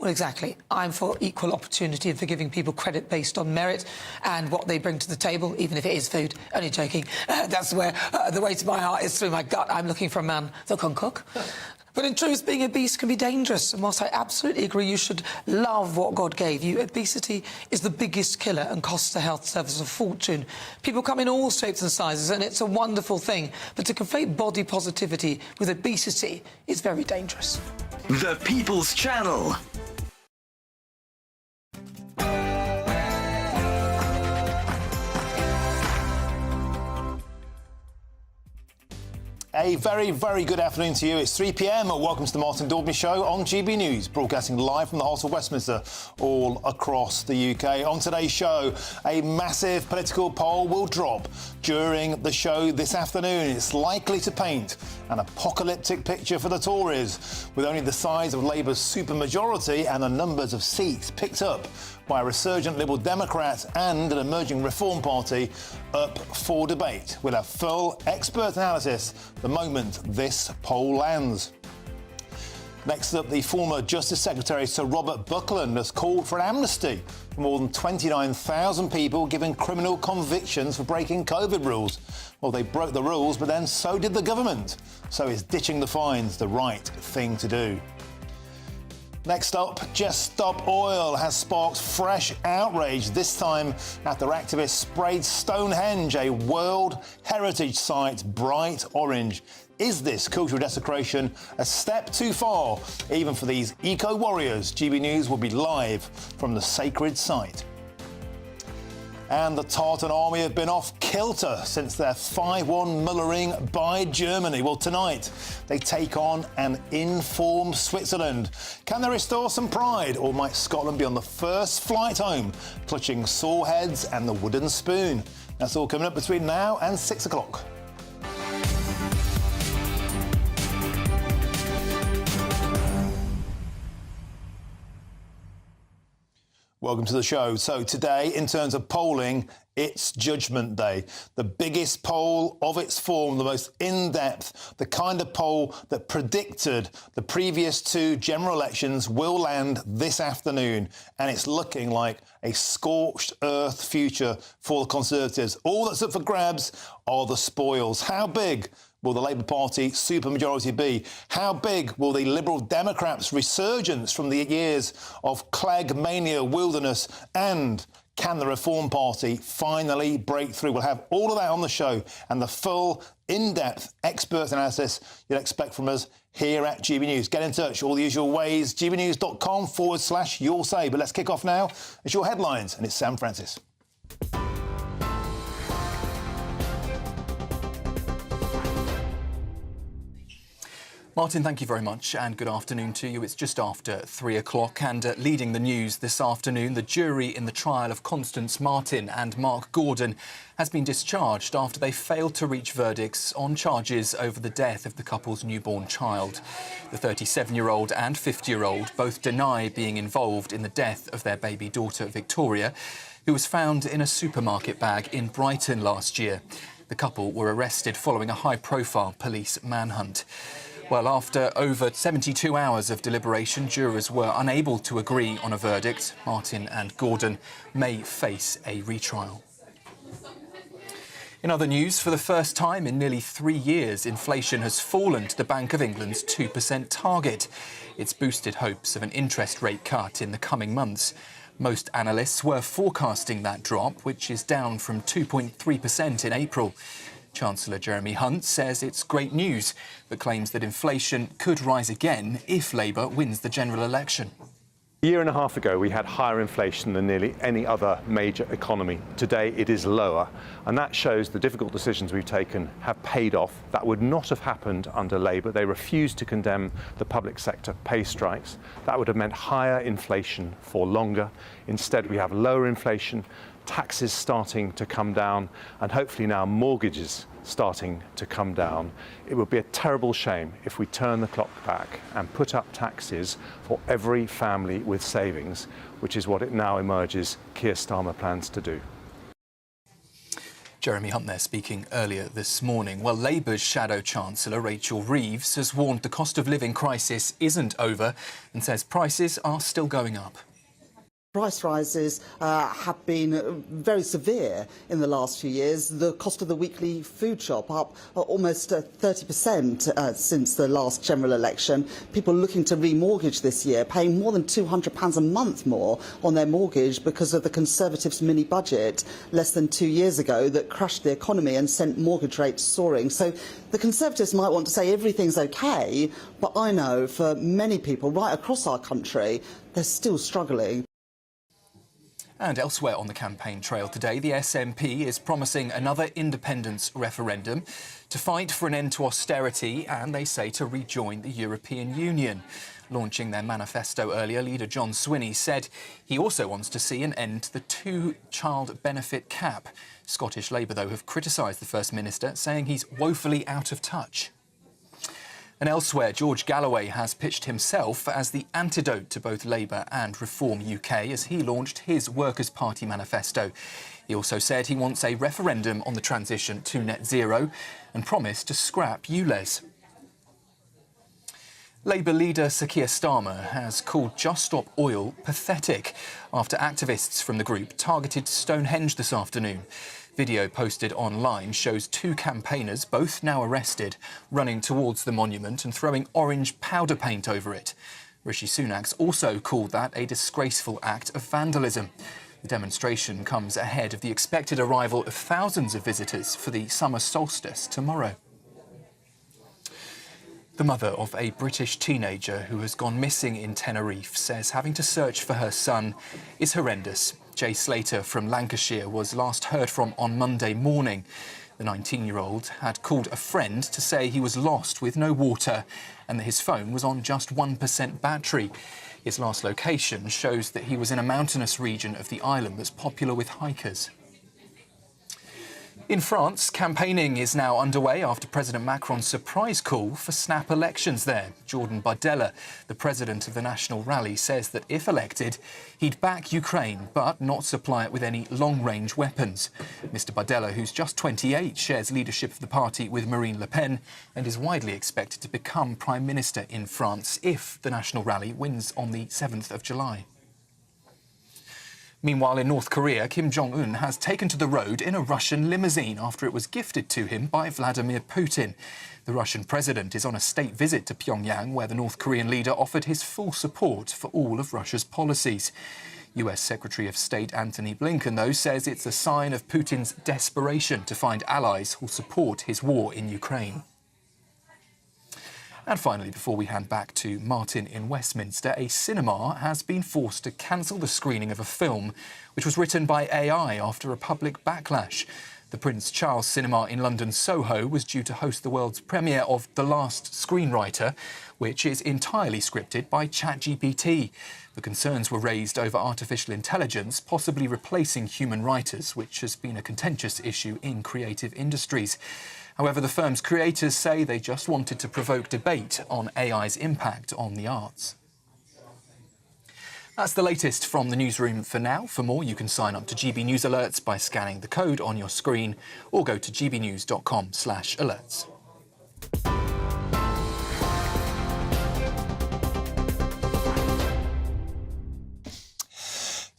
Well, exactly. I'm for equal opportunity and for giving people credit based on merit and what they bring to the table, even if it is food. Only joking. That's where the way to my heart is through my gut. I'm looking for a man that can cook. But in truth, being obese can be dangerous. And whilst I absolutely agree you should love what God gave you, obesity is the biggest killer and costs the health service a fortune. People come in all shapes and sizes, and it's a wonderful thing. But to conflate body positivity with obesity is very dangerous. The People's Channel. A very, very good afternoon to you. It's 3 p.m. Welcome to the Martin Daubney Show on GB News, broadcasting live from the House of Westminster all across the UK. On today's show, a massive political poll will drop during the show this afternoon. It's likely to paint an apocalyptic picture for the Tories, with only the size of Labour's supermajority and the numbers of seats picked up by a resurgent Liberal Democrat and an emerging Reform Party up for debate. We'll have full expert analysis the moment this poll lands. Next up, the former Justice Secretary Sir Robert Buckland has called for an amnesty for more than 29,000 people given criminal convictions for breaking COVID rules. Well, they broke the rules, but then so did the government. So is ditching the fines the right thing to do? Next up, Just Stop Oil has sparked fresh outrage, this time after activists sprayed Stonehenge, a World Heritage Site, bright orange. Is this cultural desecration a step too far, even for these eco-warriors? GB News will be live from the sacred site. And the Tartan army have been off kilter since their 5-1 mullering by Germany. Well, tonight they take on an informed Switzerland. Can they restore some pride, or might Scotland be on the first flight home, clutching sore heads and the wooden spoon? That's all coming up between now and 6 o'clock. Welcome to the show. So today, in terms of polling, it's Judgment Day. The biggest poll of its form, the most in-depth, the kind of poll that predicted the previous two general elections will land this afternoon. And it's looking like a scorched earth future for the Conservatives. All that's up for grabs are the spoils. How big will the Labour Party supermajority be? How big will the Liberal Democrats' resurgence from the years of Clegg mania wilderness, and can the Reform Party finally break through? We'll have all of that on the show and the full, in-depth expert analysis you'd expect from us here at GB News. Get in touch, all the usual ways, gbnews.com/your say. But let's kick off now. It's your headlines, and it's Sam Francis. Martin, thank you very much, and good afternoon to you. It's just after 3 o'clock, and leading the news this afternoon, the jury in the trial of Constance Martin and Mark Gordon has been discharged after they failed to reach verdicts on charges over the death of the couple's newborn child. The 37-year-old and 50-year-old both deny being involved in the death of their baby daughter, Victoria, who was found in a supermarket bag in Brighton last year. The couple were arrested following a high-profile police manhunt. Well, after over 72 hours of deliberation, jurors were unable to agree on a verdict. Martin and Gordon may face a retrial. In other news, for the first time in nearly 3 years, inflation has fallen to the Bank of England's 2% target. It's boosted hopes of an interest rate cut in the coming months. Most analysts were forecasting that drop, which is down from 2.3% in April. Chancellor Jeremy Hunt says it's great news, but claims that inflation could rise again if Labour wins the general election. A year and a half ago, we had higher inflation than nearly any other major economy. Today, it is lower, and that shows the difficult decisions we've taken have paid off. That would not have happened under Labour. They refused to condemn the public sector pay strikes. That would have meant higher inflation for longer. Instead, we have lower inflation, taxes starting to come down, and hopefully now mortgages starting to come down. It would be a terrible shame if we turn the clock back and put up taxes for every family with savings, which is what it now emerges Keir Starmer plans to do. Jeremy Hunt there speaking earlier this morning. Well, Labour's Shadow Chancellor Rachel Reeves has warned the cost of living crisis isn't over and says prices are still going up. Price rises have been very severe in the last few years. The cost of the weekly food shop up almost 30% since the last general election. People looking to remortgage this year paying more than £200 a month more on their mortgage because of the Conservatives' mini budget less than 2 years ago that crushed the economy and sent mortgage rates soaring. So the Conservatives might want to say everything's OK, but I know for many people right across our country, they're still struggling. And elsewhere on the campaign trail today, the SNP is promising another independence referendum to fight for an end to austerity and, they say, to rejoin the European Union. Launching their manifesto earlier, leader John Swinney said he also wants to see an end to the two-child benefit cap. Scottish Labour, though, have criticised the First Minister, saying he's woefully out of touch. And elsewhere, George Galloway has pitched himself as the antidote to both Labour and Reform UK as he launched his Workers' Party manifesto. He also said he wants a referendum on the transition to net zero and promised to scrap ULEZ. Labour leader Sir Keir Starmer has called Just Stop Oil pathetic after activists from the group targeted Stonehenge this afternoon. Video posted online shows two campaigners, both now arrested, running towards the monument and throwing orange powder paint over it. Rishi Sunak's also called that a disgraceful act of vandalism. The demonstration comes ahead of the expected arrival of thousands of visitors for the summer solstice tomorrow. The mother of a British teenager who has gone missing in Tenerife says having to search for her son is horrendous. Jay Slater from Lancashire was last heard from on Monday morning. The 19-year-old had called a friend to say he was lost with no water and that his phone was on just 1% battery. His last location shows that he was in a mountainous region of the island that's popular with hikers. In France, campaigning is now underway after President Macron's surprise call for snap elections there. Jordan Bardella, the president of the National Rally, says that if elected, he'd back Ukraine, but not supply it with any long-range weapons. Mr Bardella, who's just 28, shares leadership of the party with Marine Le Pen and is widely expected to become Prime Minister in France if the National Rally wins on the 7th of July. Meanwhile, in North Korea, Kim Jong-un has taken to the road in a Russian limousine after it was gifted to him by Vladimir Putin. The Russian president is on a state visit to Pyongyang, where the North Korean leader offered his full support for all of Russia's policies. US Secretary of State Antony Blinken, though, says it's a sign of Putin's desperation to find allies who'll support his war in Ukraine. And finally, before we hand back to Martin in Westminster, a cinema has been forced to cancel the screening of a film which was written by AI after a public backlash. The Prince Charles Cinema in London's Soho was due to host the world's premiere of The Last Screenwriter, which is entirely scripted by ChatGPT. The concerns were raised over artificial intelligence possibly replacing human writers, which has been a contentious issue in creative industries. However, the firm's creators say they just wanted to provoke debate on AI's impact on the arts. That's the latest from the newsroom for now. For more, you can sign up to GB News Alerts by scanning the code on your screen or go to gbnews.com/alerts.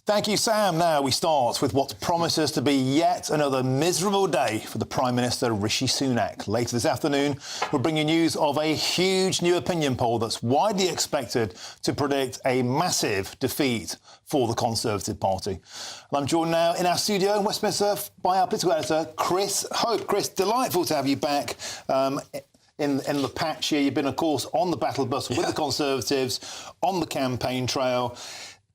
Thank you, Sam. Now we start with what promises to be yet another miserable day for the Prime Minister Rishi Sunak. Later this afternoon, we'll bring you news of a huge new opinion poll that's widely expected to predict a massive defeat for the Conservative Party. And I'm joined now in our studio in Westminster by our political editor, Chris Hope. Chris, delightful to have you back. In the patch here, you've been, of course, on the battle bus with the Conservatives, on the campaign trail.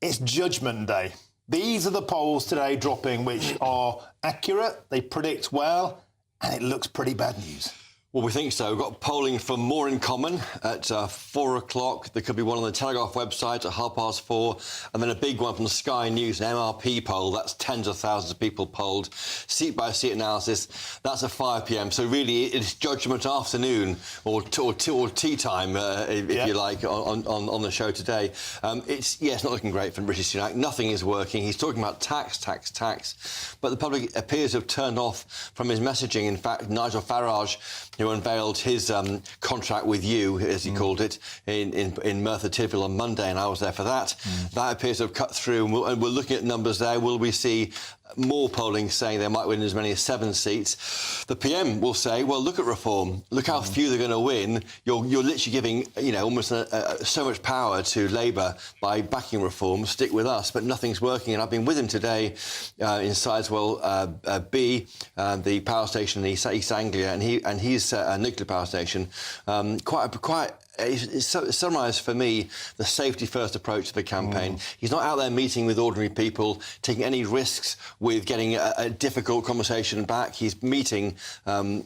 It's Judgment Day. These are the polls today dropping which are accurate, they predict well, and it looks pretty bad news. Well, we think so. We've got polling from More in Common at 4 o'clock. There could be one on the Telegraph website at 4:30, and then a big one from Sky News, an MRP poll. That's tens of thousands of people polled. Seat-by-seat analysis, that's at 5 p.m. So really, it's judgment afternoon or tea time, if you like, on the show today. It's not looking great for Rishi Sunak. Nothing is working. He's talking about tax, but the public appears to have turned off from his messaging. In fact, Nigel Farage, who unveiled his contract with you, as he called it, in Merthyr Tydfil on Monday, and I was there for that. That appears to have cut through, and we're looking at numbers there. Will we see more polling saying they might win as many as 7 seats? The PM will say, well, look at Reform. Look how few they're going to win. You're literally giving, almost so much power to Labour by backing Reform. Stick with us. But nothing's working. And I've been with him today in Sizewell B, the power station in East Anglia, and he's a nuclear power station. It's summarised for me the safety-first approach to the campaign. He's not out there meeting with ordinary people, taking any risks with getting a difficult conversation back. He's meeting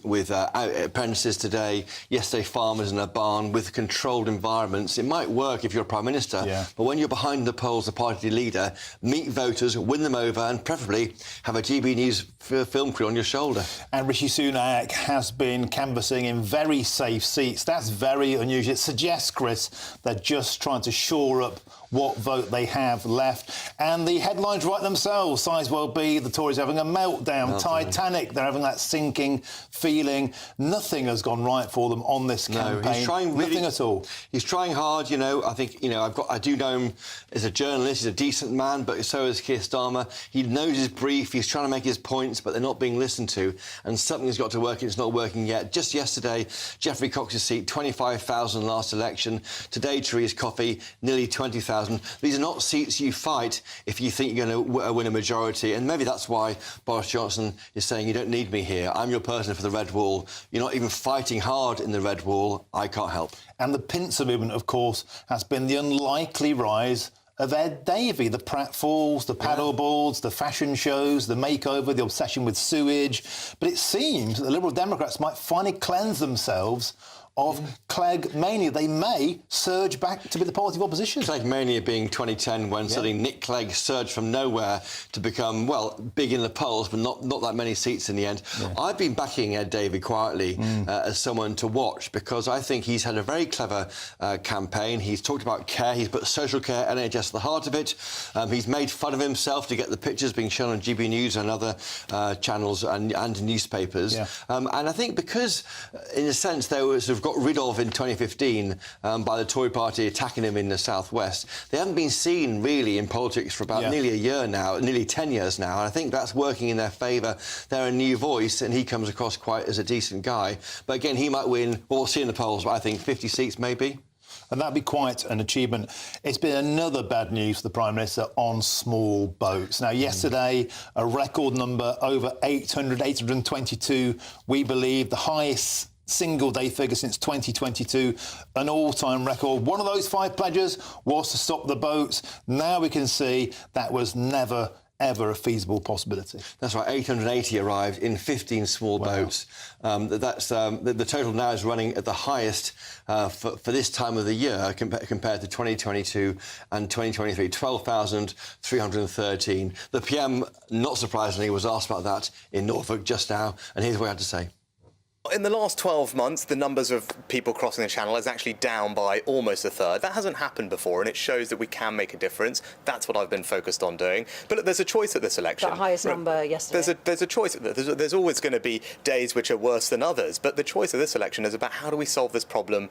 with apprentices today, yesterday farmers in a barn, with controlled environments. It might work if you're a Prime Minister, but when you're behind the polls, the party leader, meet voters, win them over, and preferably have a GB News film crew on your shoulder. And Rishi Sunak has been canvassing in very safe seats. That's very unusual. It suggests, Chris, they're just trying to shore up what vote they have left. And the headlines write themselves. Sizewell B, the Tories having a meltdown. Titanic, they're having that sinking feeling. Nothing has gone right for them on this campaign. He's trying nothing at all. He's trying hard, I think, I do know him as a journalist. He's a decent man, but so is Keir Starmer. He knows his brief. He's trying to make his points, but they're not being listened to. And something's got to work. It's not working yet. Just yesterday, Geoffrey Cox's seat, 25,000 last election. Today, Therese Coffey, nearly 20,000. These are not seats you fight if you think you're going to win a majority. And maybe that's why Boris Johnson is saying, you don't need me here. I'm your person for the Red Wall. You're not even fighting hard in the Red Wall. I can't help. And the pincer movement, of course, has been the unlikely rise of Ed Davey, the pratfalls, the paddle boards, the fashion shows, the makeover, the obsession with sewage. But it seems that the Liberal Democrats might finally cleanse themselves of Clegg mania. They may surge back to be the party of opposition. Clegg mania being 2010, when suddenly Nick Clegg surged from nowhere to become, big in the polls, but not that many seats in the end. I've been backing Ed Davey quietly as someone to watch, because I think he's had a very clever campaign. He's talked about care. He's put social care, NHS at the heart of it. He's made fun of himself to get the pictures being shown on GB News and other channels and newspapers. And I think because, in a sense, they were sort of got rid of in 2015 by the Tory party attacking him in the southwest. They haven't been seen really in politics for about nearly a year now, nearly 10 years now, and I think that's working in their favour. They're a new voice, and he comes across quite as a decent guy. But again, he might win, we'll see in the polls, but I think 50 seats maybe. And that'd be quite an achievement. It's been another bad news for the Prime Minister on small boats. Now, yesterday, a record number, over 822, we believe, the highest single-day figure since 2022, an all-time record. One of those 5 pledges was to stop the boats. Now we can see that was never, ever a feasible possibility. That's right, 880 arrived in 15 small boats. The total now is running at the highest for this time of the year compared to 2022 and 2023, 12,313. The PM, not surprisingly, was asked about that in Norfolk just now, and here's what he had to say. In the last 12 months, the numbers of people crossing the channel is actually down by almost a third. That hasn't happened before, and it shows that we can make a difference. That's what I've been focused on doing. But look, there's a choice at this election. That highest number yesterday. There's a choice. There's always going to be days which are worse than others. But the choice of this election is about how do we solve this problem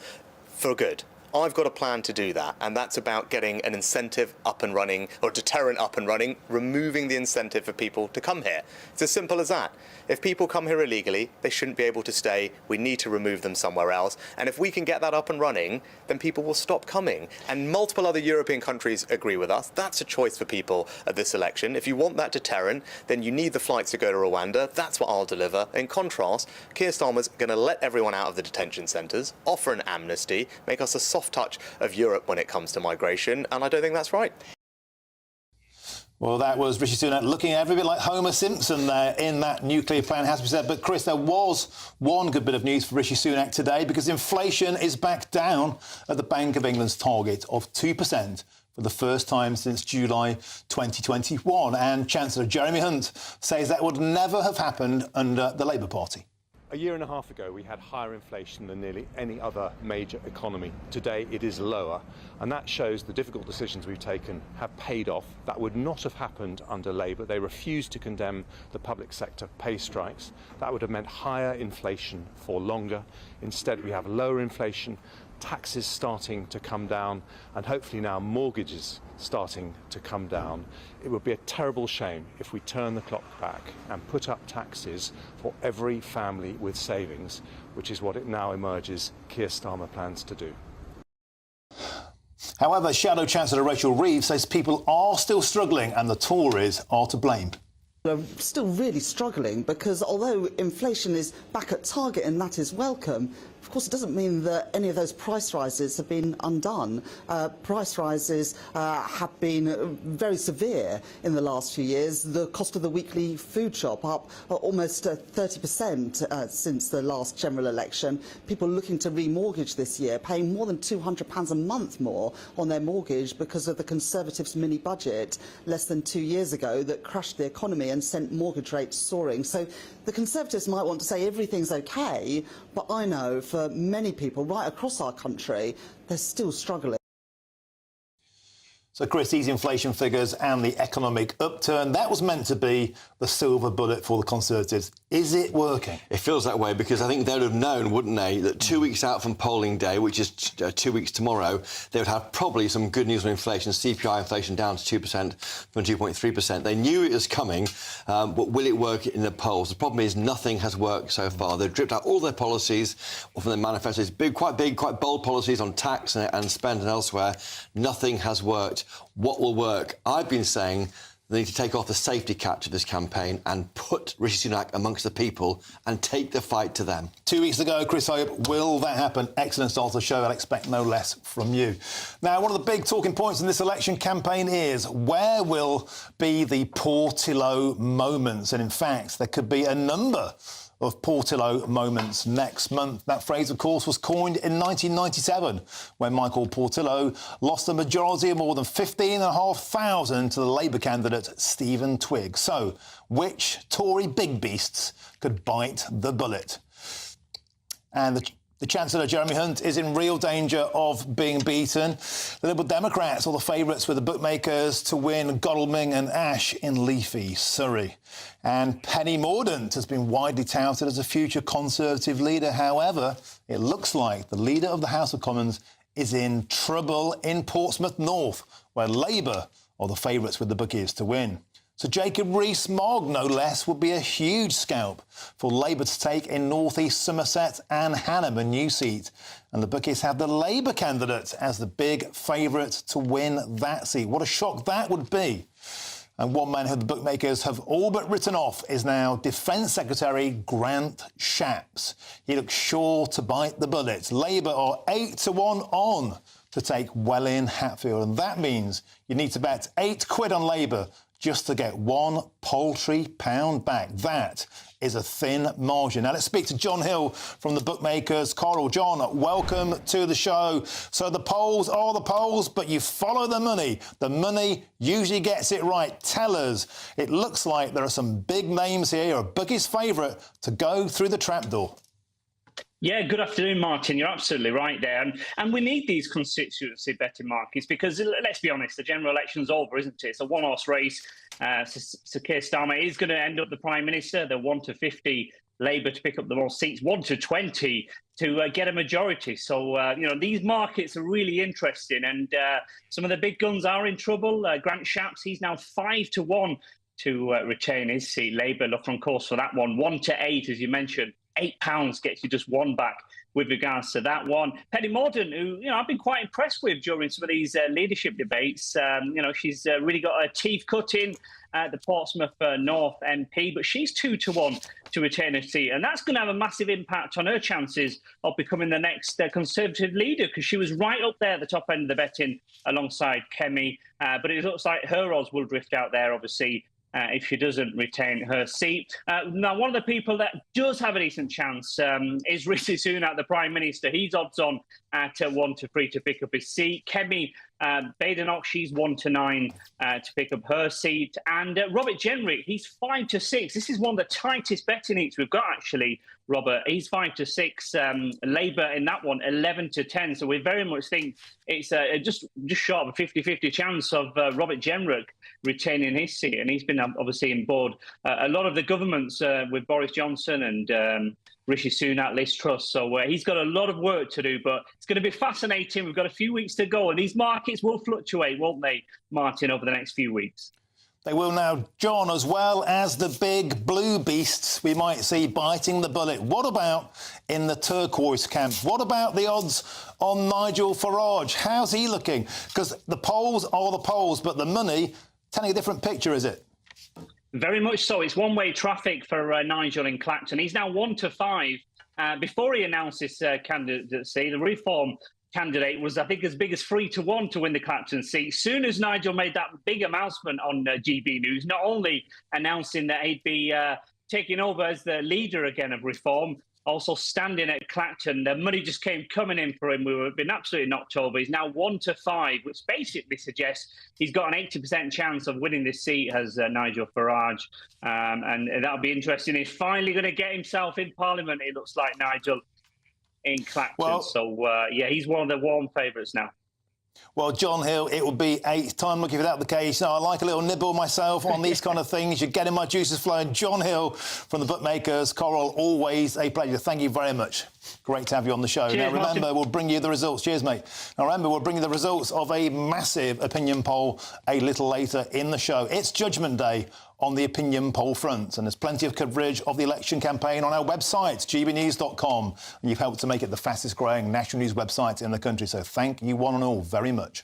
for good. I've got a plan to do that, and that's about getting an incentive up and running, or deterrent up and running, removing the incentive for people to come here. It's as simple as that. If people come here illegally, they shouldn't be able to stay. We need to remove them somewhere else. And if we can get that up and running, then people will stop coming. And multiple other European countries agree with us. That's a choice for people at this election. If you want that deterrent, then you need the flights to go to Rwanda. That's what I'll deliver. In contrast, Keir Starmer's going to let everyone out of the detention centres, offer an amnesty, make us a soft touch of Europe when it comes to migration, and I don't think that's right. Well, that was Rishi Sunak looking every bit like Homer Simpson there in that nuclear plan, has to be said. But, Chris, there was one good bit of news for Rishi Sunak today, because inflation is back down at the Bank of England's target of 2% for the first time since July 2021. And Chancellor Jeremy Hunt says that would never have happened under the Labour Party. A year and a half ago, we had higher inflation than nearly any other major economy. Today, it is lower, and that shows the difficult decisions we've taken have paid off. That would not have happened under Labour. They refused to condemn the public sector pay strikes. That would have meant higher inflation for longer. Instead, we have lower inflation, taxes starting to come down, and hopefully now mortgages starting to come down. It would be a terrible shame if we turn the clock back and put up taxes for every family with savings, which is what it now emerges Keir Starmer plans to do. However, Shadow Chancellor Rachel Reeves says people are still struggling and the Tories are to blame. We're still really struggling because although inflation is back at target and that is welcome, of course it doesn't mean that any of those price rises have been undone. Price rises have been very severe in the last few years. The cost of the weekly food shop up almost 30% since the last general election. People looking to remortgage this year paying more than £200 a month more on their mortgage because of the Conservatives' mini budget less than 2 years ago that crushed the economy and sent mortgage rates soaring. So the Conservatives might want to say everything's OK, but I know for many people right across our country, they're still struggling. So, Chris, these inflation figures and the economic upturn, that was meant to be the silver bullet for the Conservatives. Is it working? It feels that way because I think they would have known, wouldn't they, that 2 weeks out from polling day, which is 2 weeks tomorrow, they would have probably some good news on inflation. CPI inflation down to 2% from 2.3%. They knew it was coming, but will it work in the polls? The problem is nothing has worked so far. They've dripped out all their policies from their manifestos, quite bold policies on tax and spend and elsewhere. Nothing has worked. What will work? I've been saying they need to take off the safety cap to this campaign and put Rishi Sunak amongst the people and take the fight to them. 2 weeks ago, Chris Hope, will that happen? Excellent start to the show. I'll expect no less from you. Now, one of the big talking points in this election campaign is where will be the Portillo moments? And in fact, there could be a number of Portillo moments next month. That phrase, of course, was coined in 1997 when Michael Portillo lost a majority of more than 15,500 to the Labour candidate Stephen Twigg. So, which Tory big beasts could bite the bullet? And the Chancellor, Jeremy Hunt, is in real danger of being beaten. The Liberal Democrats are the favourites with the bookmakers to win Godalming and Ash in leafy Surrey. And Penny Mordaunt has been widely touted as a future Conservative leader. However, it looks like the leader of the House of Commons is in trouble in Portsmouth North, where Labour are the favourites with the bookies to win. So Jacob Rees-Mogg, no less, would be a huge scalp for Labour to take in North East Somerset and Hanham, a new seat. And the bookies have the Labour candidate as the big favourite to win that seat. What a shock that would be. And one man who the bookmakers have all but written off is now Defence Secretary Grant Shapps. He looks sure to bite the bullet. Labour are 8-1 on to take Welwyn Hatfield. And that means you need to bet £8 on Labour just to get £1 paltry pound back. That is a thin margin. Now, let's speak to John Hill from the bookmakers. Coral, John, welcome to the show. So the polls are the polls, but you follow the money. The money usually gets it right. Tell us, it looks like there are some big names here. You're a bookie's favourite to go through the trapdoor. Yeah, good afternoon, Martin. You're absolutely right there. And we need these constituency betting markets because, let's be honest, the general election's over, isn't it? It's a one-horse race. So Keir Starmer is going to end up the Prime Minister. They're 1 to 50 Labour to pick up the most seats, 1 to 20 to get a majority. So, these markets are really interesting. And some of the big guns are in trouble. Grant Shapps, he's now 5-1 to retain his seat. Labour look on course for that one. 1 to 8, as you mentioned. £8 gets you just one back with regards to that one. Penny Mordaunt, who I've been quite impressed with during some of these leadership debates. She's really got her teeth cut in the Portsmouth North MP, but she's 2-1 to retain her seat, and that's going to have a massive impact on her chances of becoming the next Conservative leader, because she was right up there at the top end of the betting alongside Kemi, but it looks like her odds will drift out there, obviously, if she doesn't retain her seat. Now, one of the people that does have a decent chance is Rishi Sunak, the Prime Minister. He's odds on at 1-3 to pick up his seat. Kemi Badenoch, she's 1-9 to pick up her seat. And Robert Jenrick, he's 5-6. This is one of the tightest betting heats we've got, actually, Robert. He's 5-6. Labour in that one, 11-10. So we very much think it's just short of a 50-50 chance of Robert Jenrick retaining his seat. And he's been obviously in board a lot of the governments with Boris Johnson and Rishi Sunak, Liz Truss. So he's got a lot of work to do, but it's going to be fascinating. We've got a few weeks to go, and these markets will fluctuate, won't they, Martin, over the next few weeks? They will now, John, as well as the big blue beasts we might see biting the bullet. What about in the turquoise camp? What about the odds on Nigel Farage? How's he looking? Because the polls are the polls, but the money telling a different picture, is it? Very much so. It's one-way traffic for Nigel in Clacton. He's now 1-5. Before he announced his candidacy, the Reform candidate was, I think, as big as 3-1 to win the Clacton seat. Soon as Nigel made that big announcement on GB News, not only announcing that he'd be taking over as the leader again of Reform, also standing at Clacton, the money just came coming in for him. We've been absolutely knocked over. He's now 1-5, which basically suggests he's got an 80% chance of winning this seat, has Nigel Farage. And that'll be interesting. He's finally going to get himself in Parliament, it looks like, Nigel, in Clacton. Well, so, he's one of the warm favourites now. Well, John Hill, it will be eighth time looking for that the case. Now, I like a little nibble myself on these kind of things. You're getting my juices flowing. John Hill from the bookmakers, Coral, always a pleasure. Thank you very much. Great to have you on the show. Cheers, now, remember, Martin. we'll bring you the results. Cheers, mate. Now, remember, we'll bring you the results of a massive opinion poll a little later in the show. It's Judgment Day on the opinion poll front, and there's plenty of coverage of the election campaign on our website, gbnews.com. And you've helped to make it the fastest growing national news website in the country, so thank you one and all very much.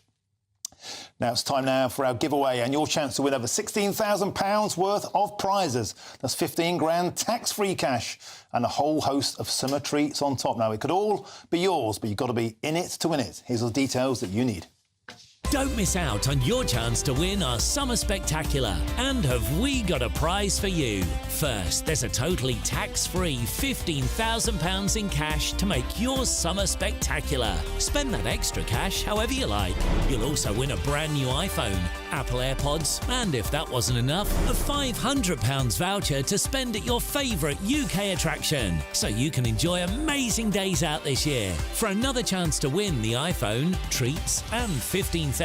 Now it's time now for our giveaway and your chance to win over £16,000 worth of prizes. That's 15 grand tax-free cash and a whole host of summer treats on top. Now, it could all be yours, but you've got to be in it to win it. Here's the details that you need. Don't miss out on your chance to win our Summer Spectacular. And have we got a prize for you? First, there's a totally tax-free £15,000 in cash to make your summer spectacular. Spend that extra cash however you like. You'll also win a brand new iPhone, Apple AirPods, and if that wasn't enough, a £500 voucher to spend at your favourite UK attraction, so you can enjoy amazing days out this year. For another chance to win the iPhone, treats, and £15,000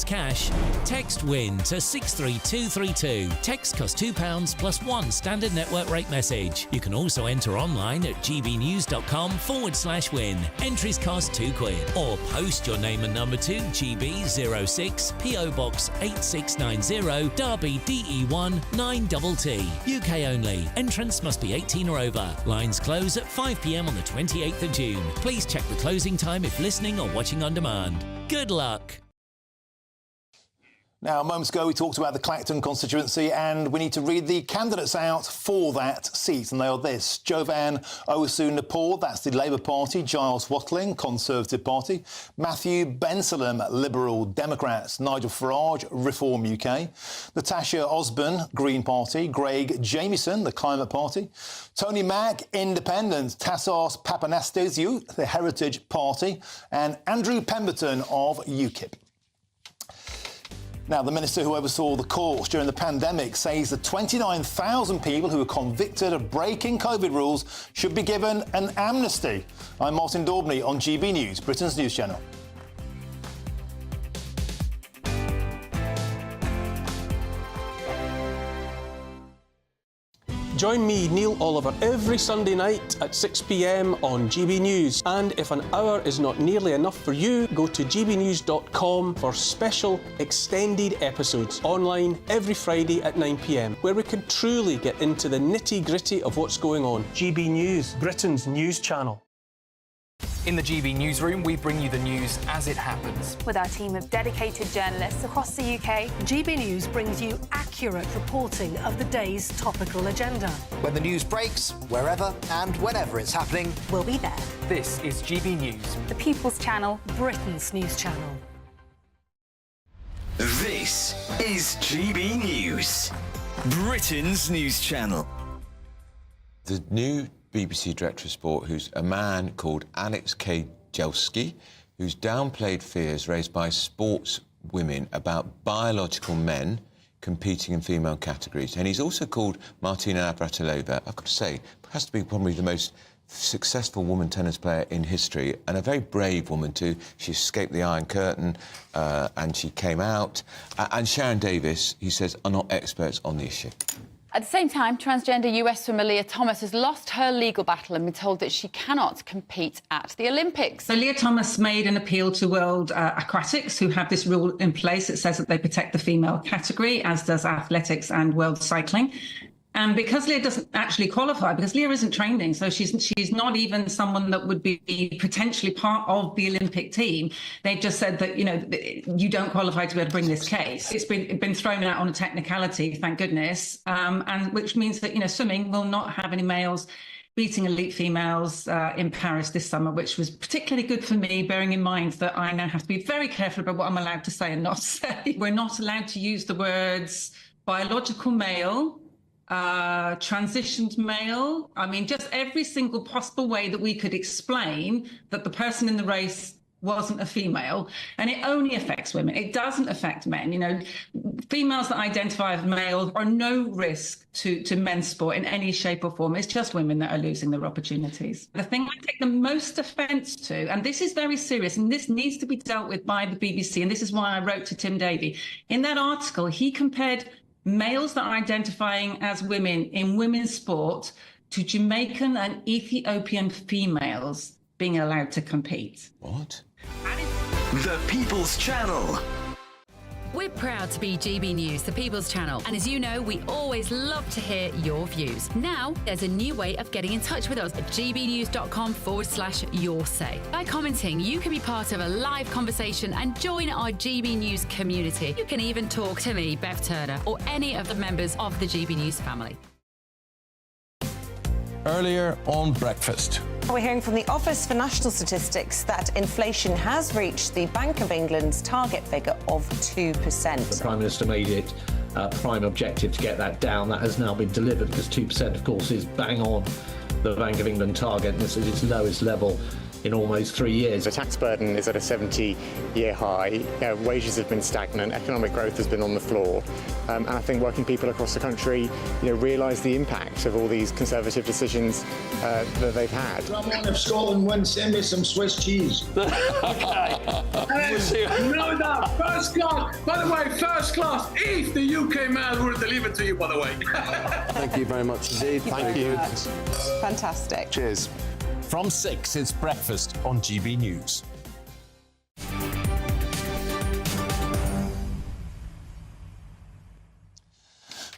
cash, text WIN to 63232. Text costs £2 plus one standard network rate message. You can also enter online at gbnews.com/win. Entries cost £2, or post your name and number to GB06 PO Box 8690 Derby DE1 9TT. UK only. Entrance must be 18 or over. Lines close at 5 p.m. on the 28th of June. Please check the closing time if listening or watching on demand. Good luck. Now, moments ago, we talked about the Clacton constituency, and we need to read the candidates out for that seat. And they are this: Jovan Osu-Napor, that's the Labour Party; Giles Watling, Conservative Party; Matthew Bensalem, Liberal Democrats; Nigel Farage, Reform UK; Natasha Osborne, Green Party; Greg Jamieson, the Climate Party; Tony Mack, Independent; Tassos Papanastasiou, the Heritage Party; and Andrew Pemberton of UKIP. Now, the minister who oversaw the courts during the pandemic says the 29,000 people who were convicted of breaking COVID rules should be given an amnesty. I'm Martin Daubney on GB News, Britain's news channel. Join me, Neil Oliver, every Sunday night at 6 p.m. on GB News. And if an hour is not nearly enough for you, go to gbnews.com for special extended episodes online every Friday at 9 p.m, where we can truly get into the nitty-gritty of what's going on. GB News, Britain's news channel. In the GB newsroom, we bring you the news as it happens. With our team of dedicated journalists across the UK, GB News brings you accurate reporting of the day's topical agenda. When the news breaks, wherever and whenever it's happening, we'll be there. This is GB News. The People's Channel, Britain's news channel. This is GB News, Britain's news channel. The new BBC Director of Sport, who's a man called Alex Kajewski, who's downplayed fears raised by sports women about biological men competing in female categories. And he's also called Martina Navratilova, I've got to say, has to be probably the most successful woman tennis player in history, and a very brave woman too. She escaped the Iron Curtain and she came out. And Sharon Davis, he says, are not experts on the issue. At the same time, transgender US swimmer Leah Thomas has lost her legal battle and been told that she cannot compete at the Olympics. So Leah Thomas made an appeal to World Aquatics, who have this rule in place that says that they protect the female category, as does athletics and world cycling. And because Leah doesn't actually qualify, because Leah isn't training, so she's not even someone that would be potentially part of the Olympic team. They've just said that, you know, you don't qualify to be able to bring this case. It's been thrown out on a technicality, thank goodness, and which means that, you know, swimming will not have any males beating elite females in Paris this summer, which was particularly good for me, bearing in mind that I now have to be very careful about what I'm allowed to say and not say. We're not allowed to use the words biological male, transitioned male. I mean, just every single possible way that we could explain that the person in the race wasn't a female, and it only affects women. It doesn't affect men. You know, females that identify as male are no risk to men's sport in any shape or form. It's just women that are losing their opportunities. The thing I take the most offence to, and this is very serious, and this needs to be dealt with by the BBC, and this is why I wrote to Tim Davie. In that article, he compared males that are identifying as women in women's sport to Jamaican and Ethiopian females being allowed to compete. What? The People's Channel. We're proud to be GB News, the People's Channel. And as you know, we always love to hear your views. Now, there's a new way of getting in touch with us at gbnews.com/yoursay. By commenting, you can be part of a live conversation and join our GB News community. You can even talk to me, Bev Turner, or any of the members of the GB News family. Earlier on Breakfast. We're hearing from the Office for National Statistics that inflation has reached the Bank of England's target figure of 2%. The Prime Minister made it a prime objective to get that down. That has now been delivered because 2%, of course, is bang on the Bank of England target, and this is its lowest level in almost 3 years. The tax burden is at a 70-year high. Wages have been stagnant. Economic growth has been on the floor. And I think working people across the country, realise the impact of all these Conservative decisions that they've had. Come on, if Scotland wins, send me some Swiss cheese. Okay. No doubt. First class. By the way, first class. If the UK mail will deliver to you, by the way. Thank you very much indeed. Thank you. Fantastic. Cheers. From 6, it's Breakfast on GB News.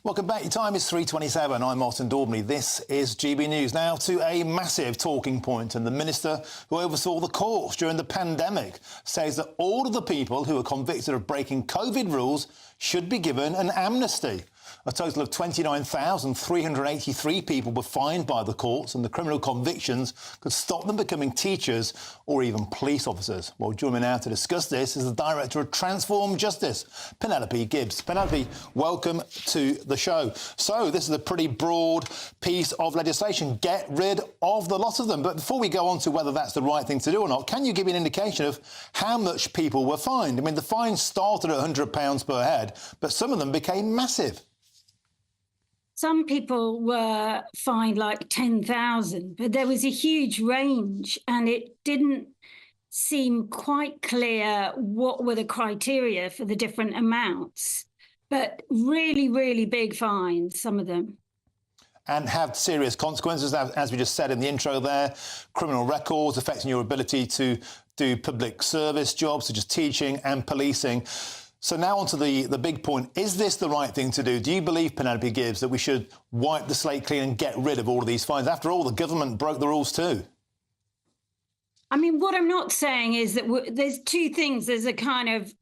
Welcome back. Your time is 3:27. I'm Martin Daubney. This is GB News. Now to a massive talking point, and the minister who oversaw the courts during the pandemic says that all of the people who are convicted of breaking COVID rules should be given an amnesty. A total of 29,383 people were fined by the courts, and the criminal convictions could stop them becoming teachers or even police officers. Well, joining me now to discuss this is the Director of Transform Justice, Penelope Gibbs. Penelope, welcome to the show. So this is a pretty broad piece of legislation. Get rid of the lot of them. But before we go on to whether that's the right thing to do or not, can you give me an indication of how much people were fined? I mean, the fine started at £100 per head, but some of them became massive. Some people were fined like 10,000, but there was a huge range, and it didn't seem quite clear what were the criteria for the different amounts. But really, really big fines, some of them. And have serious consequences, as we just said in the intro there, criminal records affecting your ability to do public service jobs such as teaching and policing. So now on to the big point. Is this the right thing to do? Do you believe, Penelope Gibbs, that we should wipe the slate clean and get rid of all of these fines? After all, the government broke the rules too. I mean, what I'm not saying is that there's two things. There's a kind of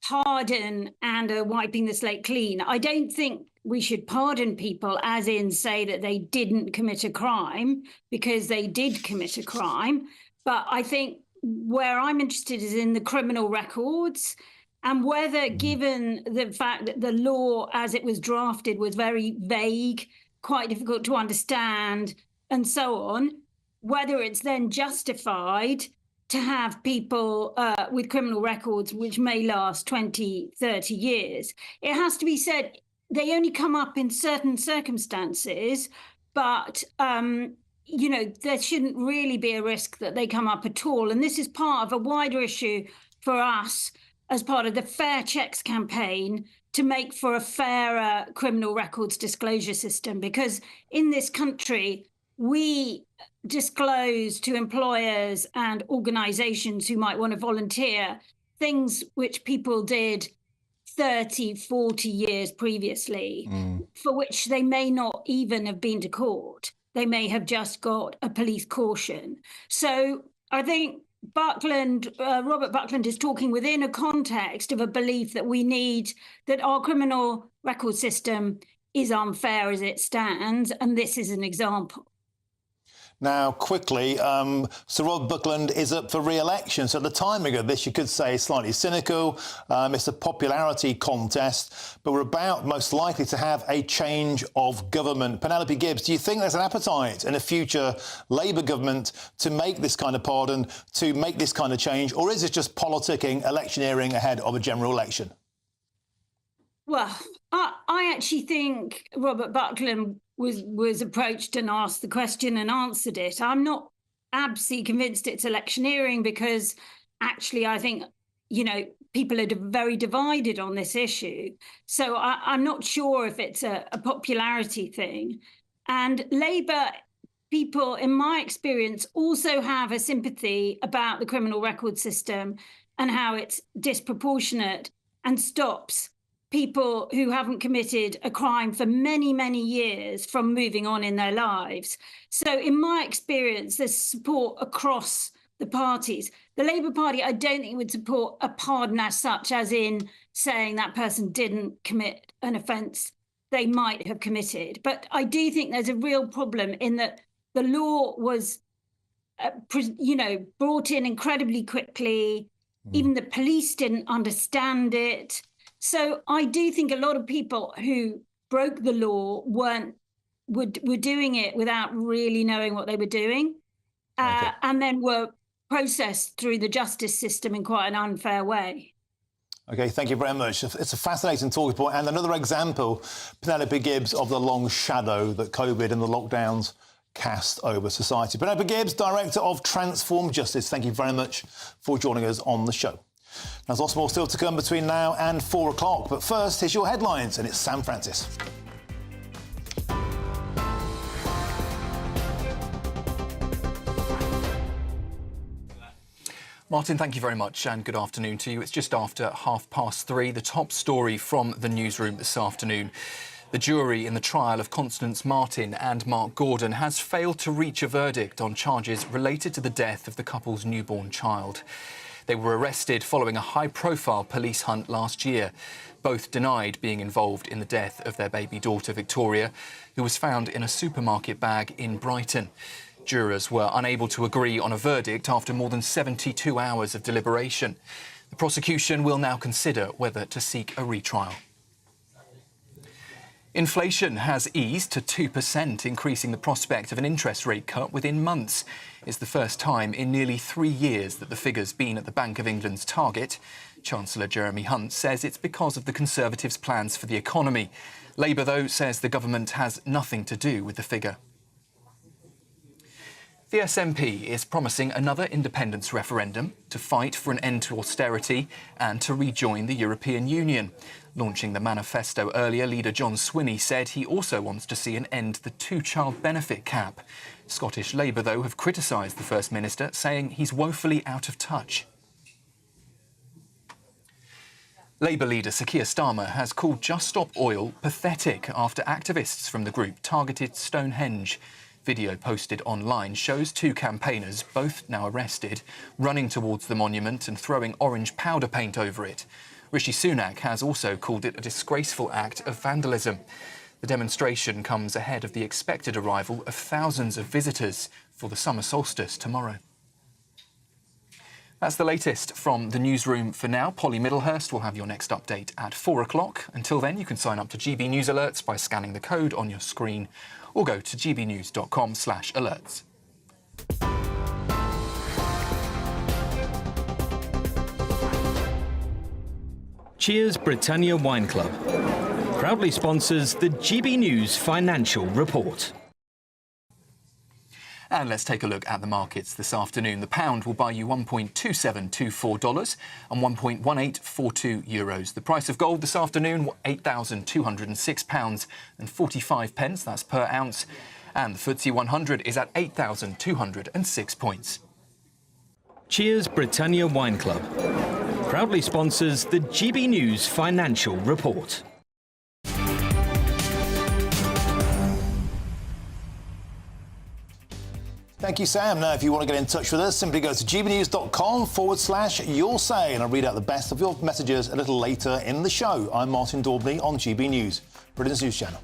pardon and a wiping the slate clean. I don't think we should pardon people as in say that they didn't commit a crime, because they did commit a crime. But I think where I'm interested is in the criminal records, and whether, given the fact that the law as it was drafted was very vague, quite difficult to understand, and so on, whether it's then justified to have people with criminal records which may last 20, 30 years. It has to be said, they only come up in certain circumstances, but, you know, there shouldn't really be a risk that they come up at all. And this is part of a wider issue for us as part of the Fair Checks campaign to make for a fairer criminal records disclosure system, because in this country, we disclose to employers and organisations who might want to volunteer things which people did 30, 40 years previously, for which they may not even have been to court. They may have just got a police caution. So I think Robert Buckland is talking within a context of a belief that we need, that our criminal record system is unfair as it stands, and this is an example. Now, quickly, Sir Robert Buckland is up for re-election. So at the timing of this, you could say slightly cynical. It's a popularity contest, but we're about most likely to have a change of government. Penelope Gibbs, do you think there's an appetite in a future Labour government to make this kind of pardon, to make this kind of change, or is it just politicking, electioneering ahead of a general election? Well, I actually think Robert Buckland was approached and asked the question and answered it. I'm not absolutely convinced it's electioneering, because actually I think, you know, people are very divided on this issue. So I'm not sure if it's a popularity thing. And Labour people, in my experience, also have a sympathy about the criminal record system and how it's disproportionate and stops people who haven't committed a crime for many, many years from moving on in their lives. So in my experience, there's support across the parties. The Labour Party, I don't think would support a pardon as such, as in saying that person didn't commit an offence they might have committed. But I do think there's a real problem in that the law was, brought in incredibly quickly. Even the police didn't understand it. So I do think a lot of people who broke the law were doing it without really knowing what they were doing, and then were processed through the justice system in quite an unfair way. OK, thank you very much. It's a fascinating talking point, and another example, Penelope Gibbs, of the long shadow that COVID and the lockdowns cast over society. Penelope Gibbs, Director of Transform Justice, thank you very much for joining us on the show. There's lots more still to come between now and 4 o'clock. But first, here's your headlines, and it's Sam Francis. Martin, thank you very much, and good afternoon to you. It's just after 3:30. The top story from the newsroom this afternoon. The jury in the trial of Constance Martin and Mark Gordon has failed to reach a verdict on charges related to the death of the couple's newborn child. They were arrested following a high-profile police hunt last year. Both denied being involved in the death of their baby daughter, Victoria, who was found in a supermarket bag in Brighton. Jurors were unable to agree on a verdict after more than 72 hours of deliberation. The prosecution will now consider whether to seek a retrial. Inflation has eased to 2%, increasing the prospect of an interest rate cut within months. It's the first time in nearly 3 years that the figure's been at the Bank of England's target. Chancellor Jeremy Hunt says it's because of the Conservatives' plans for the economy. Labour, though, says the government has nothing to do with the figure. The SNP is promising another independence referendum to fight for an end to austerity and to rejoin the European Union. Launching the manifesto earlier, leader John Swinney said he also wants to see an end to the two-child benefit cap. Scottish Labour, though, have criticised the First Minister, saying he's woefully out of touch. Labour leader Sir Keir Starmer has called Just Stop Oil pathetic after activists from the group targeted Stonehenge. Video posted online shows two campaigners, both now arrested, running towards the monument and throwing orange powder paint over it. Rishi Sunak has also called it a disgraceful act of vandalism. The demonstration comes ahead of the expected arrival of thousands of visitors for the summer solstice tomorrow. That's the latest from the newsroom for now. Polly Middlehurst will have your next update at 4 o'clock. Until then, you can sign up to GB News Alerts by scanning the code on your screen or go to gbnews.com/alerts. Cheers Britannia Wine Club proudly sponsors the GB News Financial Report. And let's take a look at the markets this afternoon. The pound will buy you $1.2724 and €1.1842. The price of gold this afternoon, £8,206.45. That's per ounce. And the FTSE 100 is at 8,206 points. Cheers Britannia Wine Club proudly sponsors the GB News Financial Report. Thank you, Sam. Now, if you want to get in touch with us, simply go to gbnews.com/you'll say, and I'll read out the best of your messages a little later in the show. I'm Martin Daubney on GB News, Britain's news channel.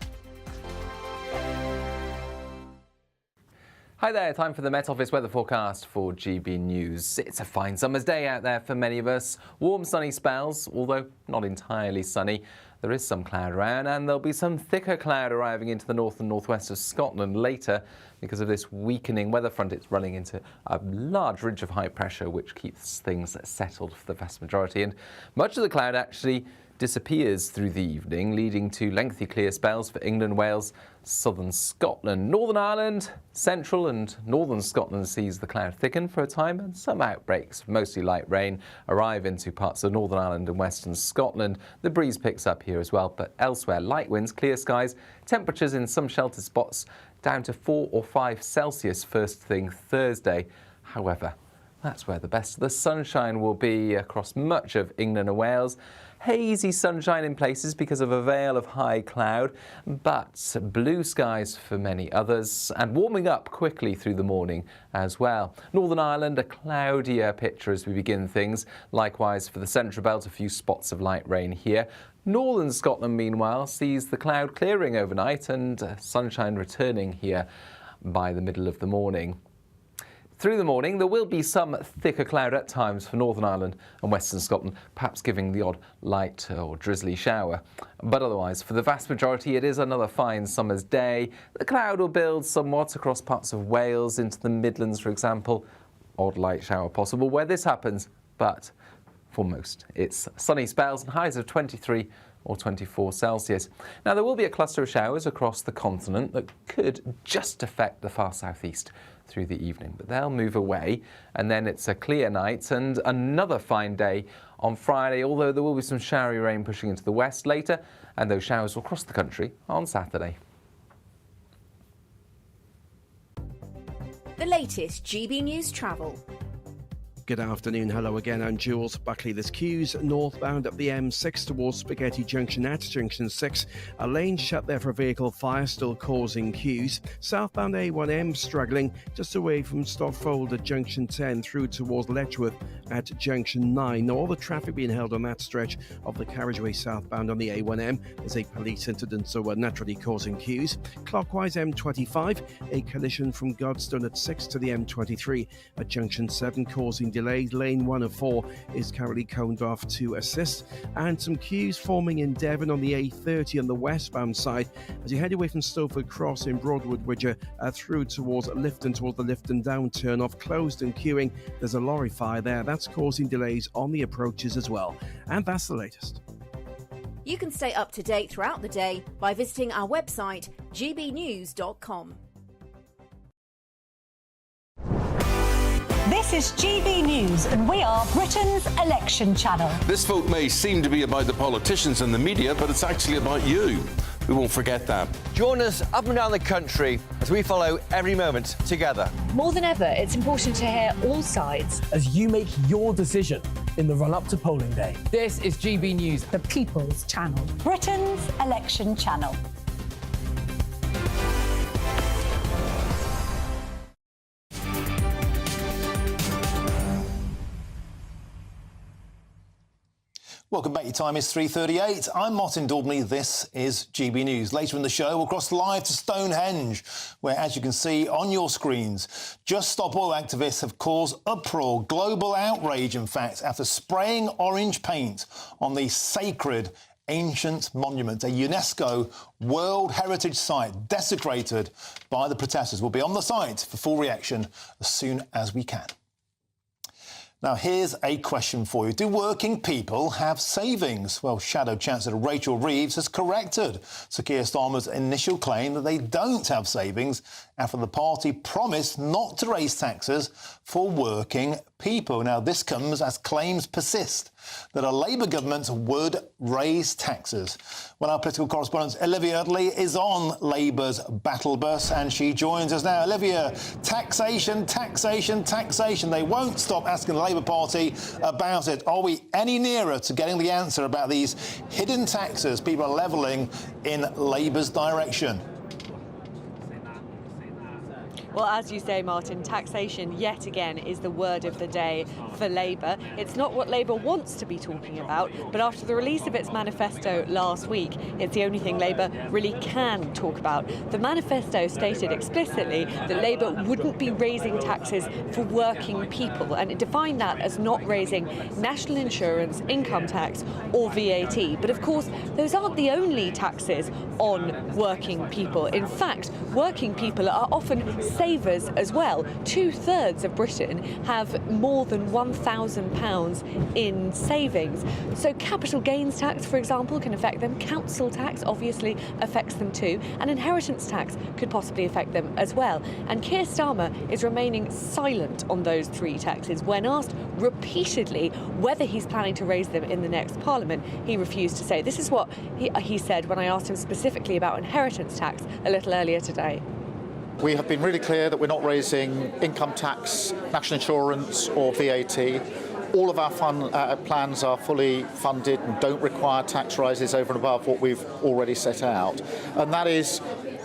Hi there, time for the Met Office weather forecast for GB News. It's a fine summer's day out there for many of us. Warm, sunny spells, although not entirely sunny. There is some cloud around, and there'll be some thicker cloud arriving into the north and northwest of Scotland later because of this weakening weather front. It's running into a large ridge of high pressure, which keeps things settled for the vast majority. And much of the cloud actually disappears through the evening, leading to lengthy clear spells for England, Wales, southern Scotland. Northern Ireland, central and northern Scotland sees the cloud thicken for a time, and some outbreaks of mostly light rain arrive into parts of Northern Ireland and western Scotland. The breeze picks up here as well, but elsewhere light winds, clear skies, temperatures in some sheltered spots down to 4 or 5 Celsius first thing Thursday. However, that's where the best of the sunshine will be across much of England and Wales. Hazy sunshine in places because of a veil of high cloud, but blue skies for many others, and warming up quickly through the morning as well. Northern Ireland, a cloudier picture as we begin things. Likewise for the central belt, a few spots of light rain here. Northern Scotland, meanwhile, sees the cloud clearing overnight and sunshine returning here by the middle of the morning. Through the morning, there will be some thicker cloud at times for Northern Ireland and Western Scotland, perhaps giving the odd light or drizzly shower. But otherwise, for the vast majority, it is another fine summer's day. The cloud will build somewhat across parts of Wales into the Midlands, for example. Odd light shower possible where this happens, but for most, it's sunny spells and highs of 23 or 24 Celsius. Now, there will be a cluster of showers across the continent that could just affect the far southeast through the evening, but they'll move away, and then it's a clear night and another fine day on Friday, although there will be some showery rain pushing into the west later, and those showers will cross the country on Saturday. The latest GB News travel. Good afternoon, hello again, I'm Jules Buckley. There's queues northbound up the M6 towards Spaghetti Junction at Junction 6. A lane shut there for vehicle fire, still causing queues. Southbound A1M struggling just away from Stotfold at Junction 10 through towards Letchworth at Junction 9. Now, all the traffic being held on that stretch of the carriageway southbound on the A1M. There's a police incident, so naturally causing queues. Clockwise M25, a collision from Godstone at 6 to the M23 at Junction 7 causing delays. Lane 1 of 4 is currently coned off to assist, and some queues forming in Devon on the A30 on the westbound side as you head away from Stowford Cross in Broadwood, which are through towards Lifton, towards the Lifton down turn off, closed and queuing. There's a lorry fire there that's causing delays on the approaches as well. And that's the latest. You can stay up to date throughout the day by visiting our website gbnews.com. This is GB News, and we are Britain's election channel. This vote may seem to be about the politicians and the media, but it's actually about you. We won't forget that. Join us up and down the country as we follow every moment together. More than ever, it's important to hear all sides as you make your decision in the run-up to polling day. This is GB News, the People's Channel. Britain's election channel. Welcome back. Your time is 3:38. I'm Martin Daubney. This is GB News. Later in the show, we'll cross live to Stonehenge, where, as you can see on your screens, Just Stop Oil activists have caused uproar, global outrage, in fact, after spraying orange paint on the sacred ancient monument, a UNESCO World Heritage Site desecrated by the protesters. We'll be on the site for full reaction as soon as we can. Now, here's a question for you. Do working people have savings? Well, Shadow Chancellor Rachel Reeves has corrected Sir Keir Starmer's initial claim that they don't have savings after the party promised not to raise taxes for working people. Now, this comes as claims persist that a Labour government would raise taxes. Well, our political correspondent Olivia Udley is on Labour's battle bus and she joins us now. Olivia, taxation, taxation, taxation. They won't stop asking the Labour Party about it. Are we any nearer to getting the answer about these hidden taxes people are levelling in Labour's direction? Well, as you say, Martin, taxation yet again is the word of the day for Labour. It's not what Labour wants to be talking about, but after the release of its manifesto last week, it's the only thing Labour really can talk about. The manifesto stated explicitly that Labour wouldn't be raising taxes for working people, and it defined that as not raising national insurance, income tax or VAT. But of course, those aren't the only taxes on working people. In fact, working people are often savers as well. 2/3 of Britain have more than £1,000 in savings. So capital gains tax, for example, can affect them. Council tax obviously affects them too. And inheritance tax could possibly affect them as well. And Keir Starmer is remaining silent on those three taxes. When asked repeatedly whether he's planning to raise them in the next Parliament, he refused to say. This is what he said when I asked him specifically about inheritance tax a little earlier today. We have been really clear that we're not raising income tax, national insurance or VAT. All of our plans are fully funded and don't require tax rises over and above what we've already set out. And that is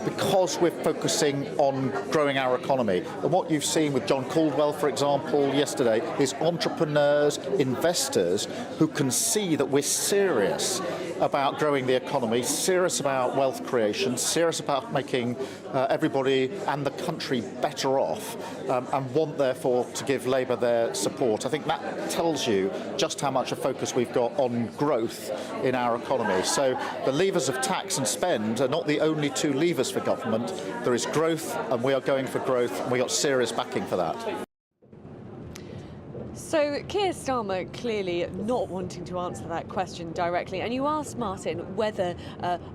because we're focusing on growing our economy. And what you've seen with John Caldwell, for example, yesterday, is entrepreneurs, investors who can see that we're serious about growing the economy, serious about wealth creation, serious about making everybody and the country better off, and want, therefore, to give Labour their support. I think that tells you just how much a focus we've got on growth in our economy. So the levers of tax and spend are not the only two levers for government. There is growth, and we are going for growth, and we've got serious backing for that. So Keir Starmer clearly not wanting to answer that question directly. And you asked, Martin, whether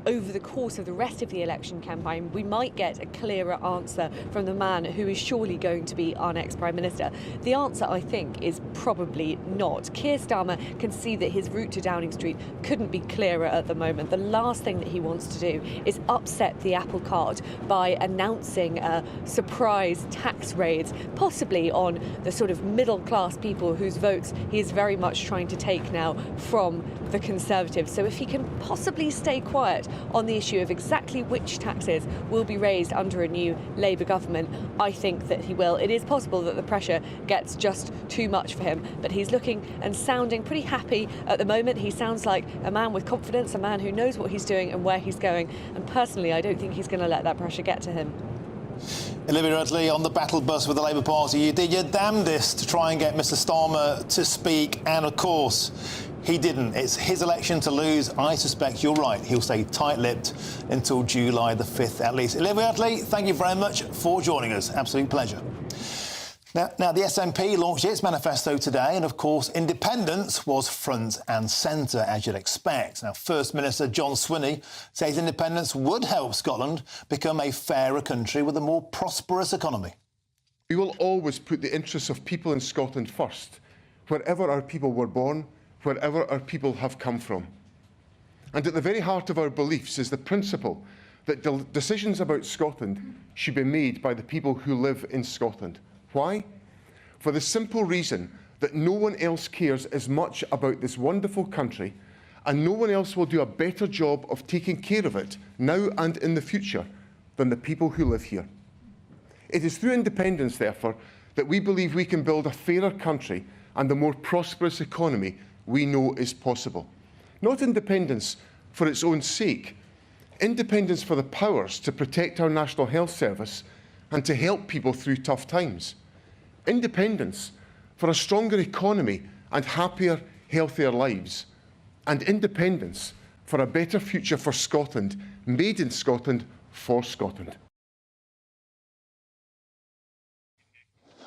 over the course of the rest of the election campaign we might get a clearer answer from the man who is surely going to be our next Prime Minister. The answer, I think, is probably not. Keir Starmer can see that his route to Downing Street couldn't be clearer at the moment. The last thing that he wants to do is upset the apple cart by announcing surprise tax raids, possibly on the sort of middle-class people whose votes he is very much trying to take now from the Conservatives. So if he can possibly stay quiet on the issue of exactly which taxes will be raised under a new Labour government, I think that he will. It is possible that the pressure gets just too much for him, but he's looking and sounding pretty happy at the moment. He sounds like a man with confidence, a man who knows what he's doing and where he's going. And personally, I don't think he's going to let that pressure get to him. Olivia Udley on the battle bus with the Labour Party. You did your damnedest to try and get Mr Starmer to speak, and of course he didn't. It's his election to lose. I suspect you're right. He'll stay tight-lipped until July the 5th at least. Olivia Udley, thank you very much for joining us. Absolute pleasure. Now, the SNP launched its manifesto today, and of course, independence was front and centre, as you'd expect. Now, First Minister John Swinney says independence would help Scotland become a fairer country with a more prosperous economy. We will always put the interests of people in Scotland first, wherever our people were born, wherever our people have come from. And at the very heart of our beliefs is the principle that decisions about Scotland should be made by the people who live in Scotland. Why? For the simple reason that no one else cares as much about this wonderful country, and no one else will do a better job of taking care of it now and in the future than the people who live here. It is through independence, therefore, that we believe we can build a fairer country and a more prosperous economy we know is possible. Not independence for its own sake. Independence for the powers to protect our National Health Service and to help people through tough times. Independence for a stronger economy and happier, healthier lives. And independence for a better future for Scotland, made in Scotland, for Scotland.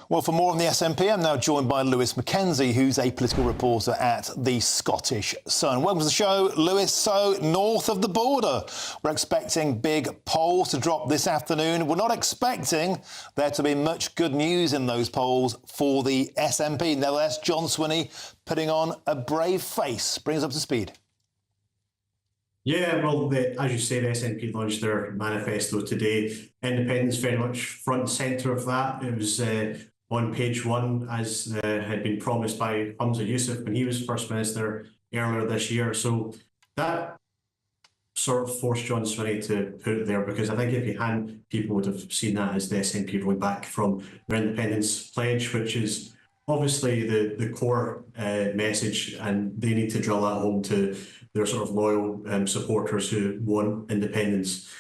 Well, for more on the SNP, I'm now joined by Lewis Mackenzie, who's a political reporter at the Scottish Sun. Welcome to the show, Lewis. So, north of the border, we're expecting big polls to drop this afternoon. We're not expecting there to be much good news in those polls for the SNP. Nevertheless, John Swinney putting on a brave face. Bring us up to speed. Yeah, well, as you say, the SNP launched their manifesto today. Independence very much front and centre of that. It was on page one, as had been promised by Humza Yousaf when he was First Minister earlier this year. So that sort of forced John Swinney to put it there, because I think if he hadn't, people would have seen that as the SNP rolling back from their independence pledge, which is obviously the core message, and they need to drill that home to their sort of loyal supporters who want independence.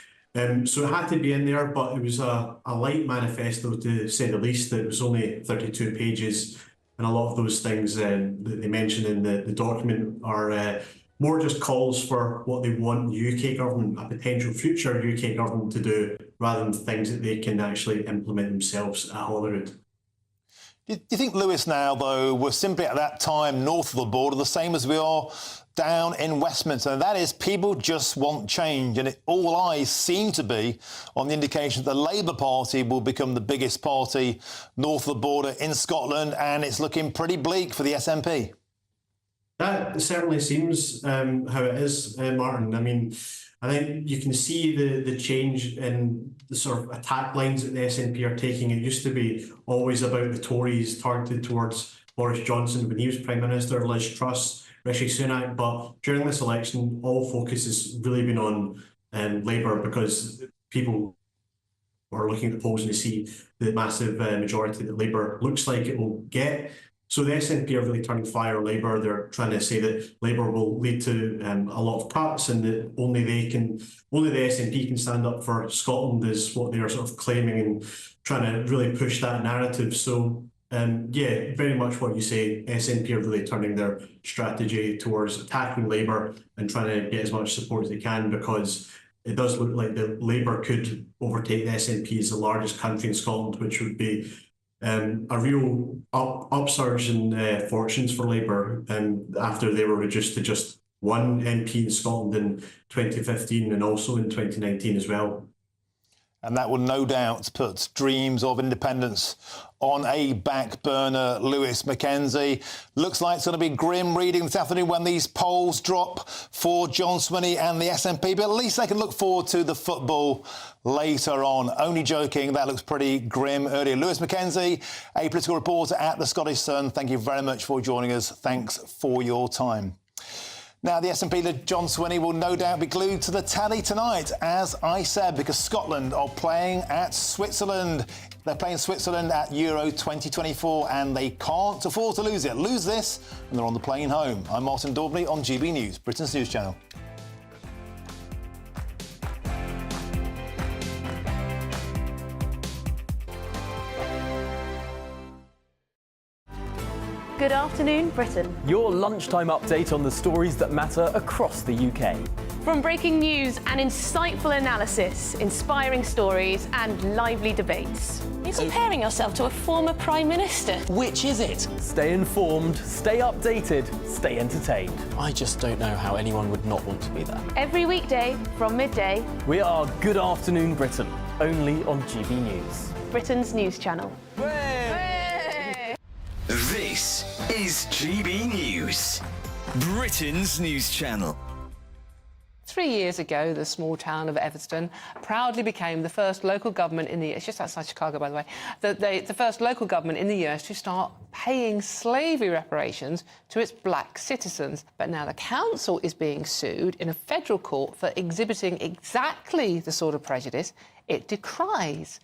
So it had to be in there, but it was a light manifesto, to say the least. It was only 32 pages, and a lot of those things that they mentioned in the document are more just calls for what they want the UK government, a potential future UK government, to do, rather than things that they can actually implement themselves at Holyrood. Do you think, Lewis, now, though, we're simply at that time north of the border, the same as we are down in Westminster? And that is, people just want change. And all eyes seem to be on the indication that the Labour Party will become the biggest party north of the border in Scotland, and it's looking pretty bleak for the SNP. That certainly seems how it is, Martin. I mean, I think you can see the change in the sort of attack lines that the SNP are taking. It used to be always about the Tories, targeted towards Boris Johnson when he was Prime Minister, Liz Truss, Rishi Sunak. But during this election, all focus has really been on Labour, because people are looking at the polls and they see the massive majority that Labour looks like it will get. So the SNP are really turning fire on Labour. They're trying to say that Labour will lead to a lot of cuts, and that only the SNP can stand up for Scotland, is what they are sort of claiming, and trying to really push that narrative. So yeah, very much what you say. SNP are really turning their strategy towards attacking Labour and trying to get as much support as they can, because it does look like that Labour could overtake the SNP as the largest country in Scotland, which would be a real upsurge in fortunes for Labour, after they were reduced to just one MP in Scotland in 2015 and also in 2019 as well. And that will no doubt put dreams of independence on a back burner. Lewis Mackenzie, looks like it's going to be grim reading this afternoon when these polls drop for John Swinney and the SNP, but at least they can look forward to the football later on. Only joking, that looks pretty grim earlier. Lewis Mackenzie, a political reporter at the Scottish Sun, thank you very much for joining us. Thanks for your time. Now, the SNP leader John Swinney will no doubt be glued to the tally tonight, as I said, because Scotland are playing at Switzerland. They're playing Switzerland at Euro 2024, and they can't afford to lose it. Lose this, and they're on the plane home. I'm Martin Daubney on GB News, Britain's news channel. Good afternoon, Britain. Your lunchtime update on the stories that matter across the UK. From breaking news and insightful analysis, inspiring stories and lively debates. You're comparing yourself to a former Prime Minister. Which is it? Stay informed, stay updated, stay entertained. I just don't know how anyone would not want to be there. Every weekday from midday. We are Good Afternoon Britain, only on GB News. Britain's news channel. This is GB News, Britain's news channel. 3 years ago, the small town of Evanston proudly became the first local government in the... It's just outside Chicago, by the way. The first local government in the US to start paying slavery reparations to its black citizens. But now the council is being sued in a federal court for exhibiting exactly the sort of prejudice it decries.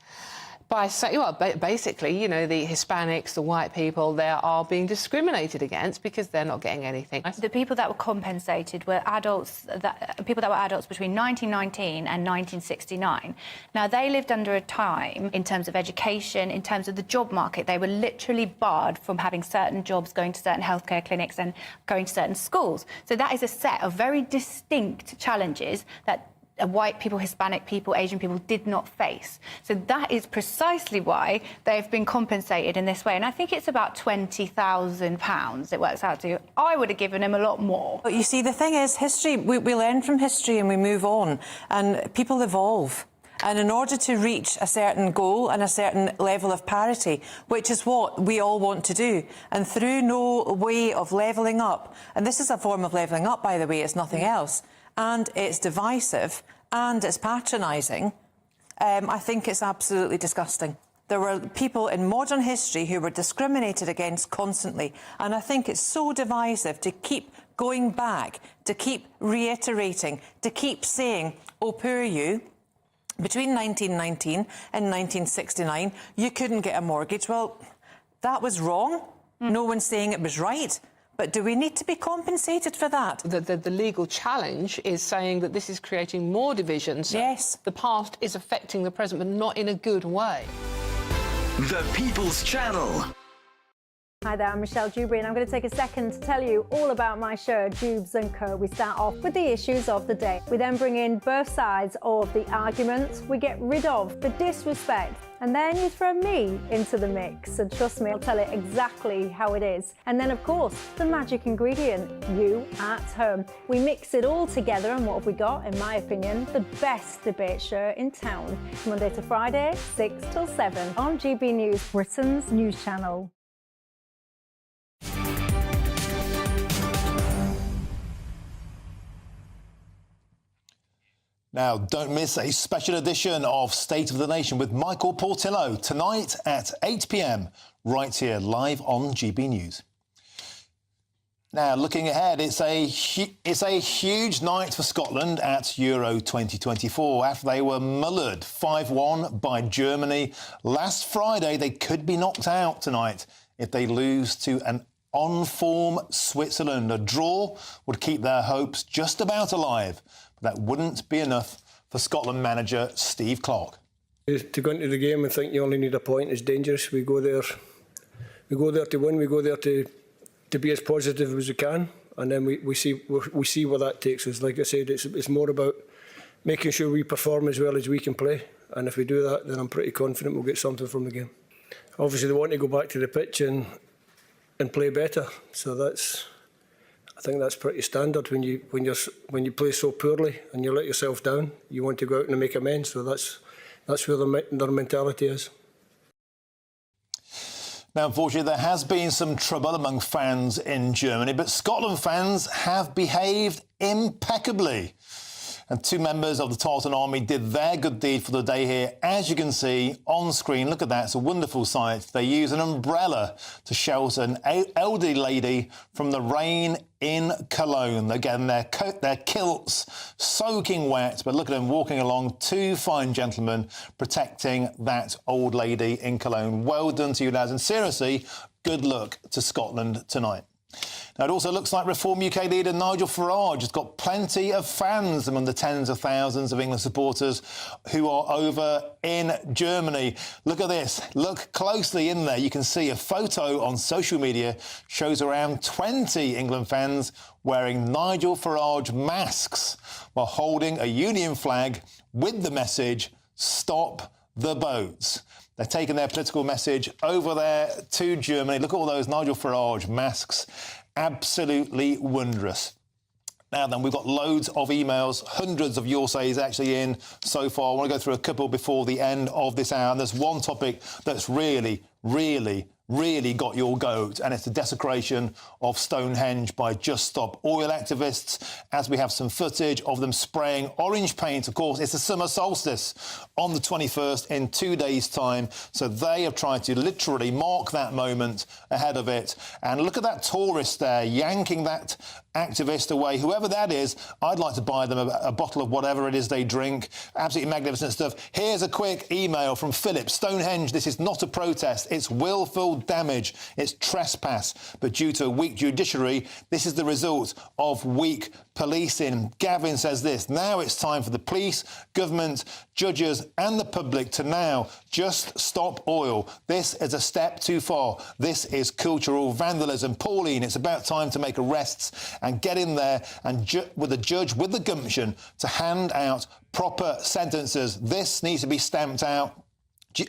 By saying, well, basically, you know, the Hispanics, the white people, they are being discriminated against because they're not getting anything. The people that were compensated were adults, people that were adults between 1919 and 1969. Now, they lived under a time, in terms of education, in terms of the job market, they were literally barred from having certain jobs, going to certain healthcare clinics and going to certain schools. So that is a set of very distinct challenges that white people, Hispanic people, Asian people did not face. So that is precisely why they've been compensated in this way. And I think it's about £20,000 it works out to. I would have given them a lot more. But you see, the thing is, history, we learn from history and we move on, and people evolve. And in order to reach a certain goal and a certain level of parity, which is what we all want to do, and through no way of levelling up, and this is a form of levelling up, by the way, it's nothing else, and it's divisive and it's patronising, I think it's absolutely disgusting. There were people in modern history who were discriminated against constantly, and I think it's so divisive to keep going back, to keep reiterating, to keep saying, oh, poor you. Between 1919 and 1969, you couldn't get a mortgage. Well, that was wrong. No one's saying it was right. But do we need to be compensated for that? The legal challenge is saying that this is creating more divisions. Yes. The past is affecting the present, but not in a good way. The People's Channel. Hi there, I'm Michelle Dewberry, and I'm going to take a second to tell you all about my show, Dubes & Co. We start off with the issues of the day. We then bring in both sides of the arguments. We get rid of the disrespect, and then you throw me into the mix. And trust me, I'll tell it exactly how it is. And then, of course, the magic ingredient, you at home. We mix it all together, and what have we got? In my opinion, the best debate show in town. Monday to Friday, 6 till 7 on GB News, Britain's news channel. Now, don't miss a special edition of State of the Nation with Michael Portillo tonight at 8 p.m, right here, live on GB News. Now, looking ahead, it's a huge night for Scotland at Euro 2024 after they were mullered 5-1 by Germany. Last Friday, they could be knocked out tonight if they lose to an on-form Switzerland. A draw would keep their hopes just about alive. That wouldn't be enough for Scotland manager Steve Clarke. To go into the game and think you only need a point is dangerous. We go there to win. We go there to be as positive as we can, and then we see where that takes us. Like I said, it's more about making sure we perform as well as we can play, and if we do that, then I'm pretty confident we'll get something from the game. Obviously, they want to go back to the pitch and play better. So I think that's pretty standard when you play so poorly and you let yourself down. You want to go out and make amends. So that's where their mentality is. Now, unfortunately, there has been some trouble among fans in Germany, but Scotland fans have behaved impeccably. And two members of the Tartan Army did their good deed for the day here. As you can see on screen, look at that, it's a wonderful sight. They use an umbrella to shelter an elderly lady from the rain in Cologne. Again, their kilts soaking wet, but look at them walking along, two fine gentlemen protecting that old lady in Cologne. Well done to you, lads, and seriously, good luck to Scotland tonight. Now, it also looks like Reform UK leader Nigel Farage has got plenty of fans among the tens of thousands of England supporters who are over in Germany. Look at this. Look closely in there. You can see a photo on social media shows around 20 England fans wearing Nigel Farage masks while holding a Union flag with the message, "Stop the boats." They're taking their political message over there to Germany. Look at all those Nigel Farage masks. Absolutely wondrous. Now then, we've got loads of emails, hundreds of your says actually in so far. I want to go through a couple before the end of this hour. And there's one topic that's really really got your goat, and it's the desecration of Stonehenge by Just Stop Oil activists, as we have some footage of them spraying orange paint. Of course, it's the summer solstice on the 21st in 2 days' time, so they have tried to literally mark that moment ahead of it. And look at that tourist there, yanking that activist away. Whoever that is, I'd like to buy them a bottle of whatever it is they drink. Absolutely magnificent stuff. Here's a quick email from Philip. Stonehenge, this is not a protest. It's willful damage. It's trespass. But due to a weak judiciary, this is the result of weak policing. Gavin says this: now it's time for the police, government, judges and the public to now just stop oil. This is a step too far. This is cultural vandalism. Pauline, it's about time to make arrests and get in there and with a judge with the gumption to hand out proper sentences. This needs to be stamped out.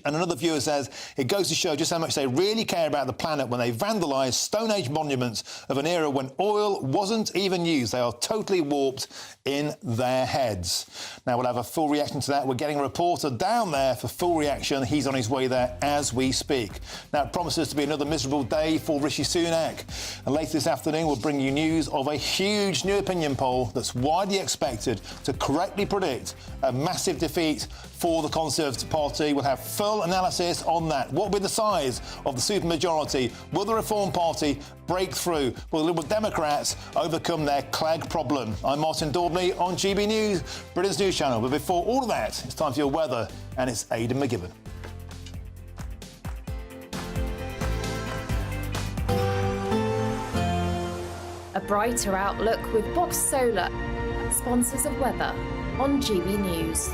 And another viewer says, it goes to show just how much they really care about the planet when they vandalise Stone Age monuments of an era when oil wasn't even used. They are totally warped in their heads. Now, we'll have a full reaction to that. We're getting a reporter down there for full reaction. He's on his way there as we speak. Now, it promises to be another miserable day for Rishi Sunak. And later this afternoon, we'll bring you news of a huge new opinion poll that's widely expected to correctly predict a massive defeat for the Conservative Party. We'll have full analysis on that. What will be the size of the supermajority? Will the Reform Party break through? Will the Liberal Democrats overcome their clag problem? I'm Martin Daubney on GB News, Britain's news channel. But before all of that, it's time for your weather, and it's Aidan McGibbon. A brighter outlook with Box Solar, sponsors of weather on GB News.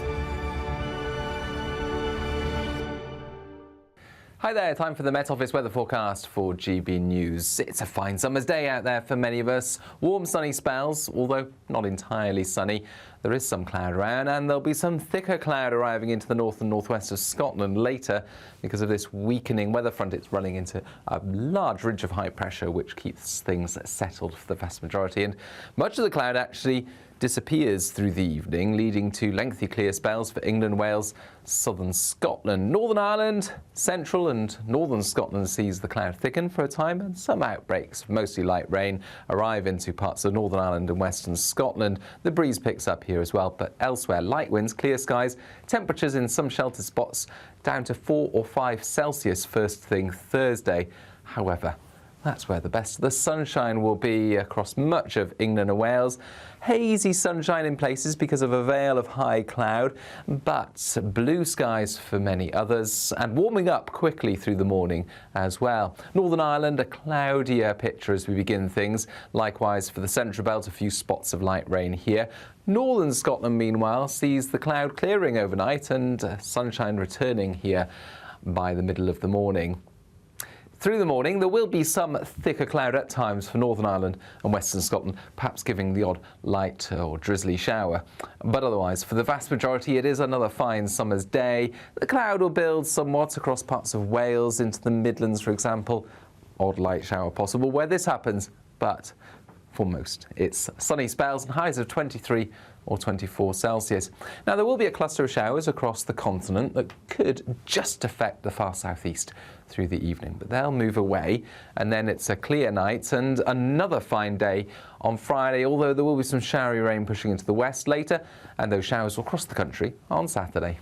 Hi there, time for the Met Office weather forecast for GB News. It's a fine summer's day out there for many of us. Warm sunny spells, although not entirely sunny. There is some cloud around, and there'll be some thicker cloud arriving into the north and northwest of Scotland later because of this weakening weather front. It's running into a large ridge of high pressure, which keeps things settled for the vast majority. And much of the cloud actually disappears through the evening, leading to lengthy clear spells for England, Wales, southern Scotland. Northern Ireland, central and northern Scotland sees the cloud thicken for a time, and some outbreaks of mostly light rain arrive into parts of Northern Ireland and western Scotland. The breeze picks up here as well, but elsewhere light winds, clear skies, temperatures in some sheltered spots down to 4 or 5 Celsius first thing Thursday. However, that's where the best of the sunshine will be across much of England and Wales. Hazy sunshine in places because of a veil of high cloud, but blue skies for many others, and warming up quickly through the morning as well. Northern Ireland, a cloudier picture as we begin things. Likewise for the central belt, a few spots of light rain here. Northern Scotland, meanwhile, sees the cloud clearing overnight and sunshine returning here by the middle of the morning. Through the morning, there will be some thicker cloud at times for Northern Ireland and Western Scotland, perhaps giving the odd light or drizzly shower. But otherwise, for the vast majority, it is another fine summer's day. The cloud will build somewhat across parts of Wales into the Midlands, for example. Odd light shower possible where this happens, but for most, it's sunny spells and highs of 23 or 24 Celsius. Now, there will be a cluster of showers across the continent that could just affect the far southeast through the evening, but they'll move away, and then it's a clear night and another fine day on Friday, although there will be some showery rain pushing into the west later, and those showers will cross the country on Saturday.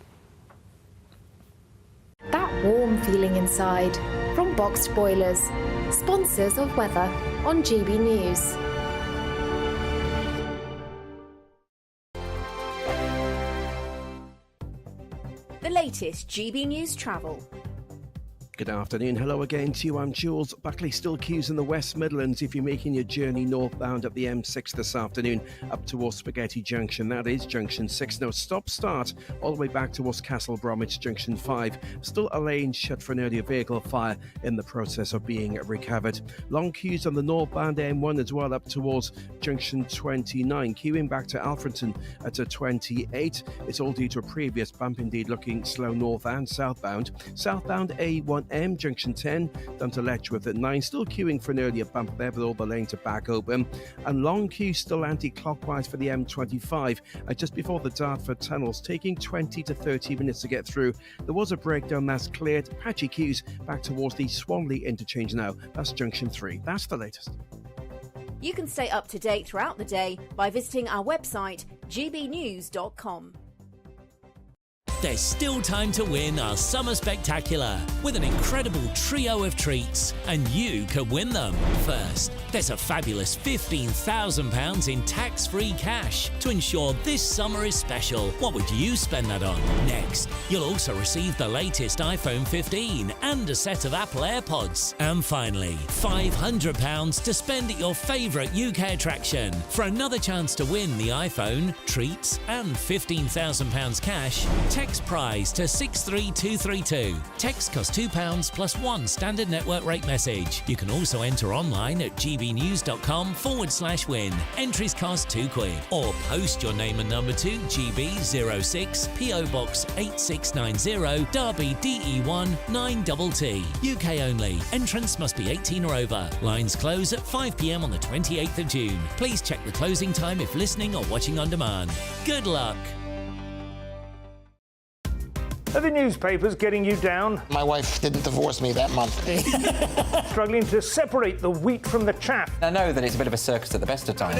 That warm feeling inside from Boxed Boilers, sponsors of weather on GB News. The latest GB News travel. Good afternoon. Hello again to you. I'm Jules Buckley. Still queues in the West Midlands if you're making your journey northbound up the M6 this afternoon up towards Spaghetti Junction. That is Junction 6. No stop-start all the way back towards Castle Bromwich Junction 5. Still a lane shut for an earlier vehicle fire in the process of being recovered. Long queues on the northbound M1 as well up towards Junction 29. Queuing back to Alfreton at a 28. It's all due to a previous bump, indeed looking slow north and southbound. Southbound A1 M, junction 10, down to Letchworth at 9. Still queuing for an earlier bump there, but all the lanes are back open. And long queue still anti-clockwise for the M25, just before the Dartford tunnels, taking 20 to 30 minutes to get through. There was a breakdown that's cleared. Patchy queues back towards the Swanley interchange now. That's junction 3. That's the latest. You can stay up to date throughout the day by visiting our website, gbnews.com. There's still time to win our Summer Spectacular with an incredible trio of treats, and you could win them. First, there's a fabulous £15,000 in tax-free cash to ensure this summer is special. What would you spend that on? Next, you'll also receive the latest iPhone 15 and a set of Apple AirPods. And finally, £500 to spend at your favourite UK attraction. For another chance to win the iPhone, treats and £15,000 cash, text prize to 63232. Text costs £2 plus one standard network rate message. You can also enter online at gbnews.com/win. Entries cost £2 or post your name and number to GB06 PO Box 8690 Derby DE1 9TT. UK only. Entrance must be 18 or over. Lines close at 5 p.m. on the 28th of June. Please check the closing time if listening or watching on demand. Good luck. Are the newspapers getting you down? My wife didn't divorce me that month. Struggling to separate the wheat from the chaff? I know that it's a bit of a circus at the best of times.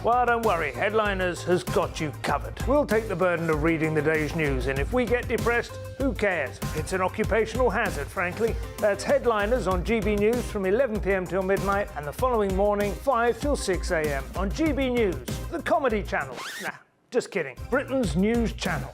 Well, don't worry. Headliners has got you covered. We'll take the burden of reading the day's news, and if we get depressed, who cares? It's an occupational hazard, frankly. That's Headliners on GB News from 11 p.m. till midnight, and the following morning, 5 till 6 a.m. on GB News, the comedy channel. Nah, just kidding. Britain's news channel.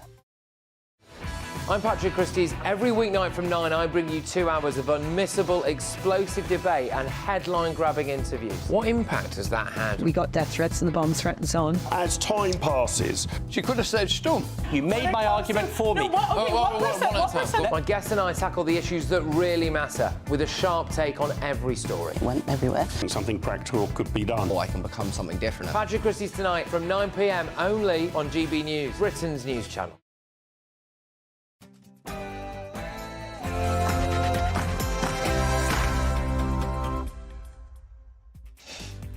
I'm Patrick Christie's. Every weeknight from 9, I bring you 2 hours of unmissable, explosive debate and headline-grabbing interviews. What impact has that had? We got death threats and the bomb threat and so on. As time passes, she could have said storm. You made my argument for me. My guests and I tackle the issues that really matter with a sharp take on every story. It went everywhere. Something practical could be done. Or I can become something different. Patrick Christie's tonight from 9 p.m. only on GB News, Britain's news channel.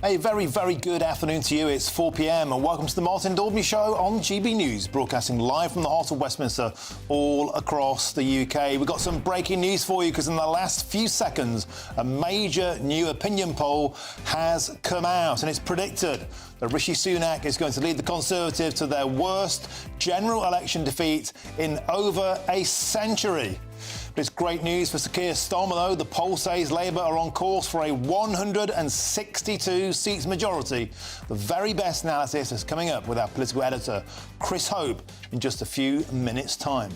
A very, very good afternoon to you. It's 4 p.m. and welcome to the Martin Daubney Show on GB News, broadcasting live from the heart of Westminster all across the UK. We've got some breaking news for you because in the last few seconds, a major new opinion poll has come out and it's predicted that Rishi Sunak is going to lead the Conservatives to their worst general election defeat in over a century. But it's great news for Sir Keir Starmer, though. The poll says Labour are on course for a 162 seats majority. The very best analysis is coming up with our political editor, Chris Hope, in just a few minutes' time.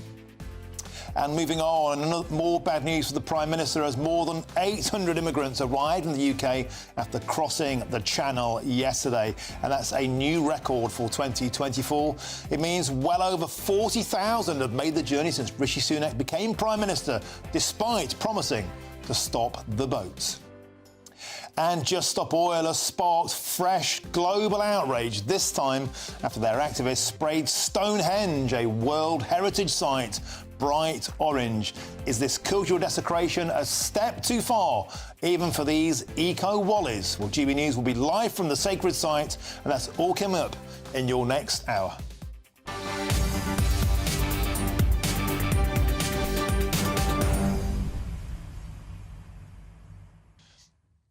And moving on, more bad news for the Prime Minister as more than 800 immigrants arrived in the UK after crossing the Channel yesterday. And that's a new record for 2024. It means well over 40,000 have made the journey since Rishi Sunak became Prime Minister, despite promising to stop the boats. And Just Stop Oil has sparked fresh global outrage, this time after their activists sprayed Stonehenge, a World Heritage Site, bright orange. Is this cultural desecration a step too far, even for these eco-wallies? Well, GB News will be live from the sacred site, and that's all coming up in your next hour.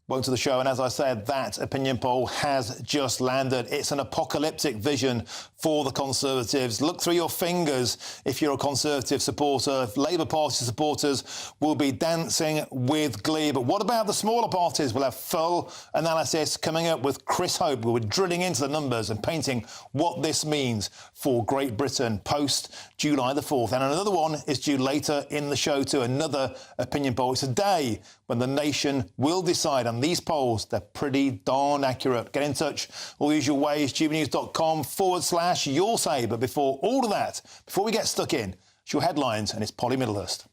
Welcome to the show, and as I said, that opinion poll has just landed. It's an apocalyptic vision for the Conservatives. Look through your fingers if you're a Conservative supporter. Labour Party supporters will be dancing with glee. But what about the smaller parties? We'll have full analysis coming up with Chris Hope. We're drilling into the numbers and painting what this means for Great Britain post-July the 4th. And another one is due later in the show too, another opinion poll. It's a day when the nation will decide, and these polls, they're pretty darn accurate. Get in touch all the usual ways, gbnews.com/your say. But before all of that, before we get stuck in, it's your headlines, and it's Polly Middlehurst.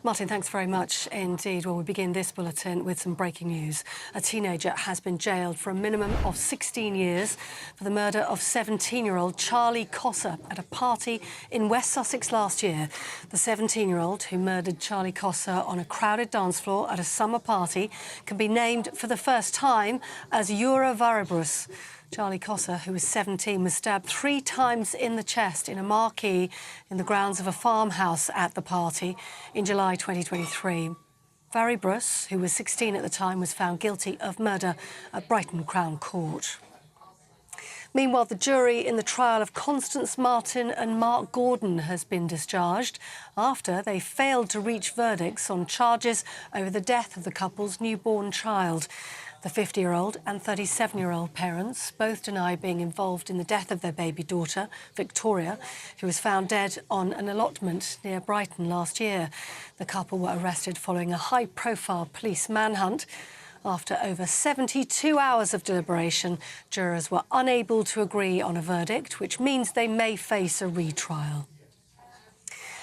Martin, thanks very much indeed. Well, we begin this bulletin with some breaking news. A teenager has been jailed for a minimum of 16 years for the murder of 17-year-old Charlie Cossa at a party in West Sussex last year. The 17-year-old who murdered Charlie Cossa on a crowded dance floor at a summer party can be named for the first time as Jura Varibrus. Charlie Cossa, who was 17, was stabbed 3 times in the chest in a marquee in the grounds of a farmhouse at the party in July 2023. Varibrus, who was 16 at the time, was found guilty of murder at Brighton Crown Court. Meanwhile, the jury in the trial of Constance Martin and Mark Gordon has been discharged after they failed to reach verdicts on charges over the death of the couple's newborn child. The 50-year-old and 37-year-old parents both deny being involved in the death of their baby daughter, Victoria, who was found dead on an allotment near Brighton last year. The couple were arrested following a high-profile police manhunt. After over 72 hours of deliberation, jurors were unable to agree on a verdict, which means they may face a retrial.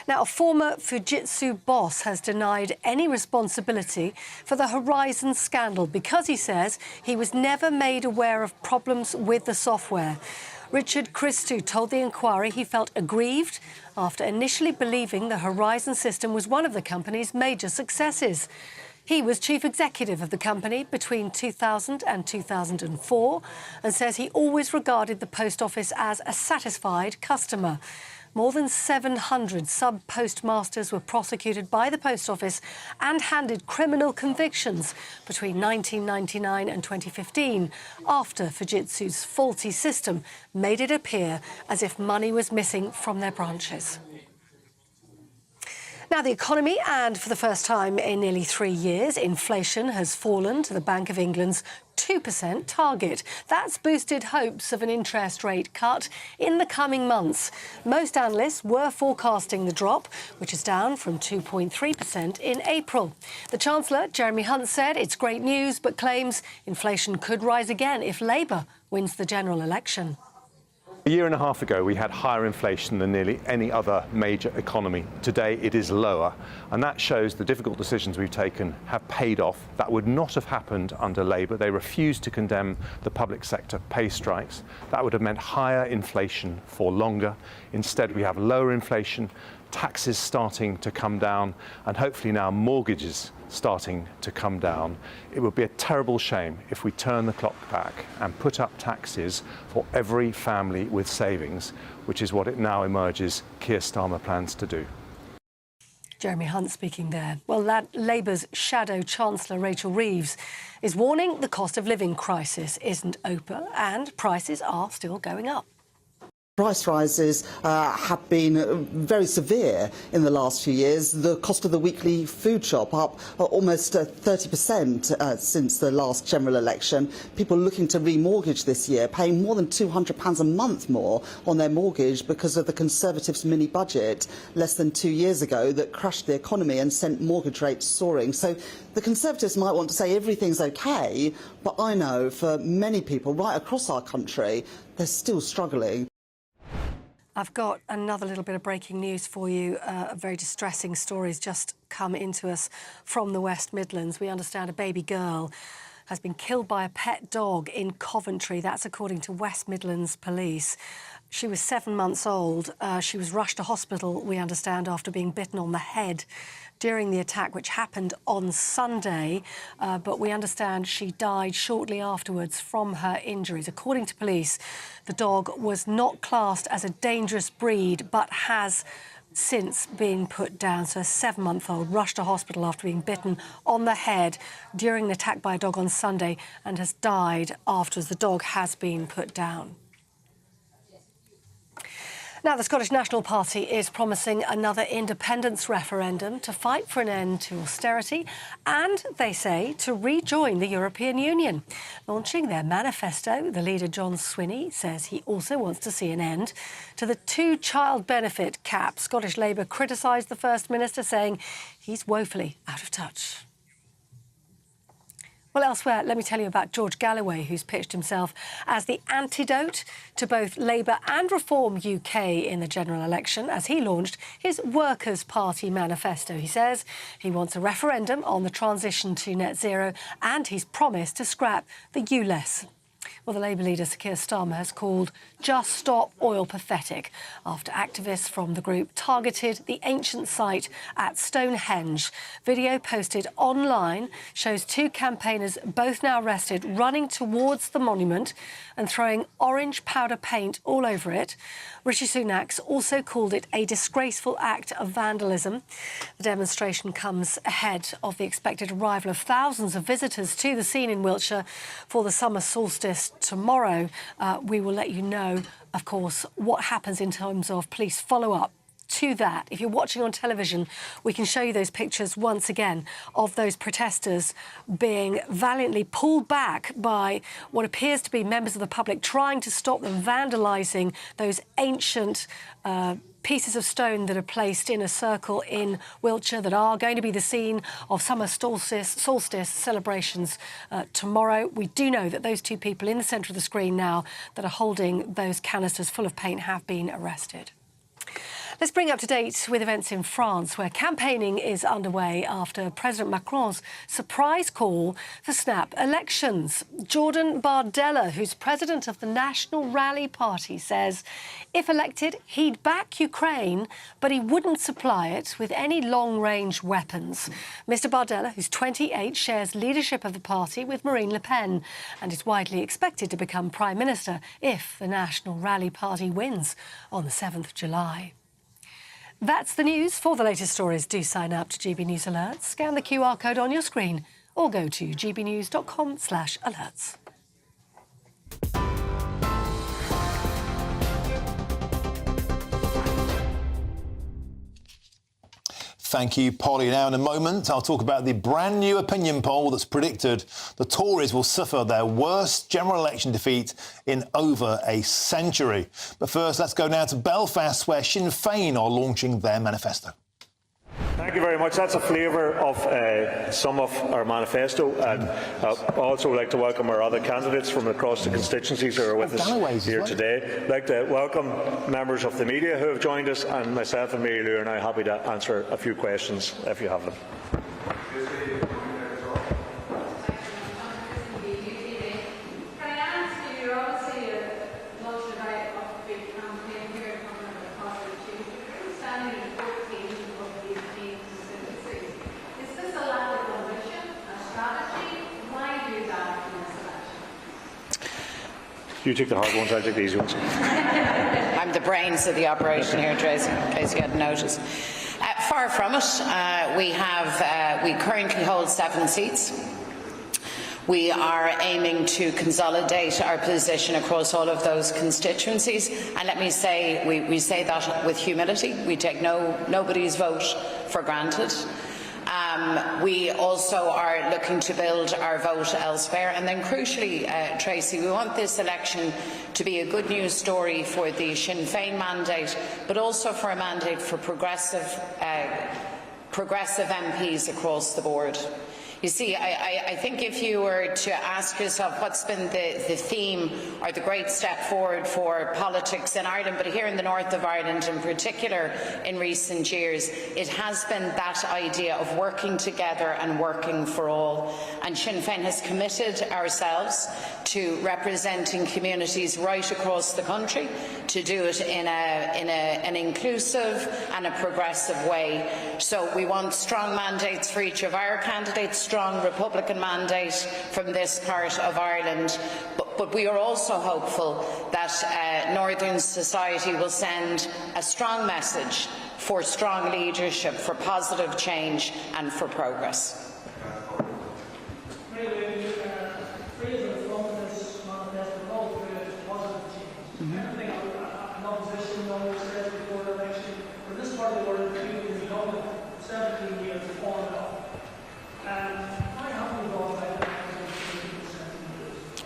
Now, a former Fujitsu boss has denied any responsibility for the Horizon scandal because he says he was never made aware of problems with the software. Richard Christou told the inquiry he felt aggrieved after initially believing the Horizon system was one of the company's major successes. He was chief executive of the company between 2000 and 2004 and says he always regarded the post office as a satisfied customer. More than 700 sub-postmasters were prosecuted by the Post Office and handed criminal convictions between 1999 and 2015 after Fujitsu's faulty system made it appear as if money was missing from their branches. Now, the economy, and for the first time in nearly 3 years, inflation has fallen to the Bank of England's 2% target. That's boosted hopes of an interest rate cut in the coming months. Most analysts were forecasting the drop, which is down from 2.3% in April. The Chancellor, Jeremy Hunt, said it's great news, but claims inflation could rise again if Labour wins the general election. A year and a half ago, we had higher inflation than nearly any other major economy. Today, it is lower, and that shows the difficult decisions we've taken have paid off. That would not have happened under Labour. They refused to condemn the public sector pay strikes. That would have meant higher inflation for longer. Instead, we have lower inflation, taxes starting to come down, and hopefully now mortgages starting to come down. It would be a terrible shame if we turn the clock back and put up taxes for every family with savings, which is what it now emerges Keir Starmer plans to do. Jeremy Hunt speaking there. Well, Labour's shadow Chancellor Rachel Reeves is warning the cost of living crisis isn't over and prices are still going up. Price rises have been very severe in the last few years. The cost of the weekly food shop up almost 30% since the last general election. People looking to remortgage this year paying more than £200 a month more on their mortgage because of the Conservatives' mini budget less than 2 years ago that crushed the economy and sent mortgage rates soaring. So the Conservatives might want to say everything's OK, but I know for many people right across our country, they're still struggling. I've got another little bit of breaking news for you. A very distressing story has just come into us from the West Midlands. We understand a baby girl has been killed by a pet dog in Coventry. That's according to West Midlands Police. She was 7 months old. She was rushed to hospital, we understand, after being bitten on the head during the attack, which happened on Sunday. But we understand she died shortly afterwards from her injuries. According to police, the dog was not classed as a dangerous breed, but has since been put down. So a 7-month-old rushed to hospital after being bitten on the head during an attack by a dog on Sunday and has died after the dog has been put down. Now, the Scottish National Party is promising another independence referendum to fight for an end to austerity and, they say, to rejoin the European Union. Launching their manifesto, the leader John Swinney says he also wants to see an end to the 2-child benefit cap. Scottish Labour criticised the First Minister, saying he's woefully out of touch. Well, elsewhere, let me tell you about George Galloway, who's pitched himself as the antidote to both Labour and Reform UK in the general election as he launched his Workers' Party manifesto. He says he wants a referendum on the transition to net zero and he's promised to scrap the ULEZ. Well, the Labour leader, Sir Keir Starmer, has called Just Stop Oil pathetic after activists from the group targeted the ancient site at Stonehenge. Video posted online shows two campaigners, both now arrested, running towards the monument and throwing orange powder paint all over it. Rishi Sunak also called it a disgraceful act of vandalism. The demonstration comes ahead of the expected arrival of thousands of visitors to the scene in Wiltshire for the summer solstice tomorrow. We will let you know, of course, what happens in terms of police follow-up to that. If you're watching on television, we can show you those pictures once again of those protesters being valiantly pulled back by what appears to be members of the public trying to stop them vandalising those ancient pieces of stone that are placed in a circle in Wiltshire that are going to be the scene of summer solstice celebrations tomorrow. We do know that those two people in the centre of the screen now that are holding those canisters full of paint have been arrested. Let's bring you up to date with events in France, where campaigning is underway after President Macron's surprise call for snap elections. Jordan Bardella, who's president of the National Rally Party, says if elected, he'd back Ukraine, but he wouldn't supply it with any long-range weapons. Mr Bardella, who's 28, shares leadership of the party with Marine Le Pen and is widely expected to become Prime Minister if the National Rally Party wins on the 7th of July. That's the news. For the latest stories, do sign up to GB News Alerts, scan the QR code on your screen or go to gbnews.com/alerts. Thank you, Polly. Now, in a moment, I'll talk about the brand new opinion poll that's predicted the Tories will suffer their worst general election defeat in over a century. But first, let's go now to Belfast, where Sinn Féin are launching their manifesto. Thank you very much. That's a flavour of some of our manifesto, and I'd also like to welcome our other candidates from across the constituencies who are with us here today. I'd like to welcome members of the media who have joined us, and myself and Mary Lou are now happy to answer a few questions if you have them. You take the hard ones, I'll take the easy ones. I'm the brains of the operation here, Tracy, in case you hadn't noticed. Far from it. We currently hold 7 seats. We are aiming to consolidate our position across all of those constituencies. And let me say, we say that with humility. We take nobody's vote for granted. We also are looking to build our vote elsewhere. And then crucially, Tracy, we want this election to be a good news story for the Sinn Féin mandate, but also for a mandate for progressive MPs across the board. You see, I think if you were to ask yourself what's been the theme or the great step forward for politics in Ireland, but here in the north of Ireland in particular in recent years, it has been that idea of working together and working for all. And Sinn Féin has committed ourselves to representing communities right across the country, to do it in an inclusive and a progressive way. So we want strong mandates for each of our candidates, strong Republican mandate from this part of Ireland, but we are also hopeful that Northern society will send a strong message for strong leadership, for positive change and for progress.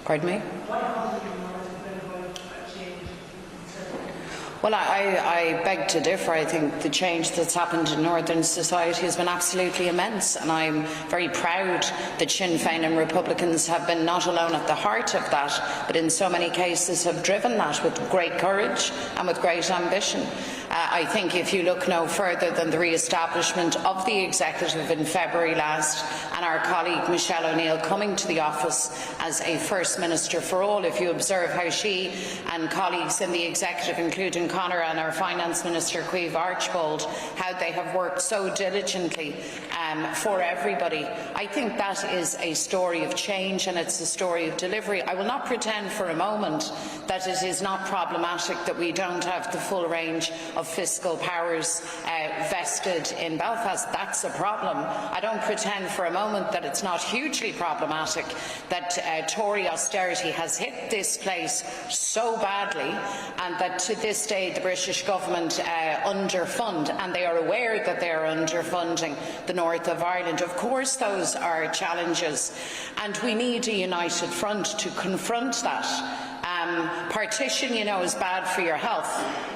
Pardon me? Well, I beg to differ. I think the change that's happened in Northern society has been absolutely immense, and I'm very proud that Sinn Féin and Republicans have been not alone at the heart of that, but in so many cases have driven that with great courage and with great ambition. I think if you look no further than the re-establishment of the executive in February last, and our colleague Michelle O'Neill coming to the office as a First Minister for all, if you observe how she and colleagues in the executive, including Conor and our Finance Minister Caoimhe Archbold, how they have worked so diligently for everybody, I think that is a story of change and it's a story of delivery. I will not pretend for a moment that it is not problematic that we don't have the full range of fiscal powers vested in Belfast. That's a problem. I don't pretend for a moment that it's not hugely problematic that Tory austerity has hit this place so badly, and that to this day the British government underfund, and they are aware that they are underfunding the north of Ireland. Of course those are challenges, and we need a united front to confront that. Partition, you know, is bad for your health.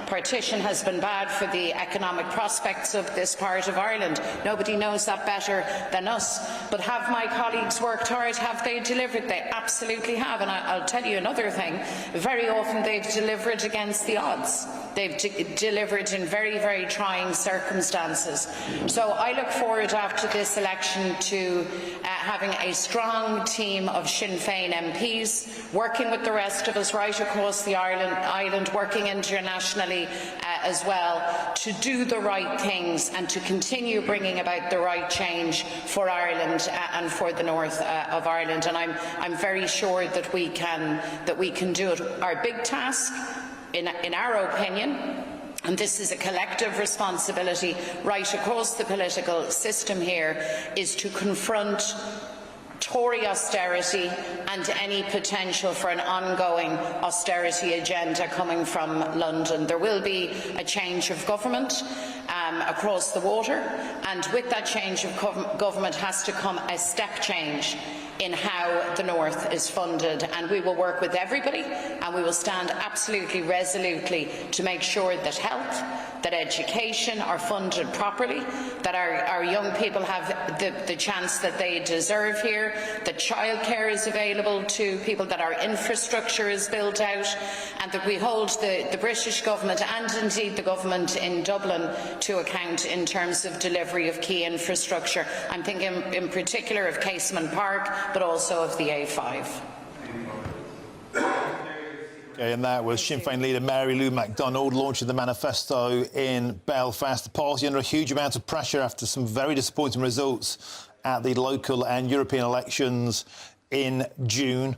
Partition has been bad for the economic prospects of this part of Ireland. Nobody knows that better than us. But have my colleagues worked hard? Have they delivered? They absolutely have. And I'll tell you another thing. Very often they've delivered against the odds. They've delivered in very, very trying circumstances. So I look forward after this election to having a strong team of Sinn Féin MPs, working with the rest of us right across the island, working internationally as well, to do the right things and to continue bringing about the right change for Ireland and for the north of Ireland. And I'm very sure that we can do it. Our big task, in our opinion, and this is a collective responsibility right across the political system here, is to confront Tory austerity and any potential for an ongoing austerity agenda coming from London. There will be a change of government across the water, and with that change of government has to come a step change in how the North is funded, and we will work with everybody and we will stand absolutely resolutely to make sure that health, that education are funded properly, that our young people have the chance that they deserve here, that childcare is available to people, that our infrastructure is built out, and that we hold the British government and indeed the government in Dublin to account in terms of delivery of key infrastructure. I'm thinking in particular of Casement Park, but also of the A5. And that was Sinn Féin leader Mary Lou MacDonald launching the manifesto in Belfast. The party under a huge amount of pressure after some very disappointing results at the local and European elections in June.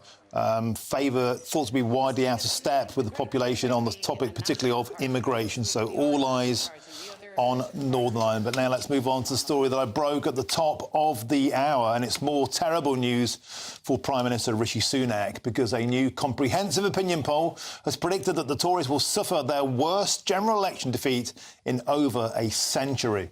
Favour thought to be widely out of step with the population on the topic, particularly of immigration. So all eyes on Northern Ireland. But now let's move on to the story that I broke at the top of the hour, and it's more terrible news for Prime Minister Rishi Sunak, because a new comprehensive opinion poll has predicted that the Tories will suffer their worst general election defeat in over a century.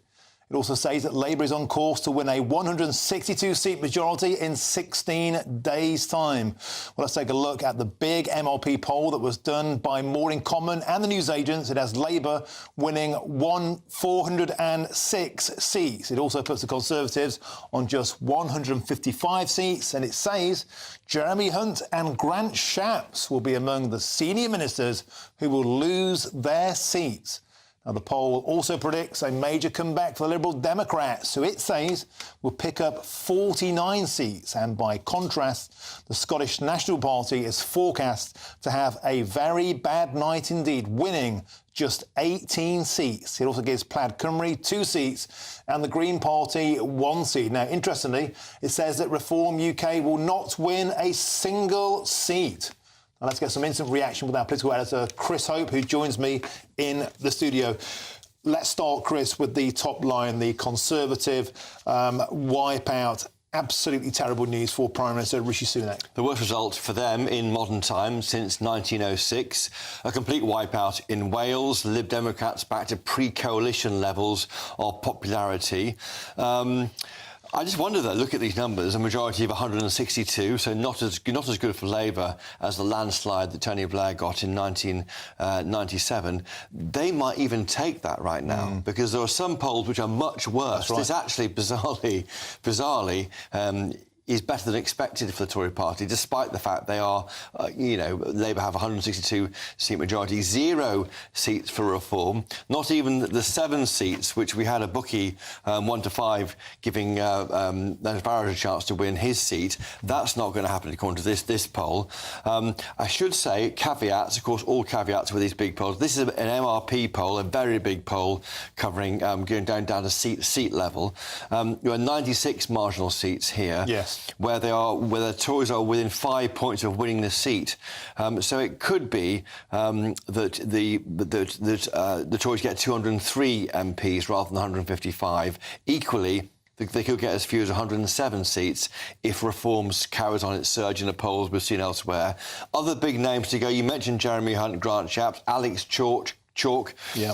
It also says that Labour is on course to win a 162-seat majority in 16 days' time. Well, let's take a look at the big MRP poll that was done by Morning Common and the newsagents. It has Labour winning 406 seats. It also puts the Conservatives on just 155 seats, and it says Jeremy Hunt and Grant Shapps will be among the senior ministers who will lose their seats. Now, the poll also predicts a major comeback for the Liberal Democrats, who it says will pick up 49 seats. And by contrast, the Scottish National Party is forecast to have a very bad night indeed, winning just 18 seats. It also gives Plaid Cymru 2 seats and the Green Party 1 seat. Now, interestingly, it says that Reform UK will not win a single seat. Now let's get some instant reaction with our political editor, Chris Hope, who joins me in the studio. Let's start, Chris, with the top line, the Conservative wipeout. Absolutely terrible news for Prime Minister Rishi Sunak. The worst result for them in modern times since 1906. A complete wipeout in Wales. Lib Democrats back to pre-coalition levels of popularity. I just wonder, though, look at these numbers, a majority of 162, so not as good for Labour as the landslide that Tony Blair got in 1997. They might even take that right now, because there are some polls which are much worse. Right. This actually, bizarrely, is better than expected for the Tory party, despite the fact they are, Labour have 162-seat majority, 0 seats for Reform, not even the 7 seats, which we had a bookie 1 to 5 giving Nigel Farage a chance to win his seat. That's not going to happen according to this poll. I should say, caveats, of course, all caveats with these big polls. This is an MRP poll, a very big poll, covering going down to seat level. There are 96 marginal seats here. Yes. Where the Tories are within 5 points of winning the seat. So it could be that the Tories get 203 MPs rather than 155. Equally, they could get as few as 107 seats if Reform carries on its surge in the polls we've seen elsewhere. Other big names to go. You mentioned Jeremy Hunt, Grant Shapps, Alex Chalk,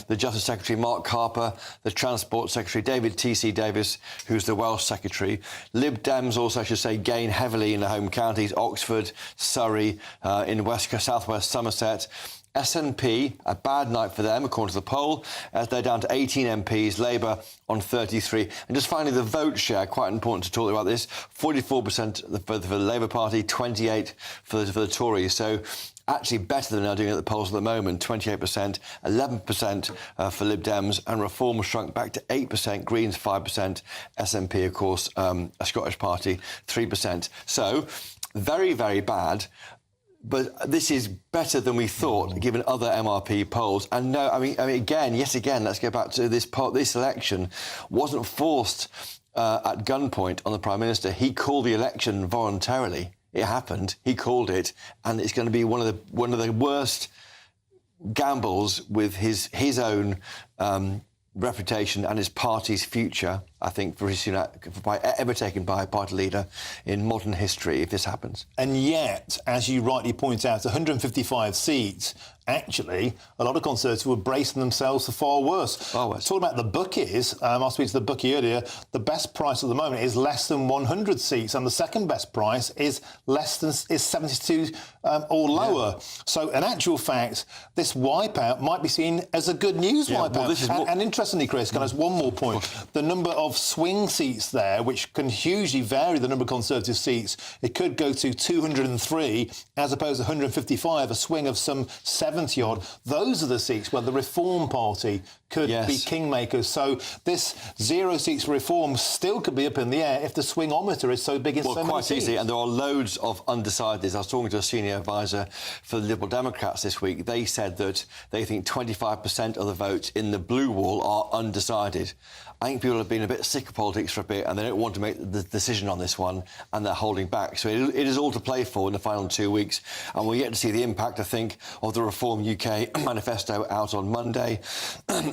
the Justice Secretary Mark Harper, the Transport Secretary David T.C. Davis, who's the Welsh Secretary. Lib Dems also, I should say, gain heavily in the home counties, Oxford, Surrey, in South West Somerset. SNP, a bad night for them, according to the poll, as they're down to 18 MPs, Labour on 33. And just finally, the vote share, quite important to talk about this, 44% for the Labour Party, 28% for the Tories. So actually better than they're doing at the polls at the moment, 28%, 11% for Lib Dems, and Reform shrunk back to 8%, Greens 5%, SNP, of course, a Scottish party, 3%. So very, very bad. But this is better than we thought, given other MRP polls. And no, I mean, yet again, let's go back to this poll. This election wasn't forced at gunpoint on the Prime Minister. He called the election voluntarily. It happened. He called it, and it's going to be one of the worst gambles with his own reputation and his party's future, I think, for Rishi Sunak, ever taken by a party leader in modern history, if this happens. And yet, as you rightly point out, 155 seats, actually, a lot of Conservatives were bracing themselves for far worse. Far worse. Talking about the bookies, I was speaking to the bookie earlier, the best price at the moment is less than 100 seats, and the second best price is 72 or lower. Yeah. So, in actual fact, this wipeout might be seen as a good news wipeout. Well, this is and interestingly, Chris, can I ask one more point? The number of swing seats there, which can hugely vary the number of Conservative seats, it could go to 203 as opposed to 155, a swing of some 70-odd. Those are the seats where the Reform Party could be kingmakers. So this 0 seats for Reform still could be up in the air if the swingometer is so big in so many quite seats. easily, and there are loads of undecideds. I was talking to a senior advisor for the Liberal Democrats this week. They said that they think 25% of the votes in the blue wall are undecided. I think people have been a bit sick of politics for a bit, and they don't want to make the decision on this one, and they're holding back. So it is all to play for in the final 2 weeks, and we'll get to see the impact, I think, of the Reform UK manifesto out on Monday.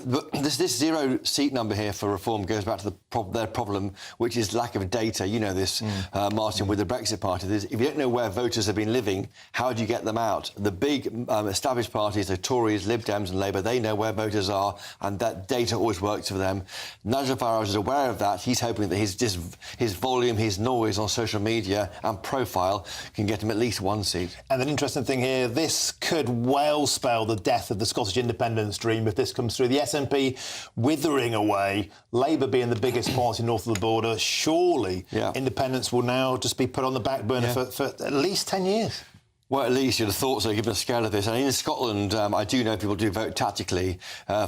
But this 0 seat number here for Reform goes back to their problem, which is lack of data. You know this, Martin, with the Brexit Party. If you don't know where voters have been living, how do you get them out? The big established parties, the Tories, Lib Dems and Labour, they know where voters are, and that data always works for them. Nigel Farage is aware of that. He's hoping that his volume, his noise on social media and profile can get him at least 1 seat. And an interesting thing here, this could well spell the death of the Scottish independence dream if this comes through. The SNP withering away, Labour being the biggest party north of the border. Surely independence will now just be put on the back burner for at least 10 years. Well, at least you'd have thought so, given the scale of this. And in Scotland, I do know people do vote tactically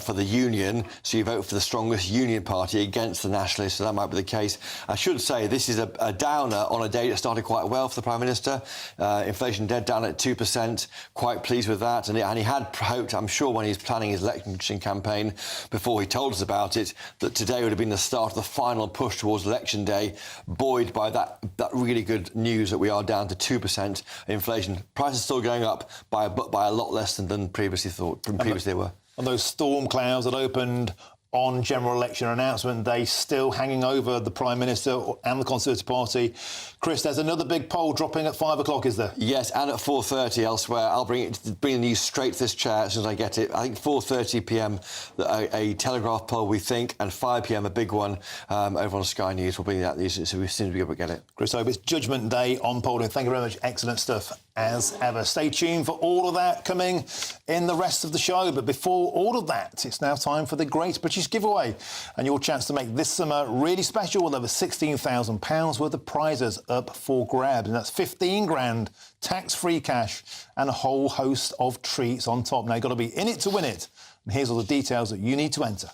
for the Union, so you vote for the strongest Union party against the Nationalists, so that might be the case. I should say this is a downer on a day that started quite well for the Prime Minister. Inflation dead down at 2%, quite pleased with that. And he had hoped, I'm sure, when he was planning his election campaign, before he told us about it, that today would have been the start of the final push towards Election Day, buoyed by that really good news that we are down to 2% inflation. Prices still going up by a lot less than previously thought. Previously they were. And those storm clouds that opened on general election announcement day, still hanging over the Prime Minister and the Conservative Party. Chris, there's another big poll dropping at 5 o'clock, is there? Yes, and at 4:30 elsewhere. I'll bring the news straight to this chair as soon as I get it. I think 4:30 p.m. a Telegraph poll, we think, and 5 p.m. a big one over on Sky News. We'll bring that news as soon as we be able to get it. Chris Hope, it's Judgment Day on polling. Thank you very much. Excellent stuff as ever. Stay tuned for all of that coming in the rest of the show. But before all of that, it's now time for the Great British Giveaway and your chance to make this summer really special with over £16,000 worth of prizes up for grabs. And that's 15 grand, tax-free cash and a whole host of treats on top. Now, you've got to be in it to win it. And here's all the details that you need to enter.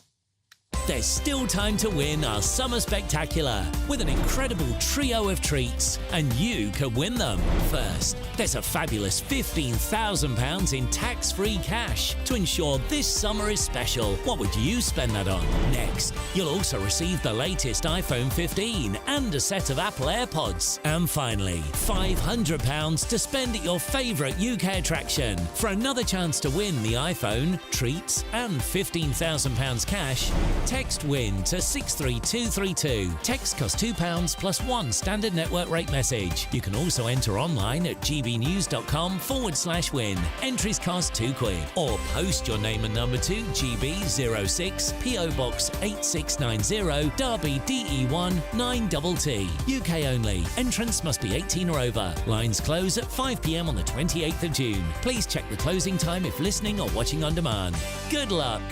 There's still time to win our Summer Spectacular with an incredible trio of treats, and you could win them. First, there's a fabulous £15,000 in tax-free cash to ensure this summer is special. What would you spend that on? Next, you'll also receive the latest iPhone 15 and a set of Apple AirPods. And finally, £500 to spend at your favourite UK attraction. For another chance to win the iPhone, treats and £15,000 cash, text WIN to 63232. Text costs £2 plus one standard network rate message. You can also enter online at gbnews.com/win. Entries cost £2. Or post your name and number to GB06 PO Box 8690 Derby DE1 9TT. UK only. Entrance must be 18 or over. Lines close at 5 p.m. on the 28th of June. Please check the closing time if listening or watching on demand. Good luck.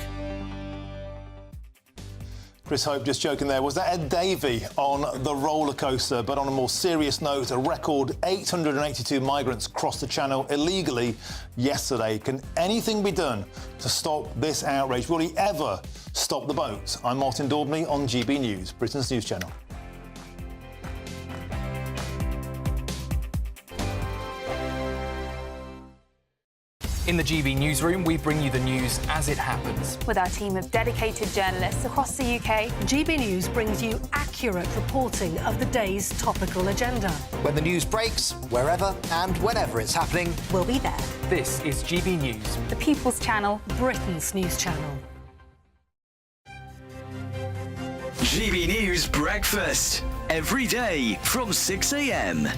Chris Hope just joking there. Was that Ed Davey on the roller coaster? But on a more serious note, a record 882 migrants crossed the Channel illegally yesterday. Can anything be done to stop this outrage? Will he ever stop the boat? I'm Martin Daubney on GB News, Britain's news channel. In the GB newsroom, we bring you the news as it happens. With our team of dedicated journalists across the UK, GB News brings you accurate reporting of the day's topical agenda. When the news breaks, wherever and whenever it's happening, we'll be there. This is GB News, the People's Channel, Britain's news channel. GB News Breakfast, every day from 6 a.m.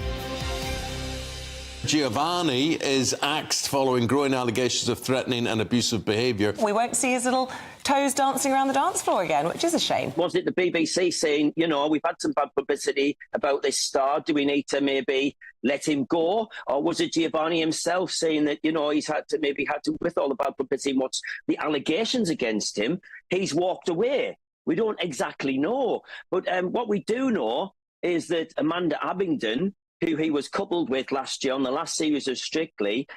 Giovanni is axed following growing allegations of threatening and abusive behaviour. We won't see his little toes dancing around the dance floor again, which is a shame. Was it the BBC saying, you know, we've had some bad publicity about this star, do we need to maybe let him go? Or was it Giovanni himself saying that, you know, he's had to, with all the bad publicity and what's the allegations against him, he's walked away? We don't exactly know. But what we do know is that Amanda Abingdon, who he was coupled with last year on the last series of Strictly,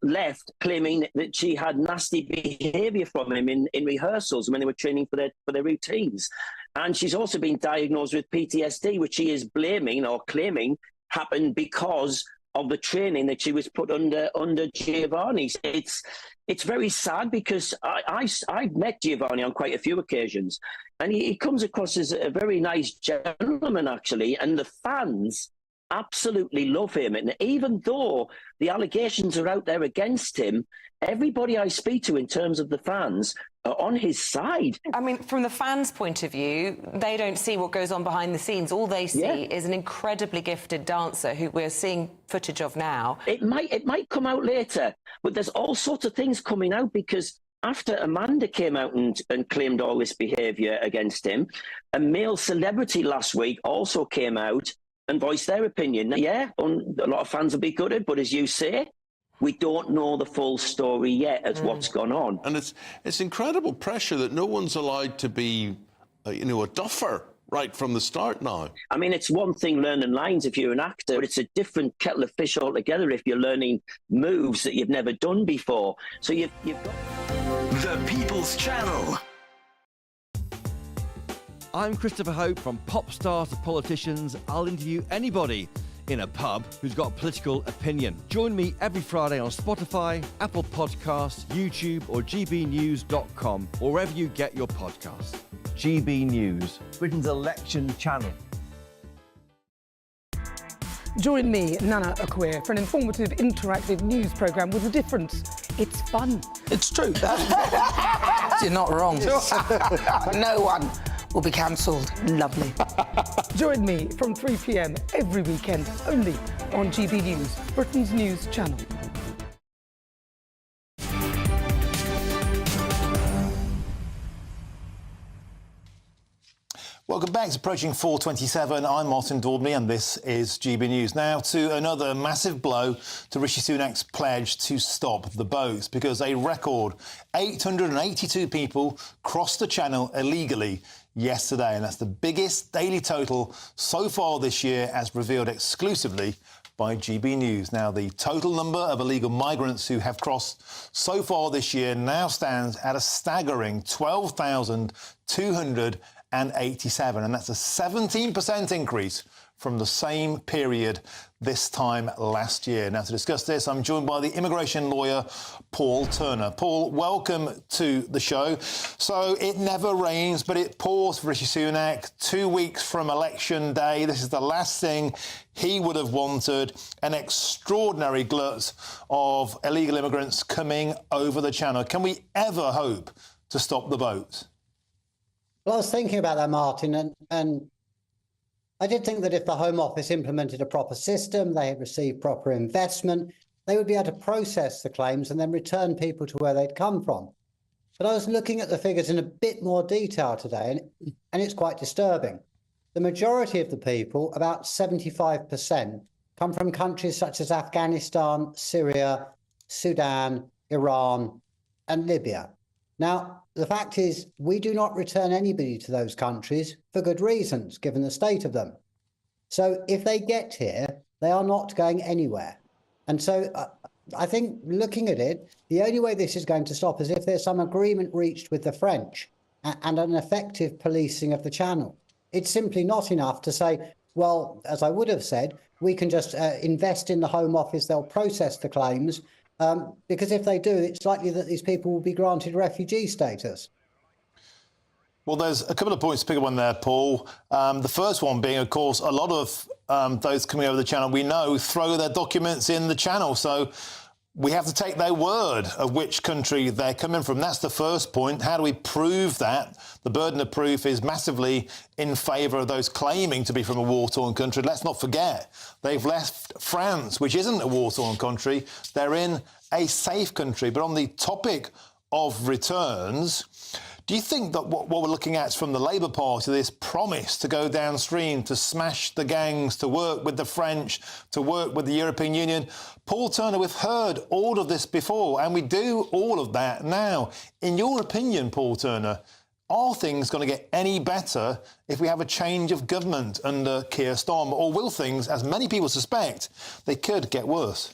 left claiming that she had nasty behaviour from him in rehearsals when they were training for their routines. And she's also been diagnosed with PTSD, which she is blaming or claiming happened because of the training that she was put under Giovanni. It's very sad because I've met Giovanni on quite a few occasions, and he comes across as a very nice gentleman, actually, and the fans absolutely love him. And even though the allegations are out there against him, everybody I speak to in terms of the fans are on his side. I mean, from the fans' point of view, they don't see what goes on behind the scenes. All they see is an incredibly gifted dancer who we're seeing footage of now. It might come out later, but there's all sorts of things coming out because after Amanda came out and claimed all this behaviour against him, a male celebrity last week also came out and voice their opinion. Yeah, a lot of fans will be gutted, but as you say, we don't know the full story yet as what's gone on. And it's incredible pressure that no one's allowed to be, a duffer right from the start now. I mean, it's one thing learning lines if you're an actor, but it's a different kettle of fish altogether if you're learning moves that you've never done before. So you've got... The People's Channel. I'm Christopher Hope. From pop stars to politicians, I'll interview anybody in a pub who's got a political opinion. Join me every Friday on Spotify, Apple Podcasts, YouTube or gbnews.com, or wherever you get your podcasts. GB News, Britain's election channel. Join me, Nana Akwe, for an informative, interactive news programme with a difference. It's fun. It's true. You're not wrong. No one will be cancelled. Lovely. Join me from 3 p.m. every weekend only on GB News, Britain's news channel. Welcome back. It's approaching 4:27. I'm Martin Daubney and this is GB News. Now to another massive blow to Rishi Sunak's pledge to stop the boats, because a record 882 people crossed the channel illegally yesterday, and that's the biggest daily total so far this year, as revealed exclusively by GB News. Now, the total number of illegal migrants who have crossed so far this year now stands at a staggering 12,287, and that's a 17% increase from the same period this time last year. Now, to discuss this, I'm joined by the immigration lawyer, Paul Turner. Paul, welcome to the show. So it never rains, but it pours for Rishi Sunak. 2 weeks from election day. This is the last thing he would have wanted, an extraordinary glut of illegal immigrants coming over the channel. Can we ever hope to stop the boats? Well, I was thinking about that, Martin, and I did think that if the Home Office implemented a proper system, they had received proper investment, they would be able to process the claims and then return people to where they'd come from. But I was looking at the figures in a bit more detail today, and it's quite disturbing. The majority of the people, about 75%, come from countries such as Afghanistan, Syria, Sudan, Iran, and Libya. Now, the fact is, we do not return anybody to those countries for good reasons, given the state of them. So if they get here, they are not going anywhere. And so I think looking at it, the only way this is going to stop is if there's some agreement reached with the French and an effective policing of the channel. It's simply not enough to say, well, as I would have said, we can just invest in the Home Office, they'll process the claims, because if they do, it's likely that these people will be granted refugee status. Well, there's a couple of points to pick up on there, Paul. The first one being, of course, a lot of those coming over the channel, we know, throw their documents in the channel. So we have to take their word of which country they're coming from. That's the first point. How do we prove that? The burden of proof is massively in favour of those claiming to be from a war-torn country. Let's not forget, they've left France, which isn't a war-torn country. They're in a safe country. But on the topic of returns, do you think that what we're looking at is from the Labour Party, this promise to go downstream, to smash the gangs, to work with the French, to work with the European Union? Paul Turner, we've heard all of this before, and we do all of that now. In your opinion, Paul Turner, are things going to get any better if we have a change of government under Keir Starmer, or will things, as many people suspect, they could get worse?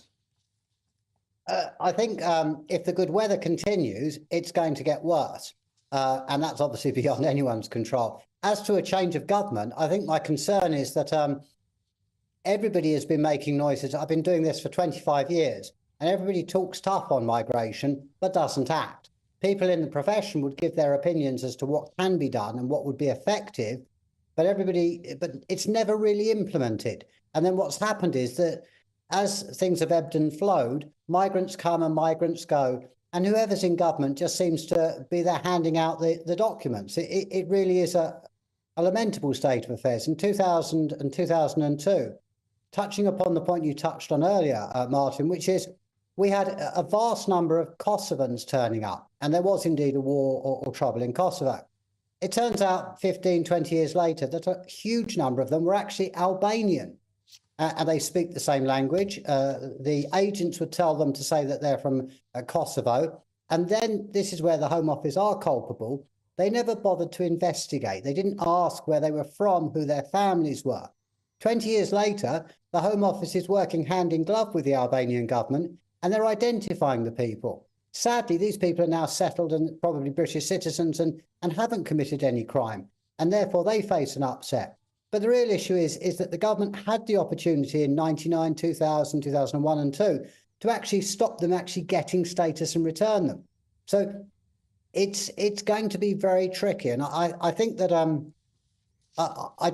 I think if the good weather continues, it's going to get worse. And that's obviously beyond anyone's control. As to a change of government, I think my concern is that everybody has been making noises. I've been doing this for 25 years, and everybody talks tough on migration, but doesn't act. People in the profession would give their opinions as to what can be done and what would be effective, but it's never really implemented. And then what's happened is that as things have ebbed and flowed, migrants come and migrants go. And whoever's in government just seems to be there handing out the documents. It really is a lamentable state of affairs. In 2000 and 2002, touching upon the point you touched on earlier, Martin, which is we had a vast number of Kosovans turning up, and there was indeed a war or trouble in Kosovo. It turns out 15, 20 years later that a huge number of them were actually Albanian. And they speak the same language. The agents would tell them to say that they're from Kosovo. And then this is where the Home Office are culpable. They never bothered to investigate. They didn't ask where they were from, who their families were. 20 years later, the Home Office is working hand in glove with the Albanian government, and they're identifying the people. Sadly, these people are now settled and probably British citizens and haven't committed any crime. And therefore, they face an upset. But the real issue is that the government had the opportunity in 99, 2000, 2001 and 2 to actually stop them actually getting status and return them. So it's going to be very tricky. And I think that I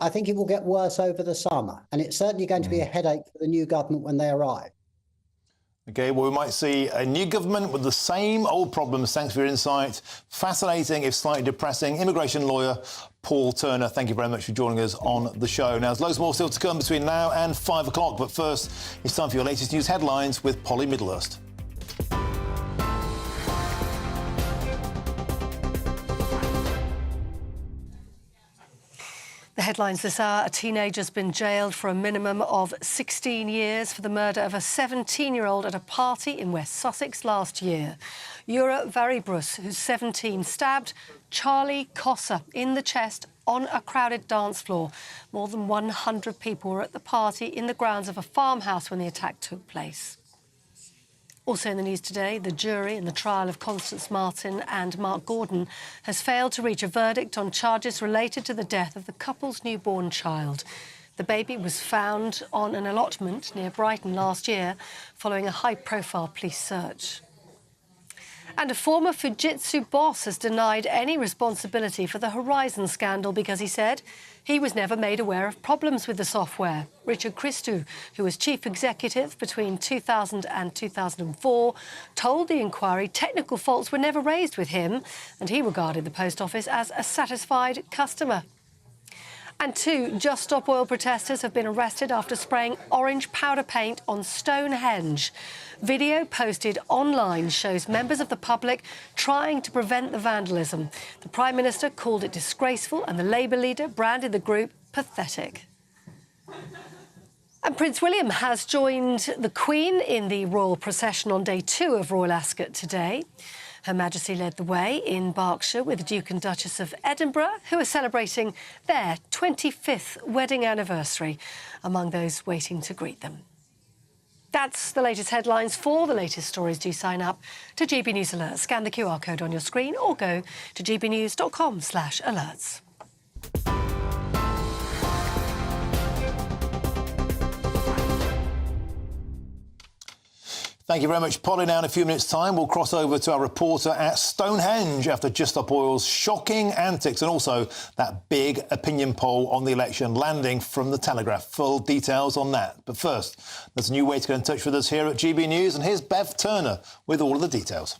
think it will get worse over the summer. And it's certainly going to be a headache for the new government when they arrive. OK, well, we might see a new government with the same old problems. Thanks for your insight. Fascinating, if slightly depressing. Immigration lawyer Paul Turner, thank you very much for joining us on the show. Now, there's loads more still to come between now and 5 o'clock. But first, it's time for your latest news headlines with Polly Middlehurst. The headlines this hour: a teenager's been jailed for a minimum of 16 years for the murder of a 17-year-old at a party in West Sussex last year. Jura Varibrus, who's 17, stabbed Charlie Cossa in the chest on a crowded dance floor. More than 100 people were at the party in the grounds of a farmhouse when the attack took place. Also in the news today, the jury in the trial of Constance Martin and Mark Gordon has failed to reach a verdict on charges related to the death of the couple's newborn child. The baby was found on an allotment near Brighton last year following a high-profile police search. And a former Fujitsu boss has denied any responsibility for the Horizon scandal because he said he was never made aware of problems with the software. Richard Christou, who was chief executive between 2000 and 2004, told the inquiry technical faults were never raised with him, and he regarded the Post Office as a satisfied customer. And 2 Just Stop Oil protesters have been arrested after spraying orange powder paint on Stonehenge. Video posted online shows members of the public trying to prevent the vandalism. The Prime Minister called it disgraceful and the Labour leader branded the group pathetic. And Prince William has joined the Queen in the royal procession on day 2 of Royal Ascot today. Her Majesty led the way in Berkshire with the Duke and Duchess of Edinburgh, who are celebrating their 25th wedding anniversary, among those waiting to greet them. That's the latest headlines. For the latest stories, do sign up to GB News Alerts. Scan the QR code on your screen or go to gbnews.com/alerts. Thank you very much, Polly. Now, in a few minutes' time, we'll cross over to our reporter at Stonehenge after Just Stop Oil's shocking antics and also that big opinion poll on the election landing from The Telegraph. Full details on that. But first, there's a new way to get in touch with us here at GB News, and here's Bev Turner with all of the details.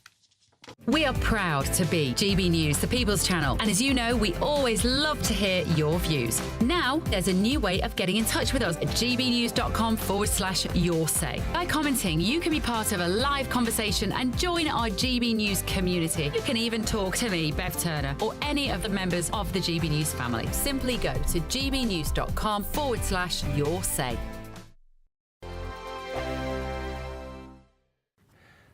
We are proud to be GB News, the People's Channel. And as you know, we always love to hear your views. Now, there's a new way of getting in touch with us at gbnews.com/your say. By commenting, you can be part of a live conversation and join our GB News community. You can even talk to me, Bev Turner, or any of the members of the GB News family. Simply go to gbnews.com/your say.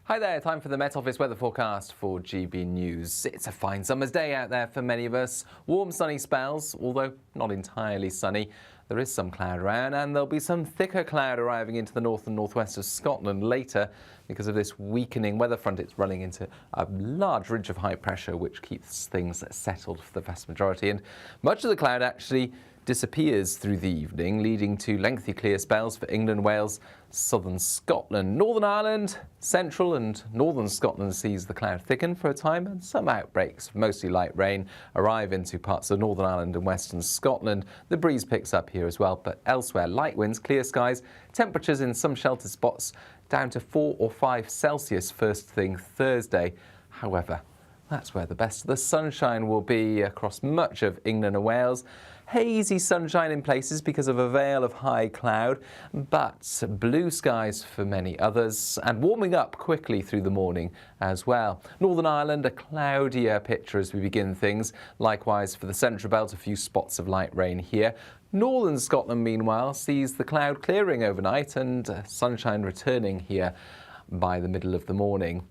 Hi there, time for the Met Office weather forecast for GB News. It's a fine summer's day out there for many of us. Warm, sunny spells, although not entirely sunny. There is some cloud around, and there'll be some thicker cloud arriving into the north and northwest of Scotland later because of this weakening weather front. It's running into a large ridge of high pressure, which keeps things settled for the vast majority. And much of the cloud actually disappears through the evening, leading to lengthy clear spells for England, Wales, southern Scotland. Northern Ireland, central and northern Scotland sees the cloud thicken for a time, and some outbreaks of mostly light rain arrive into parts of Northern Ireland and western Scotland. The breeze picks up here as well, but elsewhere light winds, clear skies, temperatures in some sheltered spots down to 4 or 5 Celsius first thing Thursday. However, that's where the best of the sunshine will be across much of England and Wales. Hazy sunshine in places because of a veil of high cloud, but blue skies for many others, and warming up quickly through the morning as well. Northern Ireland, a cloudier picture as we begin things. Likewise for the central belt, a few spots of light rain here. Northern Scotland, meanwhile, sees the cloud clearing overnight and sunshine returning here by the middle of the morning.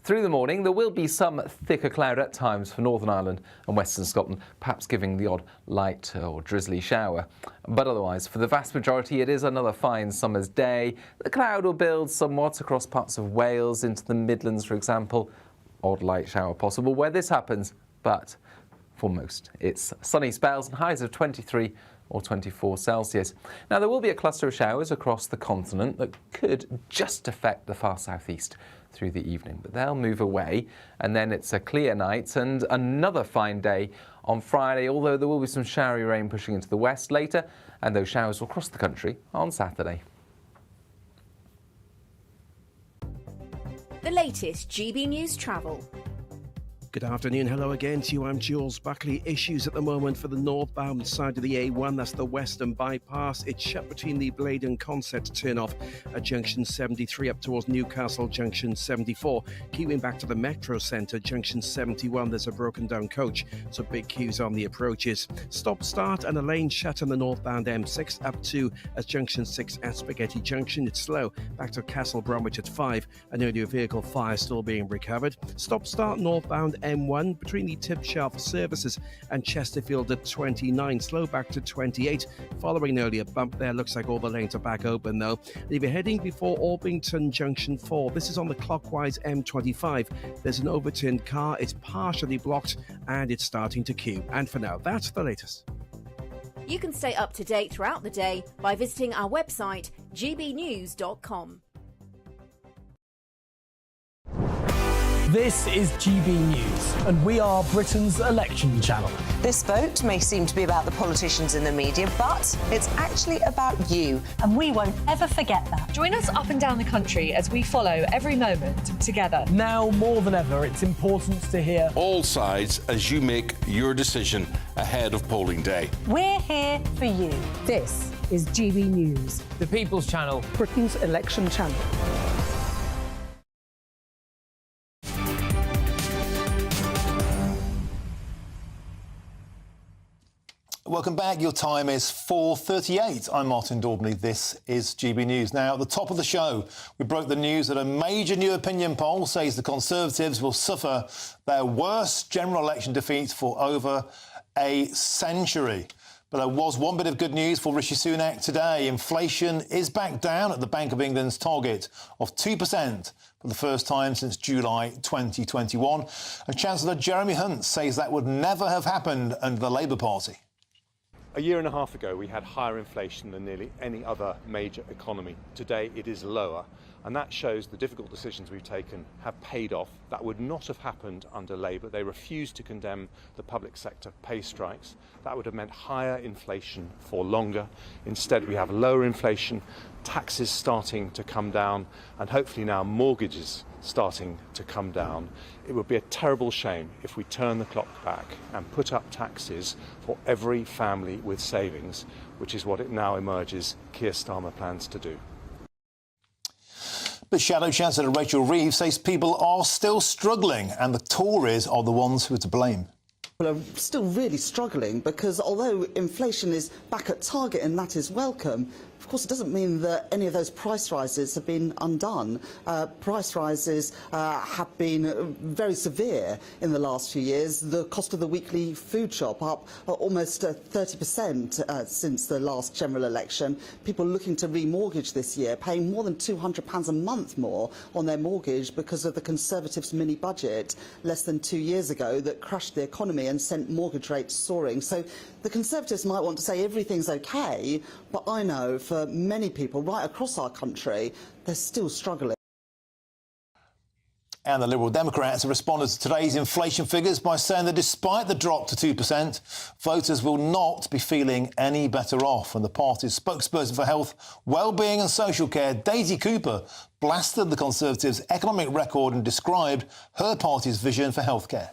Through the morning, there will be some thicker cloud at times for Northern Ireland and Western Scotland, perhaps giving the odd light or drizzly shower. But otherwise, for the vast majority, it is another fine summer's day. The cloud will build somewhat across parts of Wales into the Midlands, for example. Odd light shower possible where this happens, but for most, it's sunny spells and highs of 23 or 24 Celsius. Now, there will be a cluster of showers across the continent that could just affect the far southeast through the evening, but they'll move away, and then it's a clear night and another fine day on Friday, although there will be some showery rain pushing into the west later, and those showers will cross the country on Saturday. the latest GB News travel. Good afternoon. Hello again to you. I'm Jules Buckley. Issues at the moment for the northbound side of the A1. That's the Western Bypass. It's shut between the Blade and Concept turn-off at Junction 73 up towards Newcastle Junction 74. Queuing back to the Metro Centre, Junction 71. There's a broken down coach, so big queues on the approaches. Stop-start and a lane shut on the northbound M6 up to as Junction 6 at Spaghetti Junction. It's slow. Back to Castle Bromwich at 5. An earlier vehicle fire still being recovered. Stop-start northbound M1 between the Tip Shelf Services and Chesterfield at 29, slow back to 28. Following an earlier bump there, looks like all the lanes are back open though. If you're heading before Orpington Junction 4, this is on the clockwise M25. There's an overturned car, it's partially blocked and it's starting to queue. And for now, that's the latest. You can stay up to date throughout the day by visiting our website, gbnews.com. This is GB News, and we are Britain's election channel. This vote may seem to be about the politicians in the media, but it's actually about you. And we won't ever forget that. Join us up and down the country as we follow every moment together. Now more than ever, it's important to hear all sides as you make your decision ahead of polling day. We're here for you. This is GB News, the People's Channel, Britain's election channel. Welcome back. Your time is 4:38. I'm Martin Daubney. This is GB News. Now, at the top of the show, we broke the news that a major new opinion poll says the Conservatives will suffer their worst general election defeat for over a century. But there was one bit of good news for Rishi Sunak today. Inflation is back down at the Bank of England's target of 2% for the first time since July 2021. And Chancellor Jeremy Hunt says that would never have happened under the Labour Party. A year and a half ago, we had higher inflation than nearly any other major economy. Today, it is lower, and that shows the difficult decisions we've taken have paid off. That would not have happened under Labour. They refused to condemn the public sector pay strikes. That would have meant higher inflation for longer. Instead, we have lower inflation, taxes starting to come down, and hopefully now mortgages starting to come down. It would be a terrible shame if we turn the clock back and put up taxes for every family with savings, which is what it now emerges Keir Starmer plans to do. But Shadow Chancellor Rachel Reeves says people are still struggling and the Tories are the ones who are to blame. People are still really struggling because although inflation is back at target and that is welcome, of course, it doesn't mean that any of those price rises have been undone. Price rises have been very severe in the last few years. The cost of the weekly food shop up almost 30% since the last general election. People looking to remortgage this year, paying more than £200 a month more on their mortgage because of the Conservatives' mini budget less than 2 years ago that crushed the economy and sent mortgage rates soaring. So the Conservatives might want to say everything's OK, but I know for many people right across our country, they're still struggling. And the Liberal Democrats have responded to today's inflation figures by saying that despite the drop to 2%, voters will not be feeling any better off. And the party's spokesperson for health, wellbeing and social care, Daisy Cooper, blasted the Conservatives' economic record and described her party's vision for healthcare.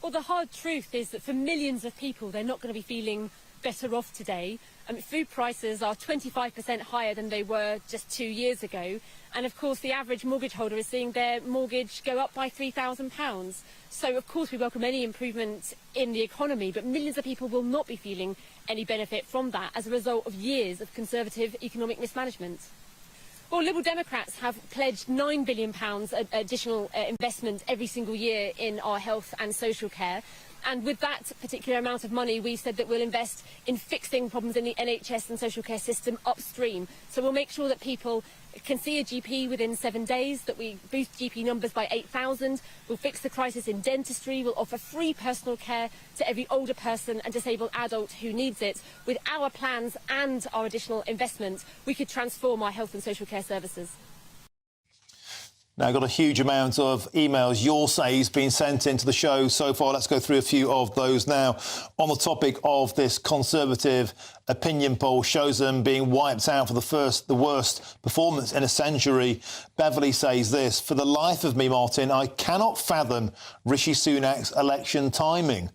Well, the hard truth is that for millions of people, they're not going to be feeling better off today. Food prices are 25% higher than they were just 2 years ago. And of course, the average mortgage holder is seeing their mortgage go up by £3,000. So, of course, we welcome any improvement in the economy, but millions of people will not be feeling any benefit from that as a result of years of Conservative economic mismanagement. Well, Liberal Democrats have pledged £9 billion additional investment every single year in our health and social care. And with that particular amount of money, we said that we'll invest in fixing problems in the NHS and social care system upstream. So we'll make sure that people can see a GP within 7 days, that we boost GP numbers by 8,000. We'll fix the crisis in dentistry. We'll offer free personal care to every older person and disabled adult who needs it. With our plans and our additional investment, we could transform our health and social care services. Now, I've got a huge amount of emails you'll say has been sent into the show so far. Let's go through a few of those now. On the topic of this Conservative opinion poll shows them being wiped out for the worst performance in a century. Beverly says this: for the life of me, Martin, I cannot fathom Rishi Sunak's election timing.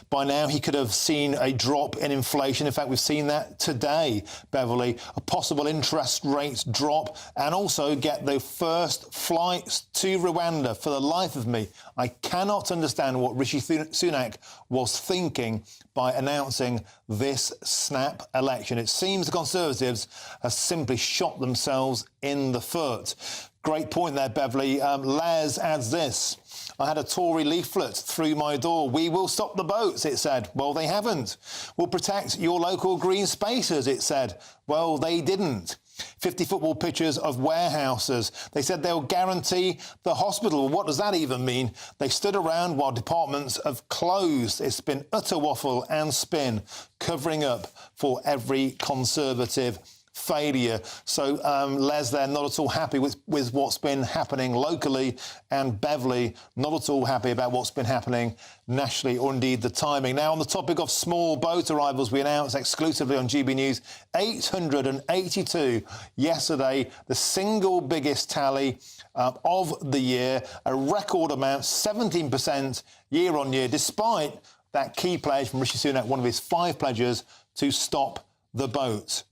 By now, he could have seen a drop in inflation. In fact, we've seen that today, Beverly. A possible interest rates drop and also get the first flights to Rwanda. For the life of me, I cannot understand what Rishi Sunak was thinking by announcing this snap election. It seems the Conservatives have simply shot themselves in the foot. Great point there, Beverly. Les adds this: I had a Tory leaflet through my door. We will stop the boats, it said. Well, they haven't. We'll protect your local green spaces, it said. Well, they didn't. 50 football pitches of warehouses. They said they'll guarantee the hospital. What does that even mean? They stood around while departments have closed. It's been utter waffle and spin, covering up for every Conservative failure. So Les there not at all happy with what's been happening locally, and Beverly not at all happy about what's been happening nationally, or indeed the timing. Now, on the topic of small boat arrivals, we announced exclusively on GB News 882 yesterday, the single biggest tally of the year, a record amount, 17% year on year, despite that key pledge from Rishi Sunak, one of his 5 pledges, to stop the boat.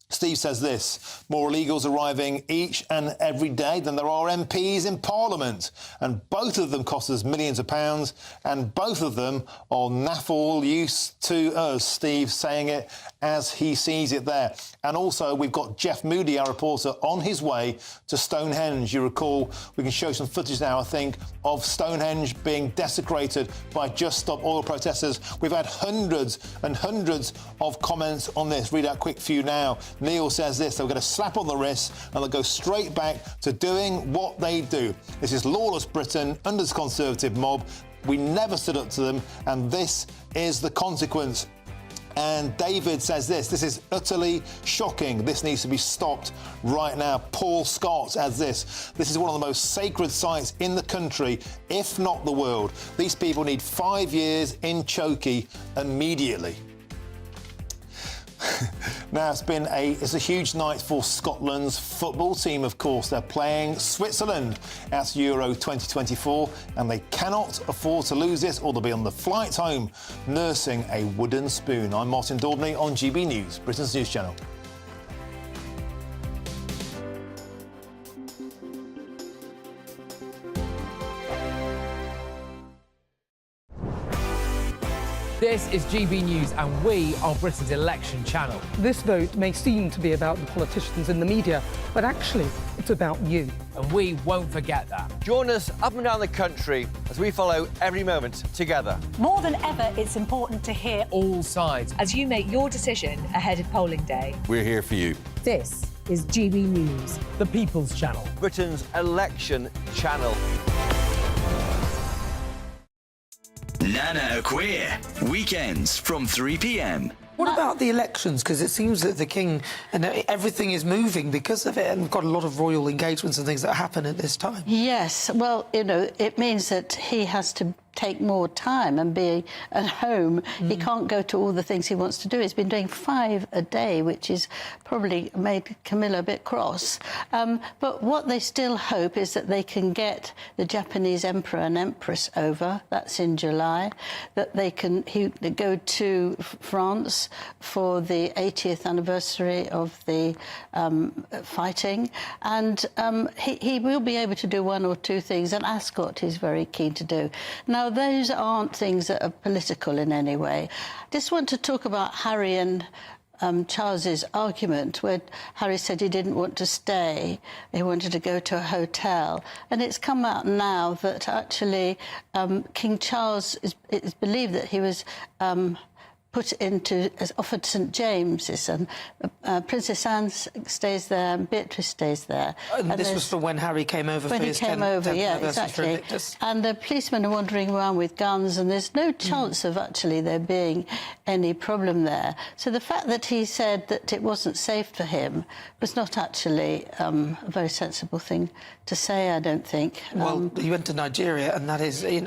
Steve says this: more illegals arriving each and every day than there are MPs in Parliament. And both of them cost us millions of pounds, and both of them are naffle use to us. Steve saying it as he sees it there. And also, we've got Jeff Moody, our reporter, on his way to Stonehenge. You recall, we can show some footage now, I think, of Stonehenge being desecrated by Just Stop Oil protesters. We've had hundreds and hundreds of comments on this. Read out a quick few now. Neil says this: they'll get a slap on the wrist and they'll go straight back to doing what they do. This is lawless Britain under this Conservative mob. We never stood up to them, and this is the consequence. And David says this is utterly shocking. This needs to be stopped right now. Paul Scott adds this is one of the most sacred sites in the country, if not the world. These people need 5 years in chokey immediately. Now, it's a huge night for Scotland's football team, of course. They're playing Switzerland at Euro 2024, and they cannot afford to lose this, or they'll be on the flight home nursing a wooden spoon. I'm Martin Daubney on GB News, Britain's news channel. This is GB News, and we are Britain's election channel. This vote may seem to be about the politicians in the media, but actually, it's about you. And we won't forget that. Join us up and down the country as we follow every moment together. More than ever, it's important to hear all sides as you make your decision ahead of polling day. We're here for you. This is GB News, the People's Channel, Britain's election channel. Nana Queer, weekends from 3 p.m. What about the elections? Because it seems that the King and everything is moving because of it, and we've got a lot of royal engagements and things that happen at this time. Yes, well, it means that he has to take more time and be at home. He can't go to all the things he wants to do. He's been doing 5 a day, which is probably made Camilla a bit cross. But what they still hope is that they can get the Japanese Emperor and Empress over. That's in July. That they go to France for the 80th anniversary of the fighting. And he will be able to do 1 or 2 things. And Ascot he's very keen to do. Now, those aren't things that are political in any way. Just want to talk about Harry and Charles's argument, where Harry said he didn't want to stay, he wanted to go to a hotel. And it's come out now that actually King Charles is believed that he was put into, as offered St James's, and Princess Anne stays there and Beatrice stays there. And this was for when Harry came over when for he his came 10th over, yeah, anniversary for exactly. Invictus. And the policemen are wandering around with guns, and there's no chance of actually there being any problem there. So the fact that he said that it wasn't safe for him was not actually a very sensible thing to say, I don't think. Well, he went to Nigeria, and that is, in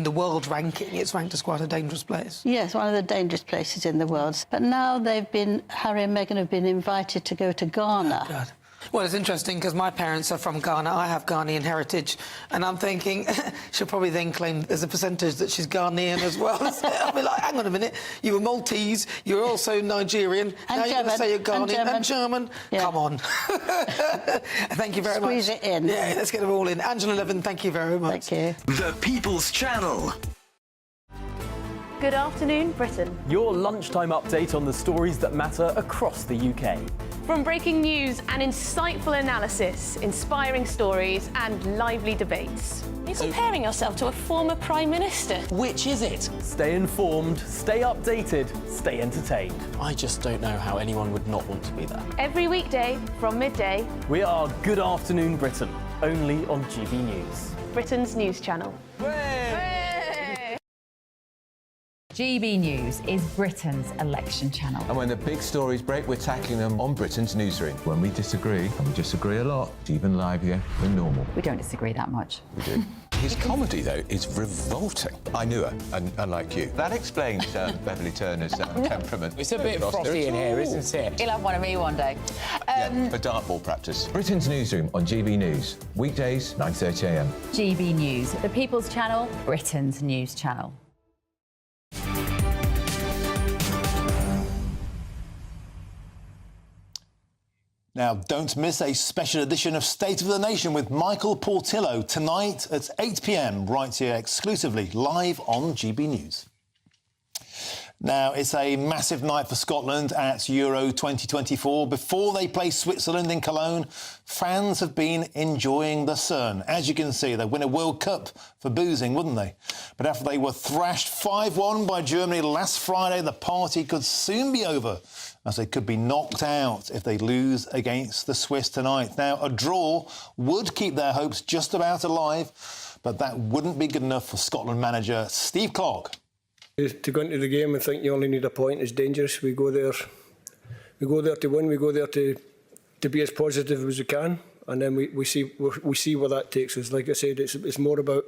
the world ranking, it's ranked as quite a dangerous place. Yes, one of the dangerous places in the world. But now Harry and Meghan have been invited to go to Ghana. Oh, God. Well, it's interesting because my parents are from Ghana. I have Ghanaian heritage, and I'm thinking she'll probably then claim there's a percentage that she's Ghanaian as well. I'll be like, hang on a minute, you were Maltese, you're also Nigerian, and now you're going to say you're Ghanaian and German. Yeah. Come on. Thank you very much. Squeeze it in. Yeah, let's get them all in. Angela Levin, thank you very much. Thank you. The People's Channel. Good afternoon, Britain. Your lunchtime update on the stories that matter across the UK. From breaking news and insightful analysis, inspiring stories and lively debates. You're comparing yourself to a former Prime Minister. Which is it? Stay informed, stay updated, stay entertained. I just don't know how anyone would not want to be there. Every weekday from midday. We are Good Afternoon Britain, only on GB News. Britain's news channel. GB News is Britain's election channel. And when the big stories break, we're tackling them on Britain's newsroom. When we disagree, and we disagree a lot, it's even livelier than normal. We don't disagree that much. We do. His comedy, though, is revolting. I knew her, unlike you. That explains Beverly Turner's temperament. It's a bit frosty in here, isn't it? He'll have one of me one day. Yeah, for dartball practice. Britain's newsroom on GB News. Weekdays, 9:30 a.m. GB News, the People's Channel, Britain's news channel. Now, don't miss a special edition of State of the Nation with Michael Portillo tonight at 8 p.m, right here exclusively, live on GB News. Now, it's a massive night for Scotland at Euro 2024. Before they play Switzerland in Cologne, fans have been enjoying the sun. As you can see, they win a World Cup for boozing, wouldn't they? But after they were thrashed 5-1 by Germany last Friday, the party could soon be over, as they could be knocked out if they lose against the Swiss tonight. Now, a draw would keep their hopes just about alive, but that wouldn't be good enough for Scotland manager Steve Clarke. To go into the game and think you only need a point is dangerous. We go there to win. We go there to be as positive as we can, and then we see where that takes us. Like I said, it's more about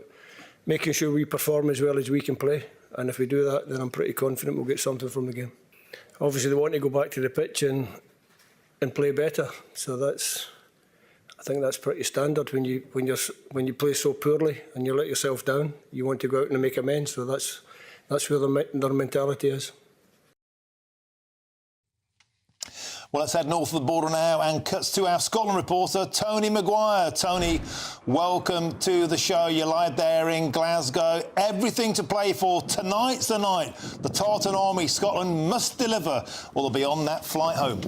making sure we perform as well as we can play, and if we do that, then I'm pretty confident we'll get something from the game. Obviously, they want to go back to the pitch and play better. So I think that's pretty standard when you play so poorly and you let yourself down. You want to go out and make amends. So that's where their mentality is. Well, let's head north of the border now and cuts to our Scotland reporter, Tony Maguire. Tony, welcome to the show. You're live there in Glasgow. Everything to play for. Tonight's the night. The Tartan Army, Scotland must deliver, or they'll be on that flight home.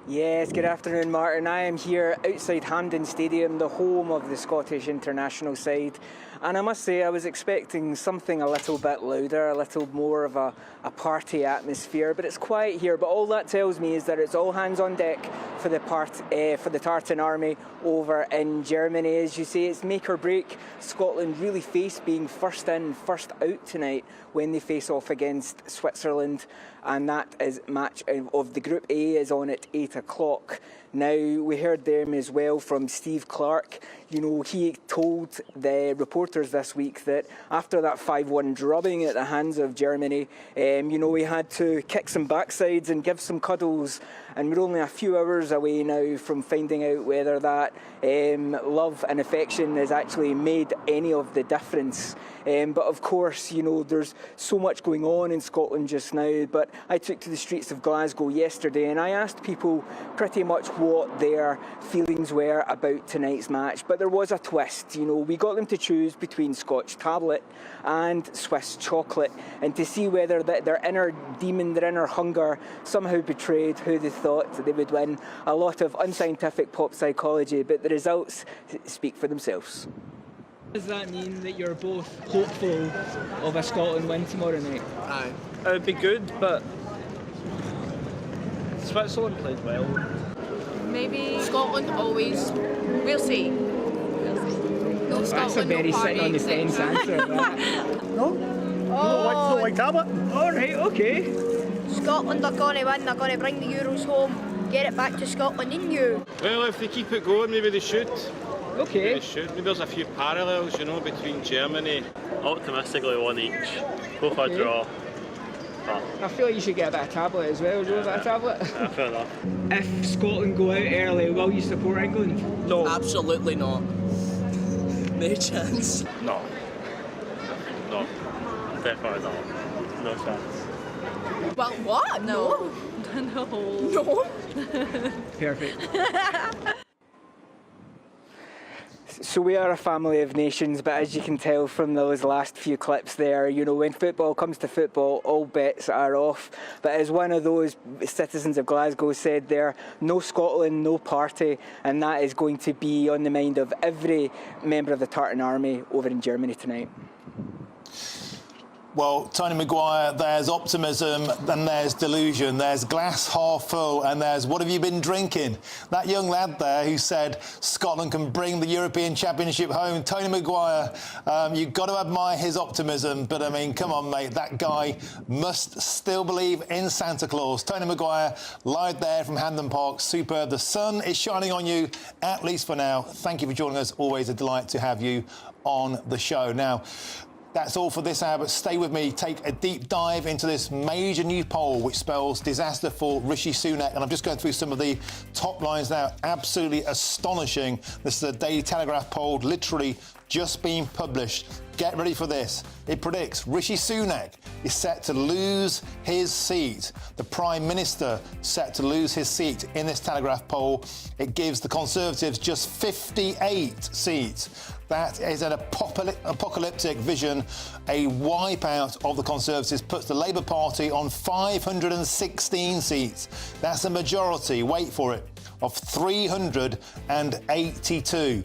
Yes, good afternoon, Martin. I am here outside Hampden Stadium, the home of the Scottish international side. And I must say, I was expecting something a little bit louder, a little more of a party atmosphere, but it's quiet here. But all that tells me is that it's all hands on deck for the Tartan Army over in Germany. As you say, it's make or break. Scotland really face being first in, first out tonight when they face off against Switzerland. And that is match of the Group A is on at 8 o'clock. Now, we heard them as well from Steve Clarke. You know, he told the reporters this week that after that 5-1 drubbing at the hands of Germany, you know, he had to kick some backsides and give some cuddles. And we're only a few hours away now from finding out whether that love and affection has actually made any of the difference. But of course, you know, there's so much going on in Scotland just now. But I took to the streets of Glasgow yesterday and I asked people pretty much what their feelings were about tonight's match. But there was a twist. You know, we got them to choose between Scotch tablet and Swiss chocolate, and to see whether their inner demon, their inner hunger somehow betrayed who they thought they would win. A lot of unscientific pop psychology, but the results speak for themselves. Does that mean that you're both hopeful of a Scotland win tomorrow night? Aye. It would be good, but Switzerland played well. Maybe Scotland always. We'll see. No Scotland, That's a very no sitting on the party, fence answer. That. No? Not like Tablet. All right, okay. Scotland are going to win, they're going to bring the Euros home, get it back to Scotland in you. Well, if they keep it going, maybe they should. Okay. Maybe they should. Maybe there's a few parallels, you know, between Germany. Optimistically, one each. Go for a draw. I feel like you should get a bit of tablet as well. Do you want a bit of tablet? Fair enough. If Scotland go out early, will you support England? No. Absolutely not. No chance. No. No. Definitely not. No chance. Well, what? No. No. No. Perfect. So we are a family of nations, but as you can tell from those last few clips there, you know, when football comes to football, all bets are off. But as one of those citizens of Glasgow said there, no Scotland, no party, and that is going to be on the mind of every member of the Tartan Army over in Germany tonight. Well, Tony Maguire, there's optimism and there's delusion. There's glass half full and there's what have you been drinking? That young lad there who said Scotland can bring the European Championship home. Tony Maguire, you've got to admire his optimism. But, I mean, come on, mate, that guy must still believe in Santa Claus. Tony Maguire, live there from Hampden Park. Superb. The sun is shining on you, at least for now. Thank you for joining us. Always a delight to have you on the show. Now, that's all for this hour, but stay with me. Take a deep dive into this major new poll which spells disaster for Rishi Sunak. And I'm just going through some of the top lines now. Absolutely astonishing. This is a Daily Telegraph poll, literally just being published. Get ready for this. It predicts Rishi Sunak is set to lose his seat. The Prime Minister set to lose his seat in this Telegraph poll. It gives the Conservatives just 58 seats. That is an apocalyptic vision. A wipeout of the Conservatives puts the Labour Party on 516 seats. That's a majority, wait for it, of 382.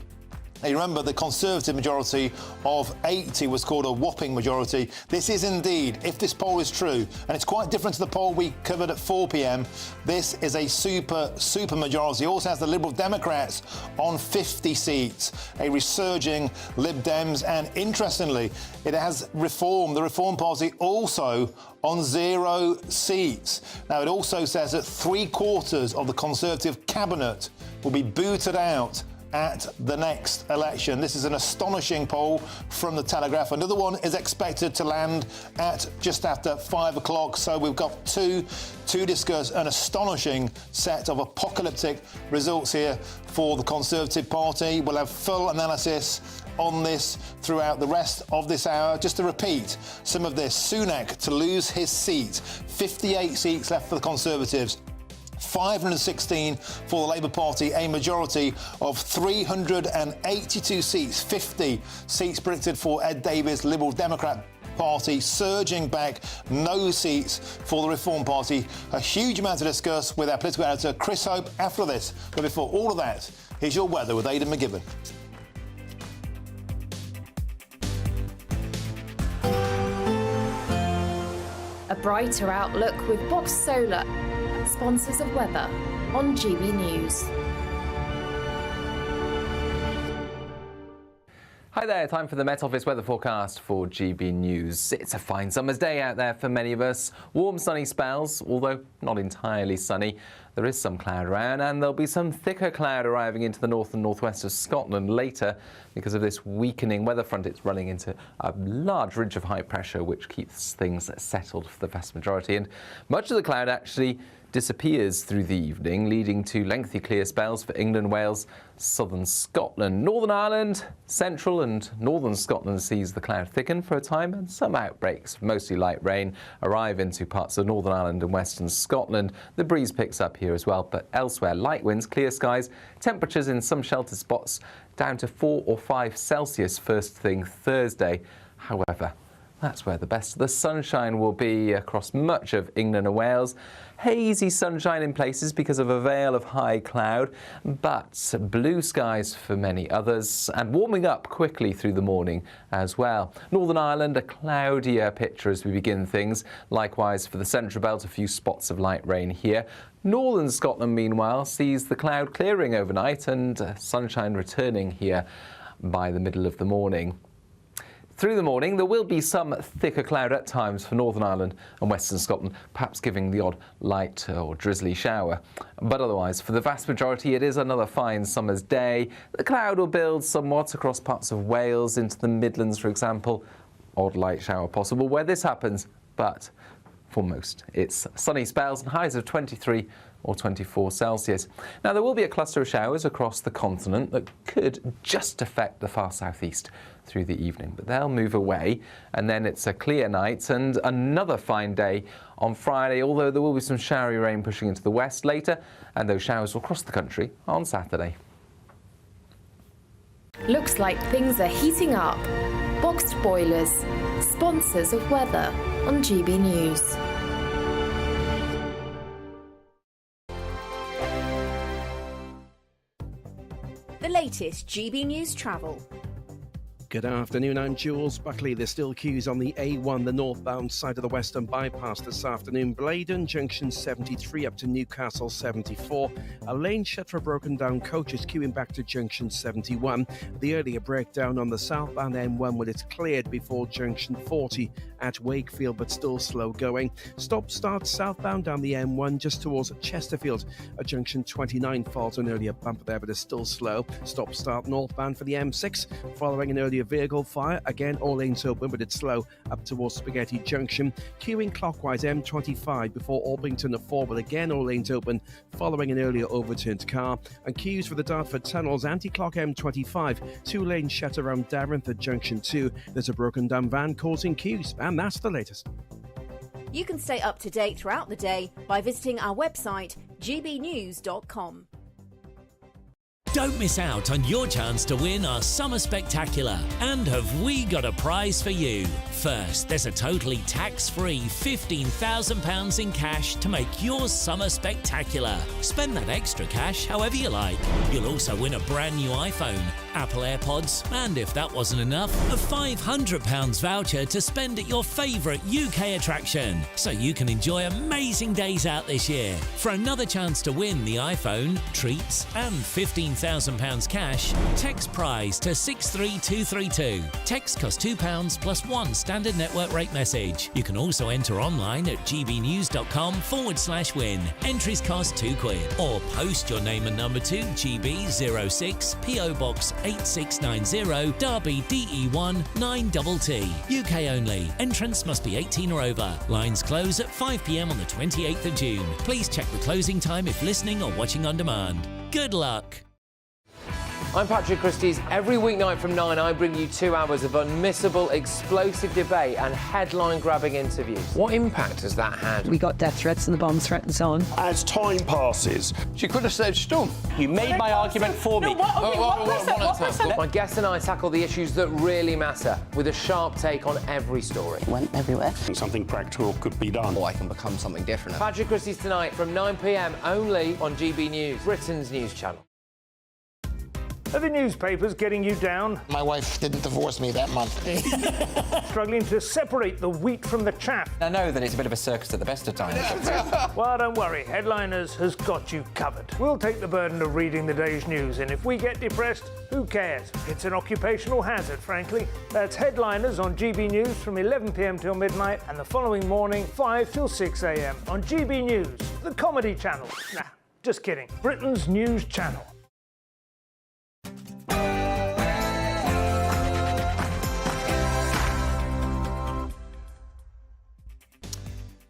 Now, you remember the Conservative majority of 80 was called a whopping majority. This is indeed, if this poll is true, and it's quite different to the poll we covered at 4 p.m, this is a super majority. It also has the Liberal Democrats on 50 seats, a resurging Lib Dems, and interestingly, it has Reform, the Reform Party, also on 0 seats. Now, it also says that 3/4 of the Conservative cabinet will be booted out at the next election. This is an astonishing poll from the Telegraph. Another one is expected to land at just after 5 o'clock. So we've got two to discuss. An astonishing set of apocalyptic results here for the Conservative Party. We'll have full analysis on this throughout the rest of this hour. Just to repeat some of this, Sunak to lose his seat, 58 seats left for the Conservatives, 516 for the Labour Party, a majority of 382 seats, 50 seats predicted for Ed Davey's Liberal Democrat Party, surging back, no seats for the Reform Party. A huge amount to discuss with our political editor, Chris Hope, after this. But before all of that, here's your weather with Aidan McGibbon. A brighter outlook with Box Solar, sponsors of weather on GB News. Hi there, time for the Met Office weather forecast for GB News. It's a fine summer's day out there for many of us. Warm sunny spells, although not entirely sunny. There is some cloud around, and there'll be some thicker cloud arriving into the north and northwest of Scotland later because of this weakening weather front. It's running into a large ridge of high pressure, which keeps things settled for the vast majority. And much of the cloud actually disappears through the evening, leading to lengthy clear spells for England, Wales, southern Scotland. Northern Ireland, central and northern Scotland sees the cloud thicken for a time, and some outbreaks, mostly light rain, arrive into parts of Northern Ireland and western Scotland. The breeze picks up here as well, but elsewhere, light winds, clear skies, temperatures in some sheltered spots down to 4 or 5 Celsius first thing Thursday. However, That's where the best of the sunshine will be across much of England and Wales. Hazy sunshine in places because of a veil of high cloud, but blue skies for many others, and warming up quickly through the morning as well. Northern Ireland, a cloudier picture as we begin things. Likewise for the central belt, a few spots of light rain here. Northern Scotland, meanwhile, sees the cloud clearing overnight and sunshine returning here by the middle of the morning. Through the morning, there will be some thicker cloud at times for Northern Ireland and Western Scotland, perhaps giving the odd light or drizzly shower. But otherwise, for the vast majority, it is another fine summer's day. The cloud will build somewhat across parts of Wales into the Midlands, for example. Odd light shower possible where this happens, but for most, it's sunny spells and highs of 23 or 24 Celsius. Now, there will be a cluster of showers across the continent that could just affect the far southeast through the evening, but they'll move away, and then it's a clear night and another fine day on Friday, although there will be some showery rain pushing into the west later, and those showers will cross the country on Saturday. Looks like things are heating up. Boxed boilers, sponsors of weather on GB News. The latest GB News travel. Good afternoon, I'm Jules Buckley. There's still queues on the A1, the northbound side of the Western Bypass this afternoon. Blaydon Junction 73 up to Newcastle 74. A lane shut for broken down coaches queuing back to Junction 71. The earlier breakdown on the southbound M1 when it's cleared before Junction 40 at Wakefield, but still slow going. Stop-start southbound down the M1 just towards Chesterfield. At Junction 29 falls an earlier bumper there, but is still slow. Stop-start northbound for the M6 following an earlier vehicle fire. Again, all lanes open, but it's slow up towards Spaghetti Junction. Queuing clockwise M25 before Orpington to Forward. Again, all lanes open following an earlier overturned car. And queues for the Dartford Tunnels, anti-clock M25. 2 lanes shut around Darrenth at Junction 2. There's a broken down van causing queues. And that's the latest. You can stay up to date throughout the day by visiting our website, gbnews.com. Don't miss out on your chance to win our Summer Spectacular. And have we got a prize for you? First, there's a totally tax-free £15,000 in cash to make your summer spectacular. Spend that extra cash however you like. You'll also win a brand new iPhone, Apple AirPods, and if that wasn't enough, a £500 voucher to spend at your favourite UK attraction. So you can enjoy amazing days out this year. For another chance to win the iPhone, treats, and £15,000 cash, text prize to 63232. Text costs £2 plus 1 standard network rate message. You can also enter online at gbnews.com/win. Entries cost £2 or post your name and number to GB06 PO Box 8690 Derby DE1 9TT. UK only. Entrance must be 18 or over. Lines close at 5 p.m. on the 28th of June. Please check the closing time if listening or watching on demand. Good luck. I'm Patrick Christie's. Every weeknight from 9, I bring you 2 hours of unmissable, explosive debate and headline-grabbing interviews. What impact has that had? We got death threats and the bomb threats on. As time passes, She could have said storm. you made my argument for me. My guest and I tackle the issues that really matter with a sharp take on every story. Went everywhere. Something practical could be done. I can become something different. Patrick Christie's tonight from 9 p.m. only on GB News, Britain's news channel. Are the newspapers getting you down? My wife didn't divorce me that month. Struggling to separate the wheat from the chaff? I know that it's a bit of a circus at the best of times. Well, don't worry, Headliners has got you covered. We'll take the burden of reading the day's news, and if we get depressed, who cares? It's an occupational hazard, frankly. That's Headliners on GB News from 11 p.m. till midnight, and the following morning, 5 till 6 a.m. on GB News, the comedy channel. Nah, just kidding. Britain's news channel.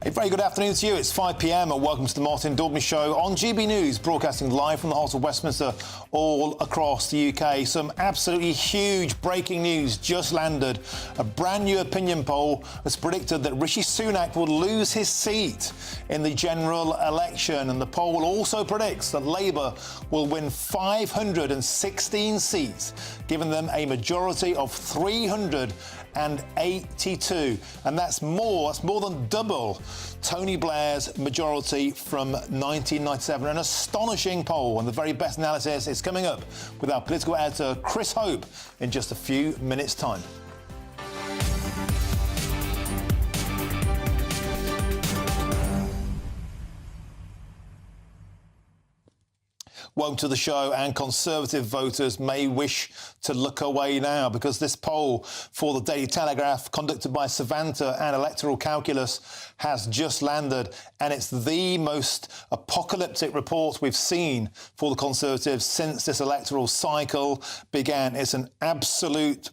A very good afternoon to you. It's 5 p.m. and welcome to the Martin Daubney Show on GB News, broadcasting live from the House of Westminster all across the UK. Some absolutely huge breaking news just landed. A brand new opinion poll has predicted that Rishi Sunak will lose his seat in the general election, and the poll also predicts that Labour will win 516 seats, giving them a majority of 300 382. And that's more than double Tony Blair's majority from 1997. An astonishing poll, and the very best analysis is coming up with our political editor Chris Hope in just a few minutes' time. Welcome to the show, and Conservative voters may wish to look away now, because this poll for the Daily Telegraph, conducted by Savanta and Electoral Calculus, has just landed, and it's the most apocalyptic report we've seen for the Conservatives since this electoral cycle began. It's an absolute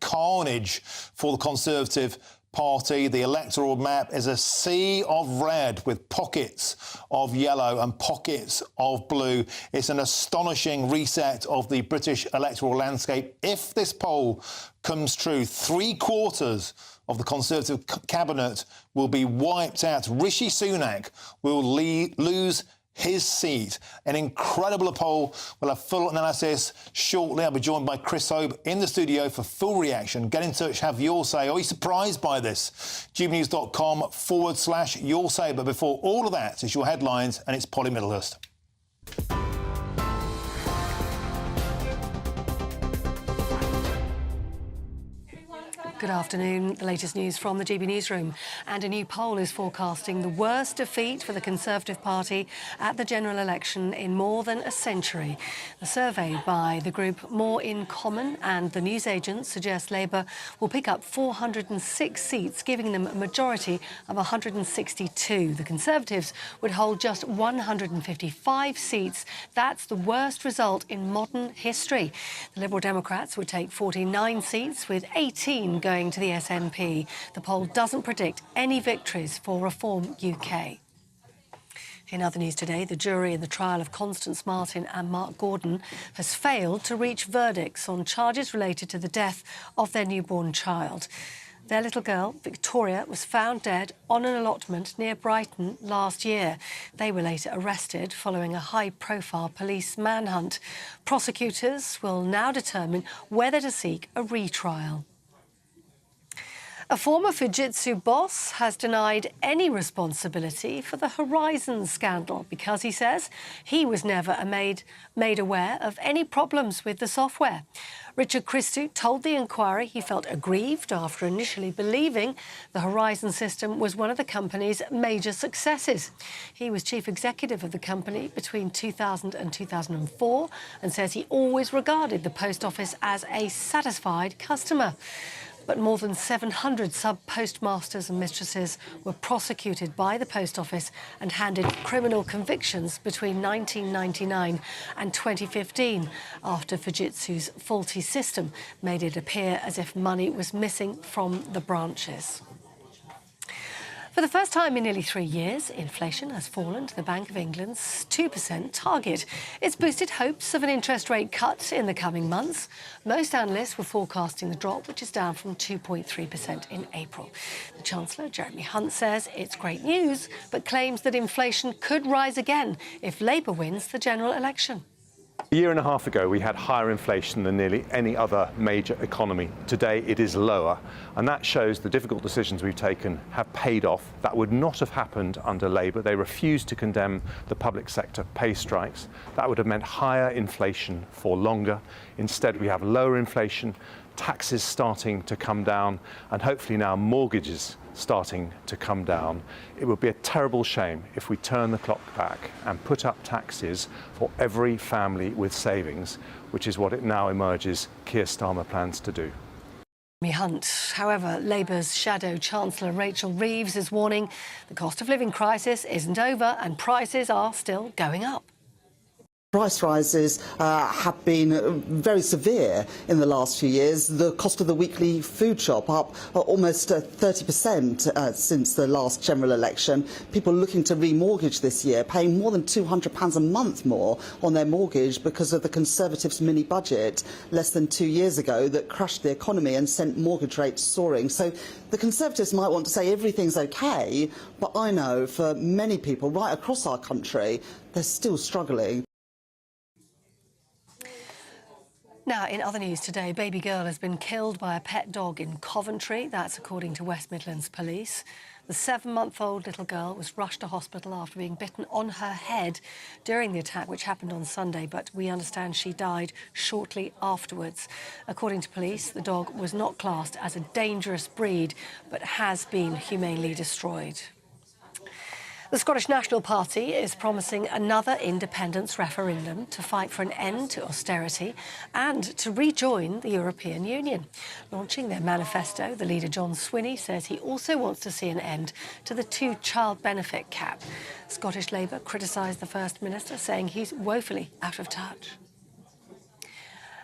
carnage for the Conservative Party. The electoral map is a sea of red with pockets of yellow and pockets of blue. It's an astonishing reset of the British electoral landscape. If this poll comes true, 3/4 of the Conservative cabinet will be wiped out. Rishi Sunak will lose his seat. An incredible poll. We'll have full analysis shortly. I'll be joined by Chris Hope in the studio for full reaction. Get in touch, have your say. Are you surprised by this? GBNews.com/your say. But before all of that, it's your headlines, and it's Polly Middlehurst. Good afternoon. The latest news from the GB Newsroom. And a new poll is forecasting the worst defeat for the Conservative Party at the general election in more than a century. The survey by the group More in Common and the newsagents suggests Labour will pick up 406 seats, giving them a majority of 162. The Conservatives would hold just 155 seats. That's the worst result in modern history. The Liberal Democrats would take 49 seats, with 18 going to the SNP. The poll doesn't predict any victories for Reform UK. In other news today, the jury in the trial of Constance Martin and Mark Gordon has failed to reach verdicts on charges related to the death of their newborn child. Their little girl, Victoria, was found dead on an allotment near Brighton last year. They were later arrested following a high-profile police manhunt. Prosecutors will now determine whether to seek a retrial. A former Fujitsu boss has denied any responsibility for the Horizon scandal because he says he was never made aware of any problems with the software. Richard Christou told the inquiry he felt aggrieved after initially believing the Horizon system was one of the company's major successes. He was chief executive of the company between 2000 and 2004 and says he always regarded the post office as a satisfied customer. But more than 700 sub-postmasters and mistresses were prosecuted by the Post Office and handed criminal convictions between 1999 and 2015 after Fujitsu's faulty system made it appear as if money was missing from the branches. For the first time in nearly 3 years, inflation has fallen to the Bank of England's 2% target. It's boosted hopes of an interest rate cut in the coming months. Most analysts were forecasting the drop, which is down from 2.3% in April. The Chancellor, Jeremy Hunt, says it's great news, but claims that inflation could rise again if Labour wins the general election. A year and a half ago, we had higher inflation than nearly any other major economy. Today, it is lower, and that shows the difficult decisions we've taken have paid off. That would not have happened under Labour. They refused to condemn the public sector pay strikes. That would have meant higher inflation for longer. Instead, we have lower inflation, taxes starting to come down, and hopefully now mortgages starting to come down. It would be a terrible shame if we turn the clock back and put up taxes for every family with savings, which is what it now emerges Keir Starmer plans to do. Hunt. However, Labour's shadow Chancellor Rachel Reeves is warning the cost of living crisis isn't over and prices are still going up. Price rises have been very severe in the last few years. The cost of the weekly food shop up almost 30% since the last general election. People looking to remortgage this year paying more than £200 a month more on their mortgage because of the Conservatives' mini budget less than 2 years ago that crushed the economy and sent mortgage rates soaring. So the Conservatives might want to say everything's OK, but I know for many people right across our country, they're still struggling. Now, in other news today, a baby girl has been killed by a pet dog in Coventry. That's according to West Midlands Police. The 7-month-old little girl was rushed to hospital after being bitten on her head during the attack, which happened on Sunday, but we understand she died shortly afterwards. According to police, the dog was not classed as a dangerous breed, but has been humanely destroyed. The Scottish National Party is promising another independence referendum to fight for an end to austerity and to rejoin the European Union. Launching their manifesto, the leader John Swinney says he also wants to see an end to the 2-child benefit cap. Scottish Labour criticised the First Minister, saying he's woefully out of touch.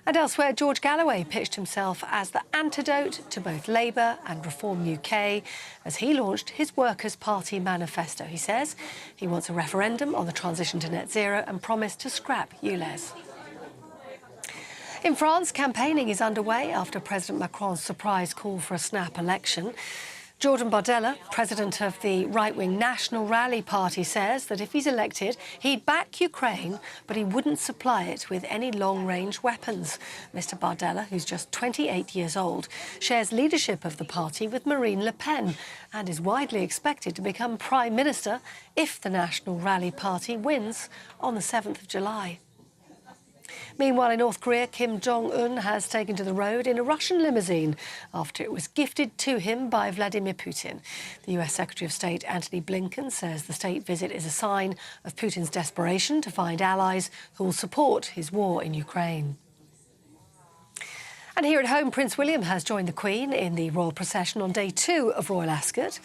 And elsewhere, George Galloway pitched himself as the antidote to both Labour and Reform UK as he launched his Workers' Party manifesto. He says he wants a referendum on the transition to net zero and promised to scrap ULEZ. In France, campaigning is underway after President Macron's surprise call for a snap election. Jordan Bardella, president of the right-wing National Rally Party, says that if he's elected, he'd back Ukraine, but he wouldn't supply it with any long-range weapons. Mr Bardella, who's just 28 years old, shares leadership of the party with Marine Le Pen and is widely expected to become Prime Minister if the National Rally Party wins on the 7th of July. Meanwhile, in North Korea, Kim Jong-un has taken to the road in a Russian limousine after it was gifted to him by Vladimir Putin. The US Secretary of State Antony Blinken says the state visit is a sign of Putin's desperation to find allies who will support his war in Ukraine. And here at home, Prince William has joined the Queen in the royal procession on day 2 of Royal Ascot.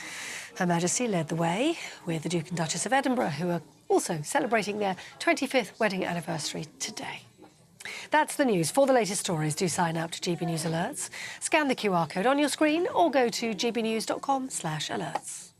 Her Majesty led the way with the Duke and Duchess of Edinburgh, who are also celebrating their 25th wedding anniversary today. That's the news. For the latest stories, do sign up to GB News Alerts. Scan the QR code on your screen or go to gbnews.com/alerts.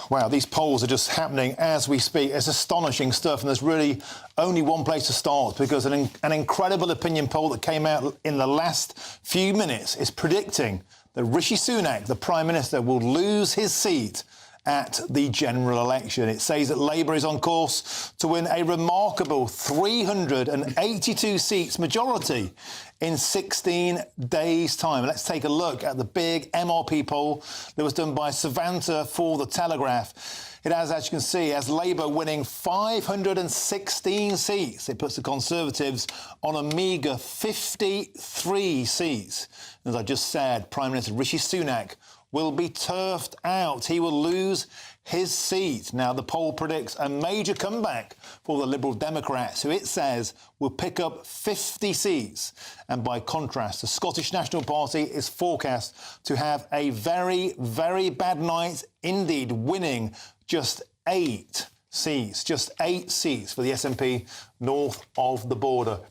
Wow, these polls are just happening as we speak. It's astonishing stuff, and there's really only one place to start, because an incredible opinion poll that came out in the last few minutes is predicting that Rishi Sunak, the Prime Minister, will lose his seat at the general election. It says that Labour is on course to win a remarkable 382 seats majority in 16 days' time. Let's take a look at the big MRP poll that was done by Savanta for The Telegraph. It has, as you can see, as Labour winning 516 seats. It puts the Conservatives on a meagre 53 seats. As I just said, Prime Minister Rishi Sunak will be turfed out. He will lose his seat. Now, the poll predicts a major comeback for the Liberal Democrats, who it says will pick up 50 seats. And by contrast, the Scottish National Party is forecast to have a very, very bad night indeed, winning just 8 seats. Just 8 seats for the SNP north of the border.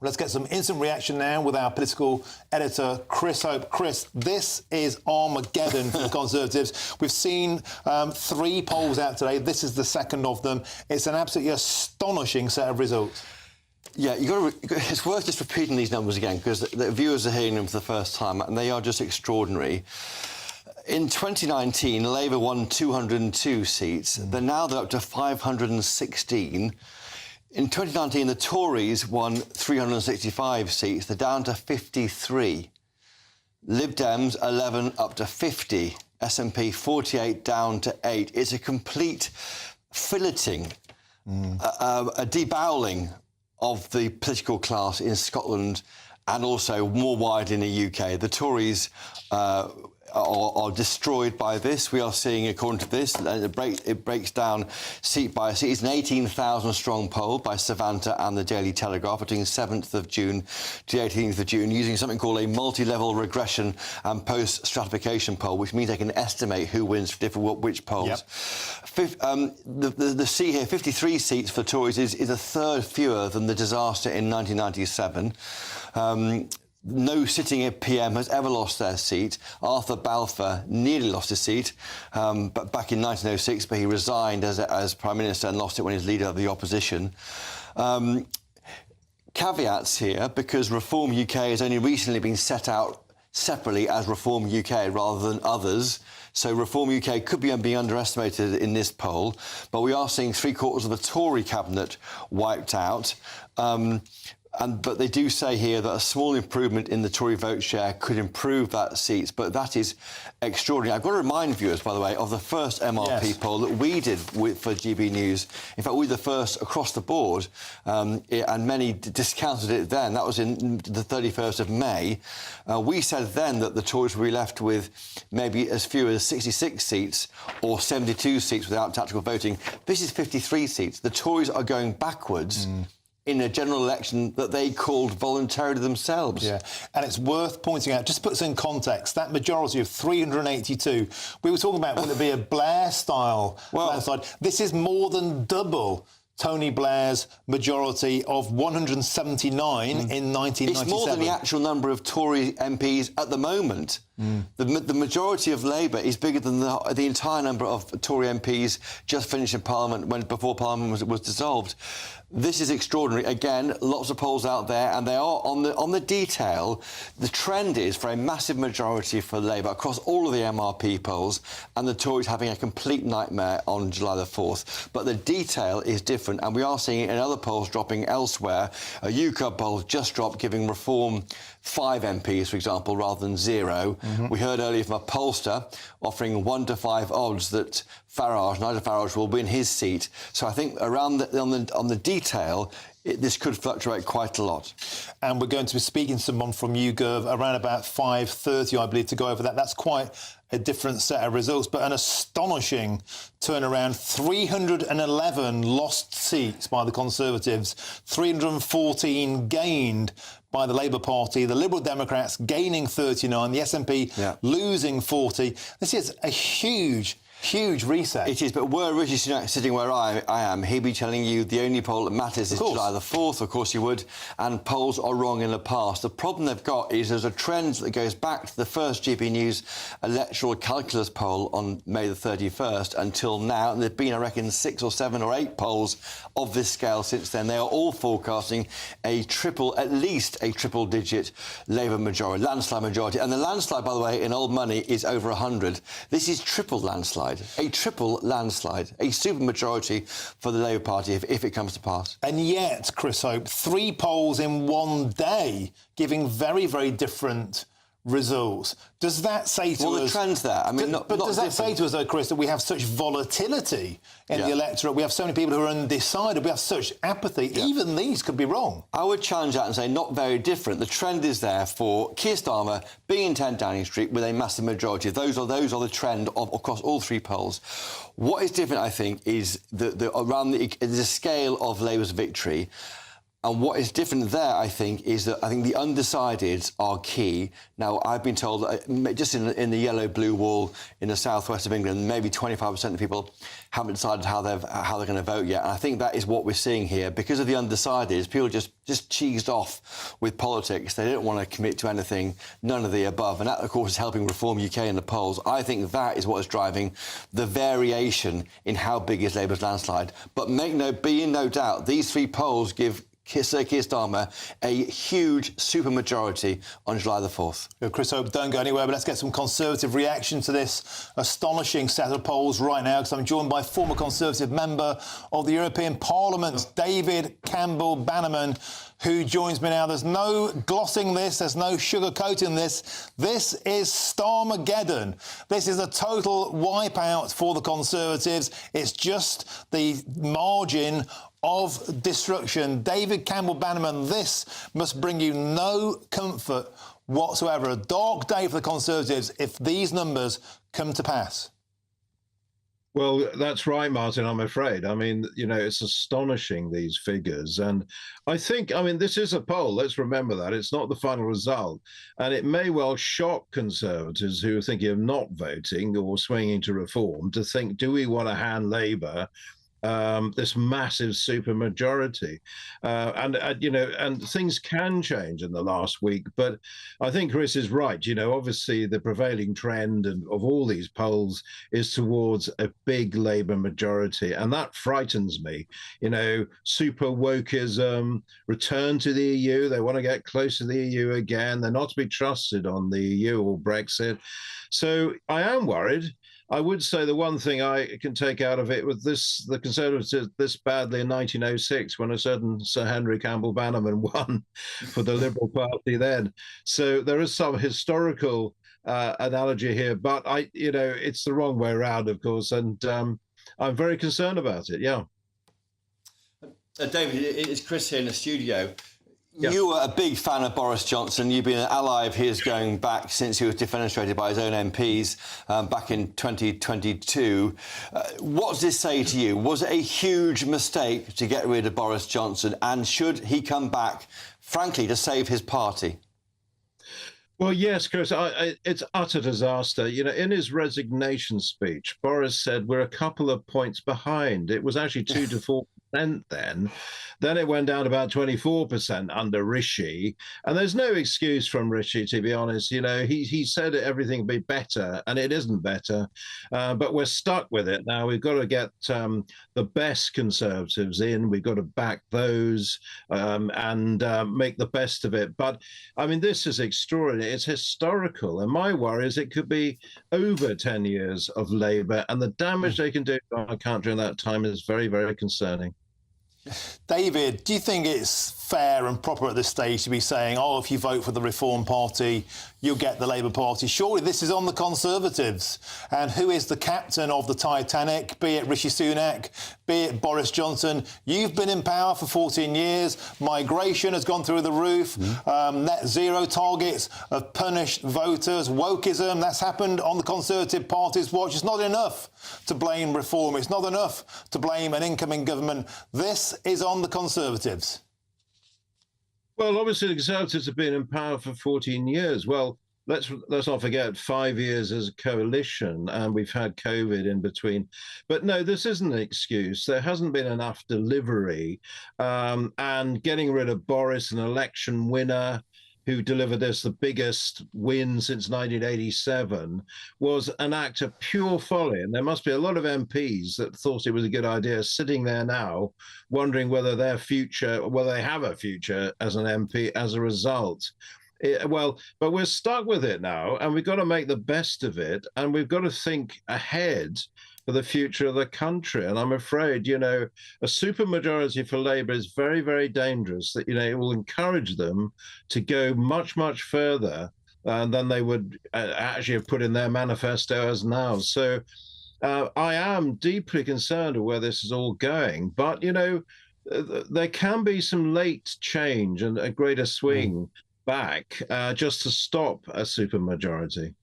Let's get some instant reaction now with our political editor, Chris Hope. Chris, this is Armageddon for the Conservatives. We've seen 3 polls out today. This is the second of them. It's an absolutely astonishing set of results. Yeah, it's worth just repeating these numbers again, because the viewers are hearing them for the first time, and they are just extraordinary. In 2019, Labour won 202 seats. They're up to 516. In 2019, the Tories won 365 seats. They're down to 53. Lib Dems, 11 up to 50. SNP, 48 down to 8. It's a complete filleting, a deboweling of the political class in Scotland and also more widely in the UK. The Tories are destroyed by this. We are seeing, according to this, it breaks down seat by seat. It's an 18,000-strong poll by Savanta and the Daily Telegraph between 7th of June to the 18th of June, using something called a multi-level regression and post-stratification poll, which means they can estimate who wins for which polls. Yep. The seat here, 53 seats for Tories, is a third fewer than the disaster in 1997. No sitting PM has ever lost their seat. Arthur Balfour nearly lost his seat, but back in 1906, but he resigned as Prime Minister and lost it when he was leader of the opposition. Caveats here, because Reform UK has only recently been set out separately as Reform UK rather than others. So Reform UK could be being underestimated in this poll, but we are seeing 3/4 of the Tory cabinet wiped out. But they do say here that a small improvement in the Tory vote share could improve that seats, but that is extraordinary. I've got to remind viewers, by the way, of the first MRP poll that we did for GB News. In fact, we were the first across the board, and many discounted it then. That was in the 31st of May. We said then that the Tories would be left with maybe as few as 66 seats or 72 seats without tactical voting. This is 53 seats. The Tories are going backwards in a general election that they called voluntarily themselves. Yeah, and it's worth pointing out, just to put this in context, that majority of 382, we were talking about, would it be a Blair-style landslide? This is more than double Tony Blair's majority of 179 in 1997. It's more than the actual number of Tory MPs at the moment. The majority of Labour is bigger than the entire number of Tory MPs just finished in Parliament before Parliament was dissolved. This is extraordinary. Again, lots of polls out there, and they are on the detail. The trend is for a massive majority for Labour across all of the MRP polls, and the Tories having a complete nightmare on July the 4th. But the detail is different, and we are seeing it in other polls dropping elsewhere. A UCA poll just dropped, giving Reform 5 MPs, for example, rather than 0. We heard earlier from a pollster offering 1 to 5 odds that Nigel Farage will win his seat. So I think around on the detail, this could fluctuate quite a lot. And we're going to be speaking to someone from YouGov around about 5:30, I believe, to go over that. That's quite a different set of results, but an astonishing turnaround. 311 lost seats by the Conservatives, 314 gained by the Labour Party, the Liberal Democrats gaining 39, the SNP losing 40. This is a huge reset. It is, but were Rishi Sunak sitting where I am, he'd be telling you the only poll that matters is July the 4th, of course he would, and polls are wrong in the past. The problem they've got is there's a trend that goes back to the first GB News electoral calculus poll on May the 31st until now, and there've been, I reckon, 6 or 7 or 8 polls of this scale since then. They are all forecasting at least a triple-digit Labour majority, landslide majority, and the landslide, by the way, in old money is over 100. This is triple landslide. A triple landslide, a supermajority for the Labour Party if it comes to pass. And yet, Chris Hope, 3 polls in one day giving very, very different results. Does that say to us... Well, the trend's there. I mean, does that say to us, though, Chris, that we have such volatility in the electorate? We have so many people who are undecided. We have such apathy. Even these could be wrong. I would challenge that and say not very different. The trend is there for Keir Starmer being in 10 Downing Street with a massive majority. Those are the trend across all 3 polls. What is different, I think, is the scale of Labour's victory. And what is different there, I think, is that I think the undecideds are key. Now, I've been told that just in the yellow-blue wall in the southwest of England, maybe 25% of people haven't decided how they're going to vote yet. And I think that is what we're seeing here. Because of the undecideds, people just cheesed off with politics. They don't want to commit to anything, none of the above. And that, of course, is helping Reform UK in the polls. I think that is what is driving the variation in how big is Labour's landslide. But be in no doubt, these 3 polls give Sir Keir Starmer a huge supermajority on July the 4th. Chris Hope, don't go anywhere, but let's get some Conservative reaction to this astonishing set of polls right now, because I'm joined by former Conservative member of the European Parliament, David Campbell-Bannerman, who joins me now. There's no glossing this, there's no sugarcoating this. This is Starmageddon. This is a total wipeout for the Conservatives. It's just the margin of destruction. David Campbell-Bannerman, this must bring you no comfort whatsoever. A dark day for the Conservatives if these numbers come to pass. Well, that's right, Martin, I'm afraid. I mean, it's astonishing, these figures. And I think, this is a poll. Let's remember that. It's not the final result. And it may well shock Conservatives who are thinking of not voting or swinging to Reform to think, do we want to hand Labour this massive supermajority, and things can change in the last week. But I think Chris is right. Obviously the prevailing trend of all these polls is towards a big Labour majority, and that frightens me. Super wokeism, return to the EU. They want to get close to the EU again. They're not to be trusted on the EU or Brexit. So I am worried. I would say the one thing I can take out of it was this: the Conservatives did this badly in 1906 when a certain Sir Henry Campbell Bannerman won for the Liberal Party then. So there is some historical analogy here, but it's the wrong way around, of course, and I'm very concerned about it. Yeah. David, it's Chris here in the studio. Yeah. You were a big fan of Boris Johnson. You've been an ally of his going back since he was defenestrated by his own MPs back in 2022. What does this say to you? Was it a huge mistake to get rid of Boris Johnson? And should he come back, frankly, to save his party? Well, yes, Chris, it's utter disaster. In his resignation speech, Boris said we're a couple of points behind. It was actually 2 to 4% then. Then it went down to about 24% under Rishi. And there's no excuse from Rishi, to be honest. He said everything would be better, and it isn't better. But we're stuck with it now. We've got to get the best Conservatives in. We've got to back those and make the best of it. But, this is extraordinary. It's historical. And my worry is it could be over 10 years of Labour, and the damage they can do to our country in that time is very, very concerning. David, do you think it's fair and proper at this stage to be saying, if you vote for the Reform Party, you'll get the Labour Party? Surely this is on the Conservatives. And who is the captain of the Titanic, be it Rishi Sunak, be it Boris Johnson? You've been in power for 14 years. Migration has gone through the roof. Net zero targets have punished voters. Wokeism, that's happened on the Conservative Party's watch. It's not enough to blame Reform. It's not enough to blame an incoming government. This is on the Conservatives. Well, obviously, the Conservatives have been in power for 14 years. Well, let's not forget 5 years as a coalition, and we've had COVID in between. But no, this isn't an excuse. There hasn't been enough delivery. And getting rid of Boris, an election winner who delivered us the biggest win since 1987, was an act of pure folly. And there must be a lot of MPs that thought it was a good idea sitting there now, wondering whether they have a future as an MP as a result. But we're stuck with it now, and we've got to make the best of it, and we've got to think ahead for the future of the country. And I'm afraid, a supermajority for Labour is very, very dangerous. That, it will encourage them to go much, much further than they would actually have put in their manifesto as now. So I am deeply concerned with where this is all going. But, there can be some late change and a greater swing back just to stop a supermajority.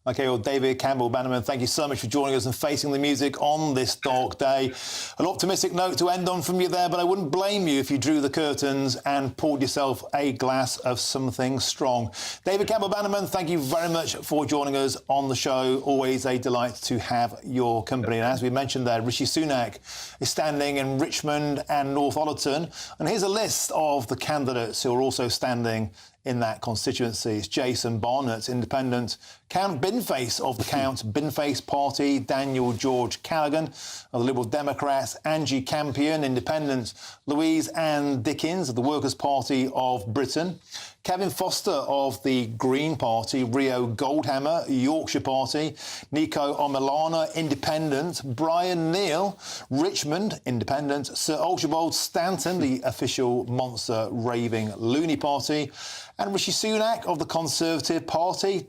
OK, well, David Campbell Bannerman, thank you so much for joining us and facing the music on this dark day. An optimistic note to end on from you there, but I wouldn't blame you if you drew the curtains and poured yourself a glass of something strong. David Campbell Bannerman, thank you very much for joining us on the show. Always a delight to have your company. And as we mentioned there, Rishi Sunak is standing in Richmond and North Ollerton. And here's a list of the candidates who are also standing in that constituency. It's Jason Barnett, Independent, Count Binface of the Count Binface Party, Daniel George Callaghan of the Liberal Democrats, Angie Campion, Independent, Louise Ann Dickens of the Workers' Party of Britain, Kevin Foster of the Green Party, Rio Goldhammer, Yorkshire Party, Nico Omilana, Independent, Brian Neal, Richmond, Independent, Sir Archibald Stanton, the official monster raving loony party, and Rishi Sunak of the Conservative Party,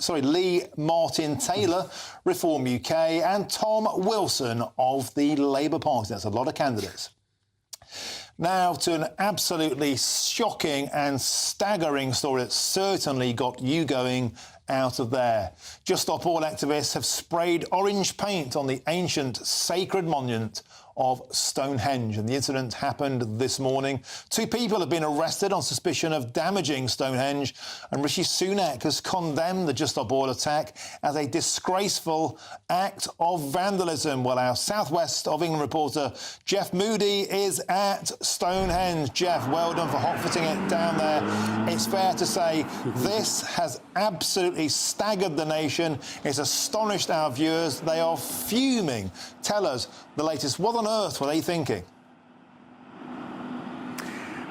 Lee Martin Taylor, Reform UK, and Tom Wilson of the Labour Party. That's a lot of candidates. Now to an absolutely shocking and staggering story that certainly got you going out of there. Just Stop All activists have sprayed orange paint on the ancient sacred monument of Stonehenge, and the incident happened this morning. 2 people have been arrested on suspicion of damaging Stonehenge, and Rishi Sunak has condemned the Just Stop All attack as a disgraceful act of vandalism. Well, our Southwest of England reporter Jeff Moody is at Stonehenge. Jeff, well done for hot-footing it down there. It's fair to say this has absolutely staggered the nation. It's astonished our viewers. They are fuming. Tell us the latest. What on earth were they thinking?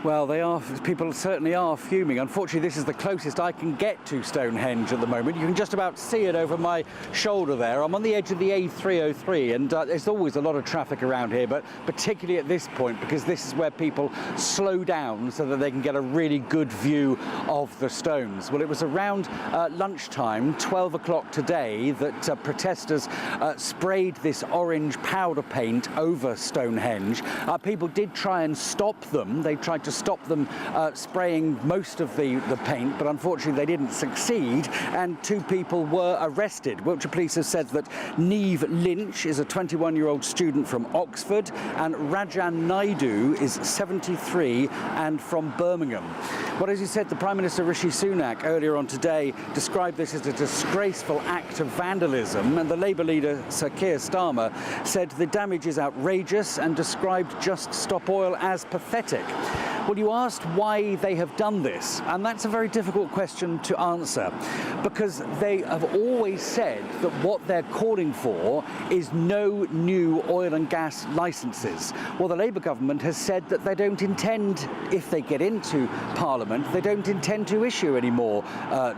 Well, they are. People certainly are fuming. Unfortunately, this is the closest I can get to Stonehenge at the moment. You can just about see it over my shoulder there. I'm on the edge of the A303, and there's always a lot of traffic around here, but particularly at this point, because this is where people slow down so that they can get a really good view of the stones. Well, it was around lunchtime, 12 o'clock today, that protesters sprayed this orange powder paint over Stonehenge. People did try and stop them. They tried to stop them spraying most of the paint, but unfortunately they didn't succeed, and 2 people were arrested. Wiltshire Police have said that Neve Lynch is a 21-year-old student from Oxford, and Rajan Naidu is 73 and from Birmingham. Well, as you said, the Prime Minister Rishi Sunak earlier on today described this as a disgraceful act of vandalism, and the Labour leader Sir Keir Starmer said the damage is outrageous and described Just Stop Oil as pathetic. Well, you asked why they have done this, and that's a very difficult question to answer, because they have always said that what they're calling for is no new oil and gas licences. Well, the Labour government has said that they don't intend, if they get into Parliament, they don't intend to issue any more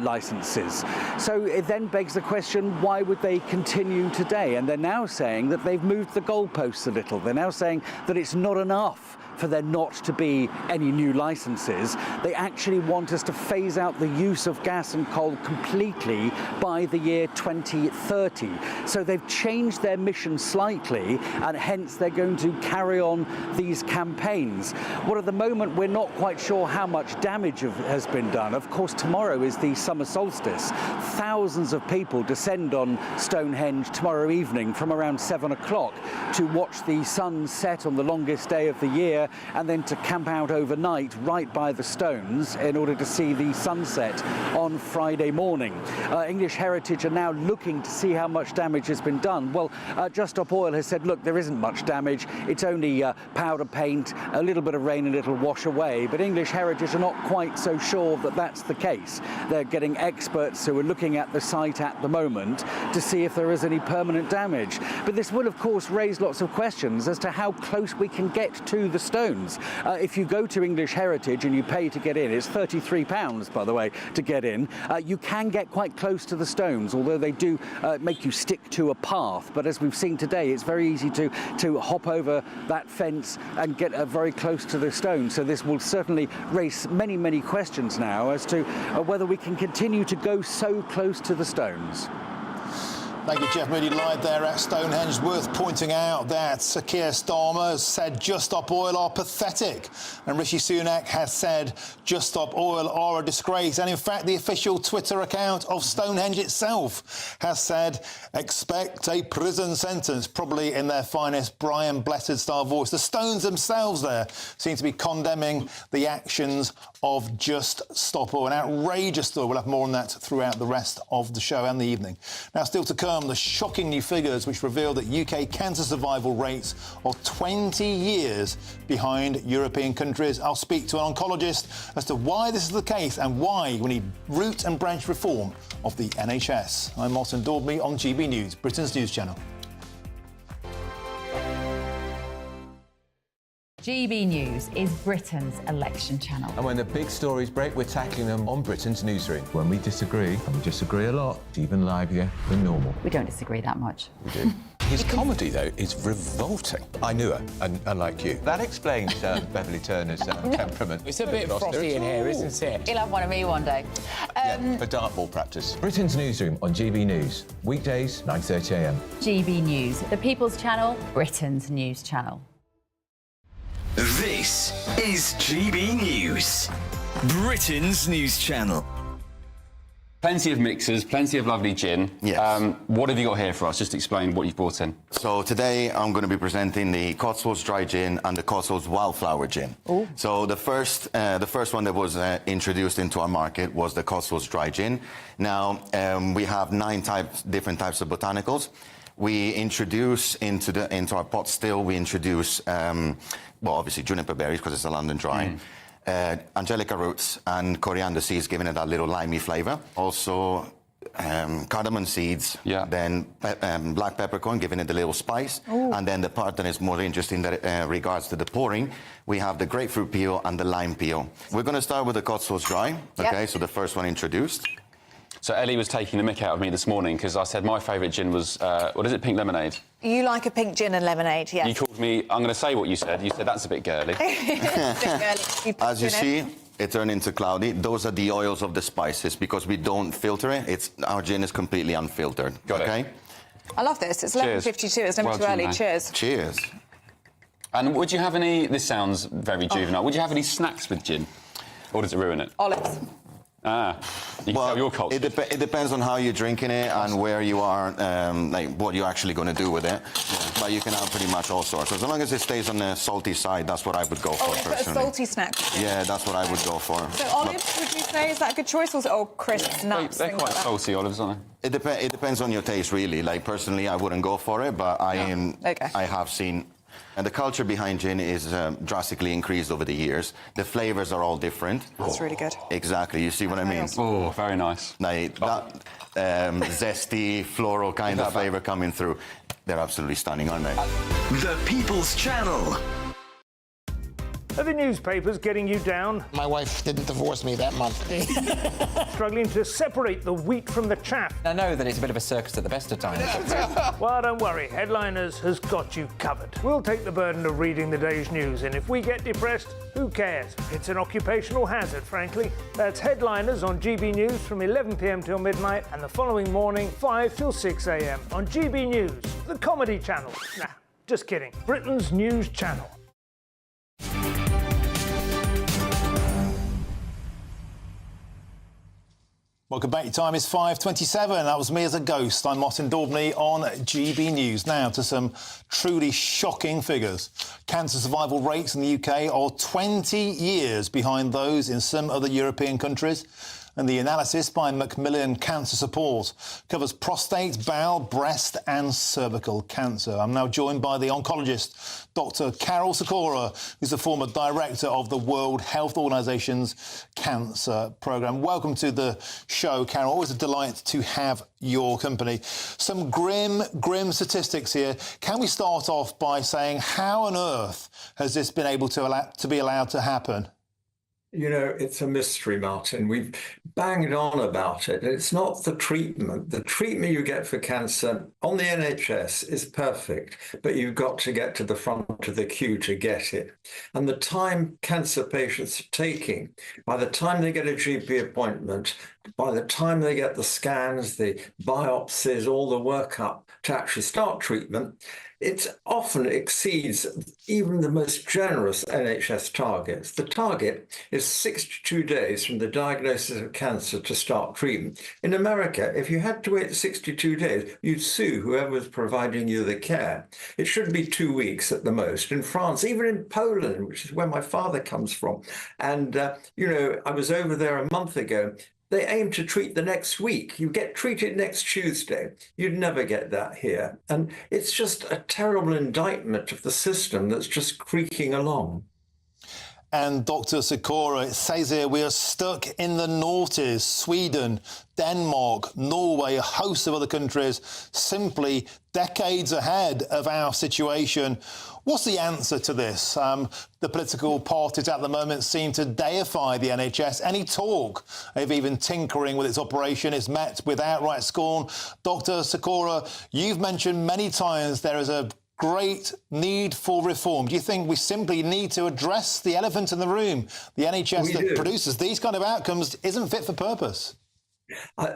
licences. So it then begs the question, why would they continue today? And they're now saying that they've moved the goalposts a little. They're now saying that it's not enough for there not to be any new licences. They actually want us to phase out the use of gas and coal completely by the year 2030. So they've changed their mission slightly, and hence they're going to carry on these campaigns. Well, at the moment, we're not quite sure how much damage has been done. Of course, tomorrow is the summer solstice. Thousands of people descend on Stonehenge tomorrow evening from around 7 o'clock to watch the sun set on the longest day of the year, and then to camp out overnight right by the stones in order to see the sunset on Friday morning. English Heritage are now looking to see how much damage has been done. Well, Just Stop Oil has said, look, there isn't much damage. It's only powder paint, a little bit of rain and it'll wash away. But English Heritage are not quite so sure that that's the case. They're getting experts who are looking at the site at the moment to see if there is any permanent damage. But this will, of course, raise lots of questions as to how close we can get to the stones. If you go to English Heritage and you pay to get in, it's £33, by the way, to get in, you can get quite close to the stones, although they do make you stick to a path. But as we've seen today, it's very easy to hop over that fence and get very close to the stones. So this will certainly raise many, many questions now as to whether we can continue to go so close to the stones. Thank you, Jeff Moody, live there at Stonehenge. Worth pointing out that Sir Keir Starmer has said Just Stop Oil are pathetic, and Rishi Sunak has said Just Stop Oil are a disgrace. And in fact, the official Twitter account of Stonehenge itself has said, expect a prison sentence, probably in their finest Brian Blessed-style voice. The Stones themselves there seem to be condemning the actions of Just Stop Oil. An outrageous story. We'll have more on that throughout the rest of the show and the evening. Now, still to come, the shocking new figures which reveal that UK cancer survival rates are 20 years behind European countries. I'll speak to an oncologist as to why this is the case and why we need root and branch reform of the NHS. I'm Martin Daubney on GB News, Britain's news channel. GB News is Britain's election channel. And when the big stories break, we're tackling them on Britain's newsroom. When we disagree, and we disagree a lot, it's even livelier than normal. We don't disagree that much. We do. His comedy, though, is revolting. I knew her, unlike you. That explains Beverly Turner's temperament. It's a bit frosty in here, isn't it? He'll have one of me one day. Yeah, for dartball practice. Britain's newsroom on GB News. Weekdays, 9:30 a.m. GB News, the People's Channel, Britain's news channel. This is GB News, Britain's news channel. Plenty of mixers, plenty of lovely gin. Yes. What have you got here for us? Just explain what you've brought in. So today I'm going to be presenting the Cotswolds Dry Gin and the Cotswolds Wildflower Gin. Ooh. So the first one that was introduced into our market was the Cotswolds Dry Gin. Now we have 9 different types of botanicals. We introduce into our pot still. We introduce well, obviously juniper berries because it's a London dry. Angelica roots and coriander seeds, giving it that little limey flavour. Also, cardamom seeds, then black peppercorn, giving it a little spice. Ooh. And then the part that is more interesting that regards to the pouring, we have the grapefruit peel and the lime peel. We're going to start with the Cotswolds Dry. Okay, so the first one introduced. So Ellie was taking the mick out of me this morning because I said my favourite gin was, what is it, pink lemonade? You like a pink gin and lemonade, yes. You called me, I'm going to say what you said. You said that's a bit girly. As you see, it turned into cloudy. Those are the oils of the spices because we don't filter it. Our gin is completely unfiltered. Got it. I love this. It's 11:52. It's never too early. Cheers. Cheers. And would you have any, this sounds very juvenile, would you have any snacks with gin? Or does it ruin it? Olives. Ah, you can tell your culture. It depends on how you're drinking it and where you are, like what you're actually going to do with it. Yeah. But you can have pretty much all sorts. As long as it stays on the salty side, that's what I would go for personally. A salty snack. Yeah, that's what I would go for. So olives, would you say, is that a good choice? Or crisps, nuts? They're quite salty olives, aren't they? It depends on your taste, really. Like personally, I wouldn't go for it, but I have seen. And the culture behind gin is drastically increased over the years. The flavours are all different. That's really good. Exactly. You see what I mean? Oh, very nice. Like that zesty, floral kind of flavour coming through. They're absolutely stunning, aren't they? The People's Channel. Are the newspapers getting you down? My wife didn't divorce me that month. Struggling to separate the wheat from the chaff? I know that it's a bit of a circus at the best of times. Well, don't worry, Headliners has got you covered. We'll take the burden of reading the day's news, and if we get depressed, who cares? It's an occupational hazard, frankly. That's Headliners on GB News from 11 p.m. till midnight, and the following morning, 5 till 6 a.m. on GB News, the comedy channel. Nah, just kidding. Britain's news channel. Welcome back. Your time is 5:27. That was me as a ghost. I'm Martin Daubney on GB News. Now to some truly shocking figures. Cancer survival rates in the UK are 20 years behind those in some other European countries. And the analysis by Macmillan Cancer Support covers prostate, bowel, breast and cervical cancer. I'm now joined by the oncologist, Dr. Carol Sikora, who's the former director of the World Health Organization's cancer programme. Welcome to the show, Carol. Always a delight to have your company. Some grim statistics here. Can we start off by saying how on earth has this been able to be allowed to happen? You know, it's a mystery, Martin. We've banged on about it. It's not the treatment. The treatment you get for cancer on the NHS is perfect, but you've got to get to the front of the queue to get it. And the time cancer patients are taking, by the time they get a GP appointment, by the time they get the scans, the biopsies, all the workup to actually start treatment, it often exceeds even the most generous NHS targets. The target is 62 days from the diagnosis of cancer to start treatment. In America, if you had to wait 62 days, you'd sue whoever was providing you the care. It should be 2 weeks at the most. In France, even in Poland, which is where my father comes from, and, you know, I was over there a month ago, they aim to treat the next week. You get treated next Tuesday. You'd never get that here. And it's just a terrible indictment of the system that's just creaking along. And Dr. Sikora, it says here we are stuck in the noughties. Sweden, Denmark, Norway, a host of other countries, simply decades ahead of our situation. What's the answer to this? The political parties at the moment seem to deify the NHS. Any talk of even tinkering with its operation is met with outright scorn. Dr. Sikora, you've mentioned many times there is a great need for reform. Do you think we simply need to address the elephant in the room? The NHS that produces these kind of outcomes isn't fit for purpose.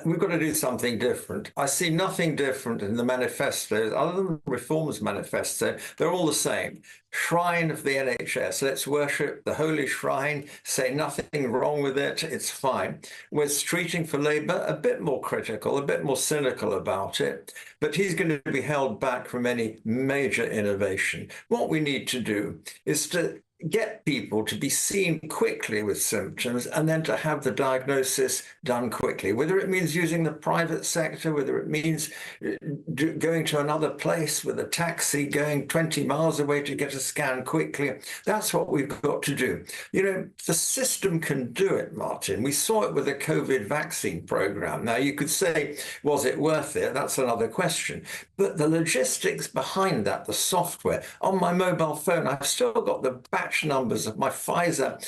We've got to do something different. I see nothing different in the manifestos other than Reform's manifesto. They're all the same. Shrine of the NHS. Let's worship the holy shrine, say nothing wrong with it, it's fine. We're treating for Labour a bit more critical, a bit more cynical about it, but he's going to be held back from any major innovation. What we need to do is to get people to be seen quickly with symptoms and then to have the diagnosis done quickly, whether it means using the private sector, whether it means going to another place with a taxi, going 20 miles away to get a scan quickly. That's what we've got to do. You know, the system can do it, Martin. We saw it with the COVID vaccine program. Now, you could say, was it worth it? That's another question. But the logistics behind that, the software, on my mobile phone, I've still got the batch numbers of my Pfizer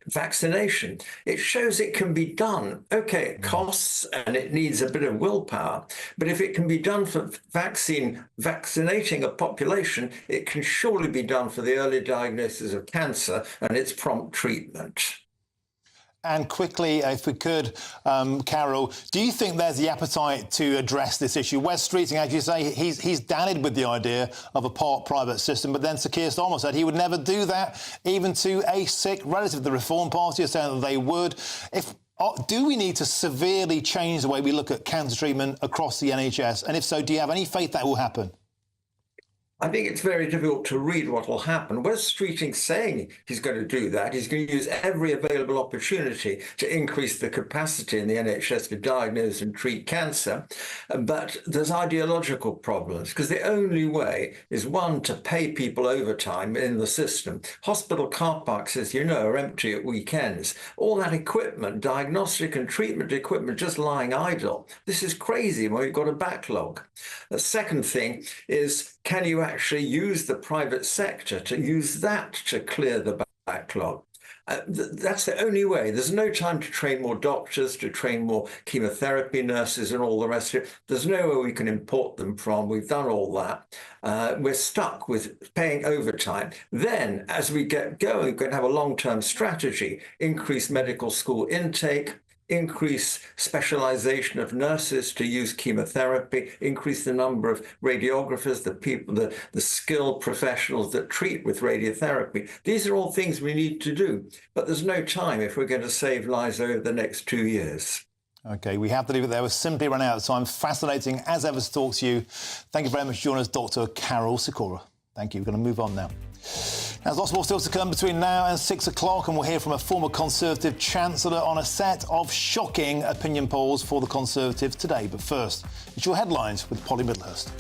vaccination. It shows it can be done. Okay, it costs and it needs a bit of willpower, but if it can be done for vaccinating a population, it can surely be done for the early diagnosis of cancer and its prompt treatment. And quickly, if we could, Carol, do you think there's the appetite to address this issue? Wes Streeting, as you say, he's dallied with the idea of a part-private system, but then Sir Keir Starmer said he would never do that, even to a sick relative. The Reform Party are saying that they would. Do we need to severely change the way we look at cancer treatment across the NHS? And if so, do you have any faith that will happen? I think it's very difficult to read what will happen. Wes Streeting's saying he's going to do that. He's going to use every available opportunity to increase the capacity in the NHS to diagnose and treat cancer. But there's ideological problems, because the only way is, one, to pay people overtime in the system. Hospital car parks, as you know, are empty at weekends. All that equipment, diagnostic and treatment equipment, just lying idle. This is crazy when we've got a backlog. The second thing is, can you actually use the private sector to use that to clear the backlog? That's the only way. There's no time to train more doctors, to train more chemotherapy nurses and all the rest of it. There's nowhere we can import them from. We've done all that. We're stuck with paying overtime. Then, as we get going, we're going to have a long-term strategy, increase medical school intake, increase specialization of nurses to use chemotherapy, increase the number of radiographers, the skilled professionals that treat with radiotherapy. These are all things we need to do, but there's no time if we're going to save lives over the next 2 years. OK, we have to leave it there. We're simply run out of time. Fascinating as ever to talk to you. Thank you very much for joining us, Dr. Carol Sikora. Thank you. We're going to move on now. There's lots more still to come between now and 6 o'clock, and we'll hear from a former Conservative Chancellor on a set of shocking opinion polls for the Conservatives today. But first, it's your headlines with Polly Middlehurst.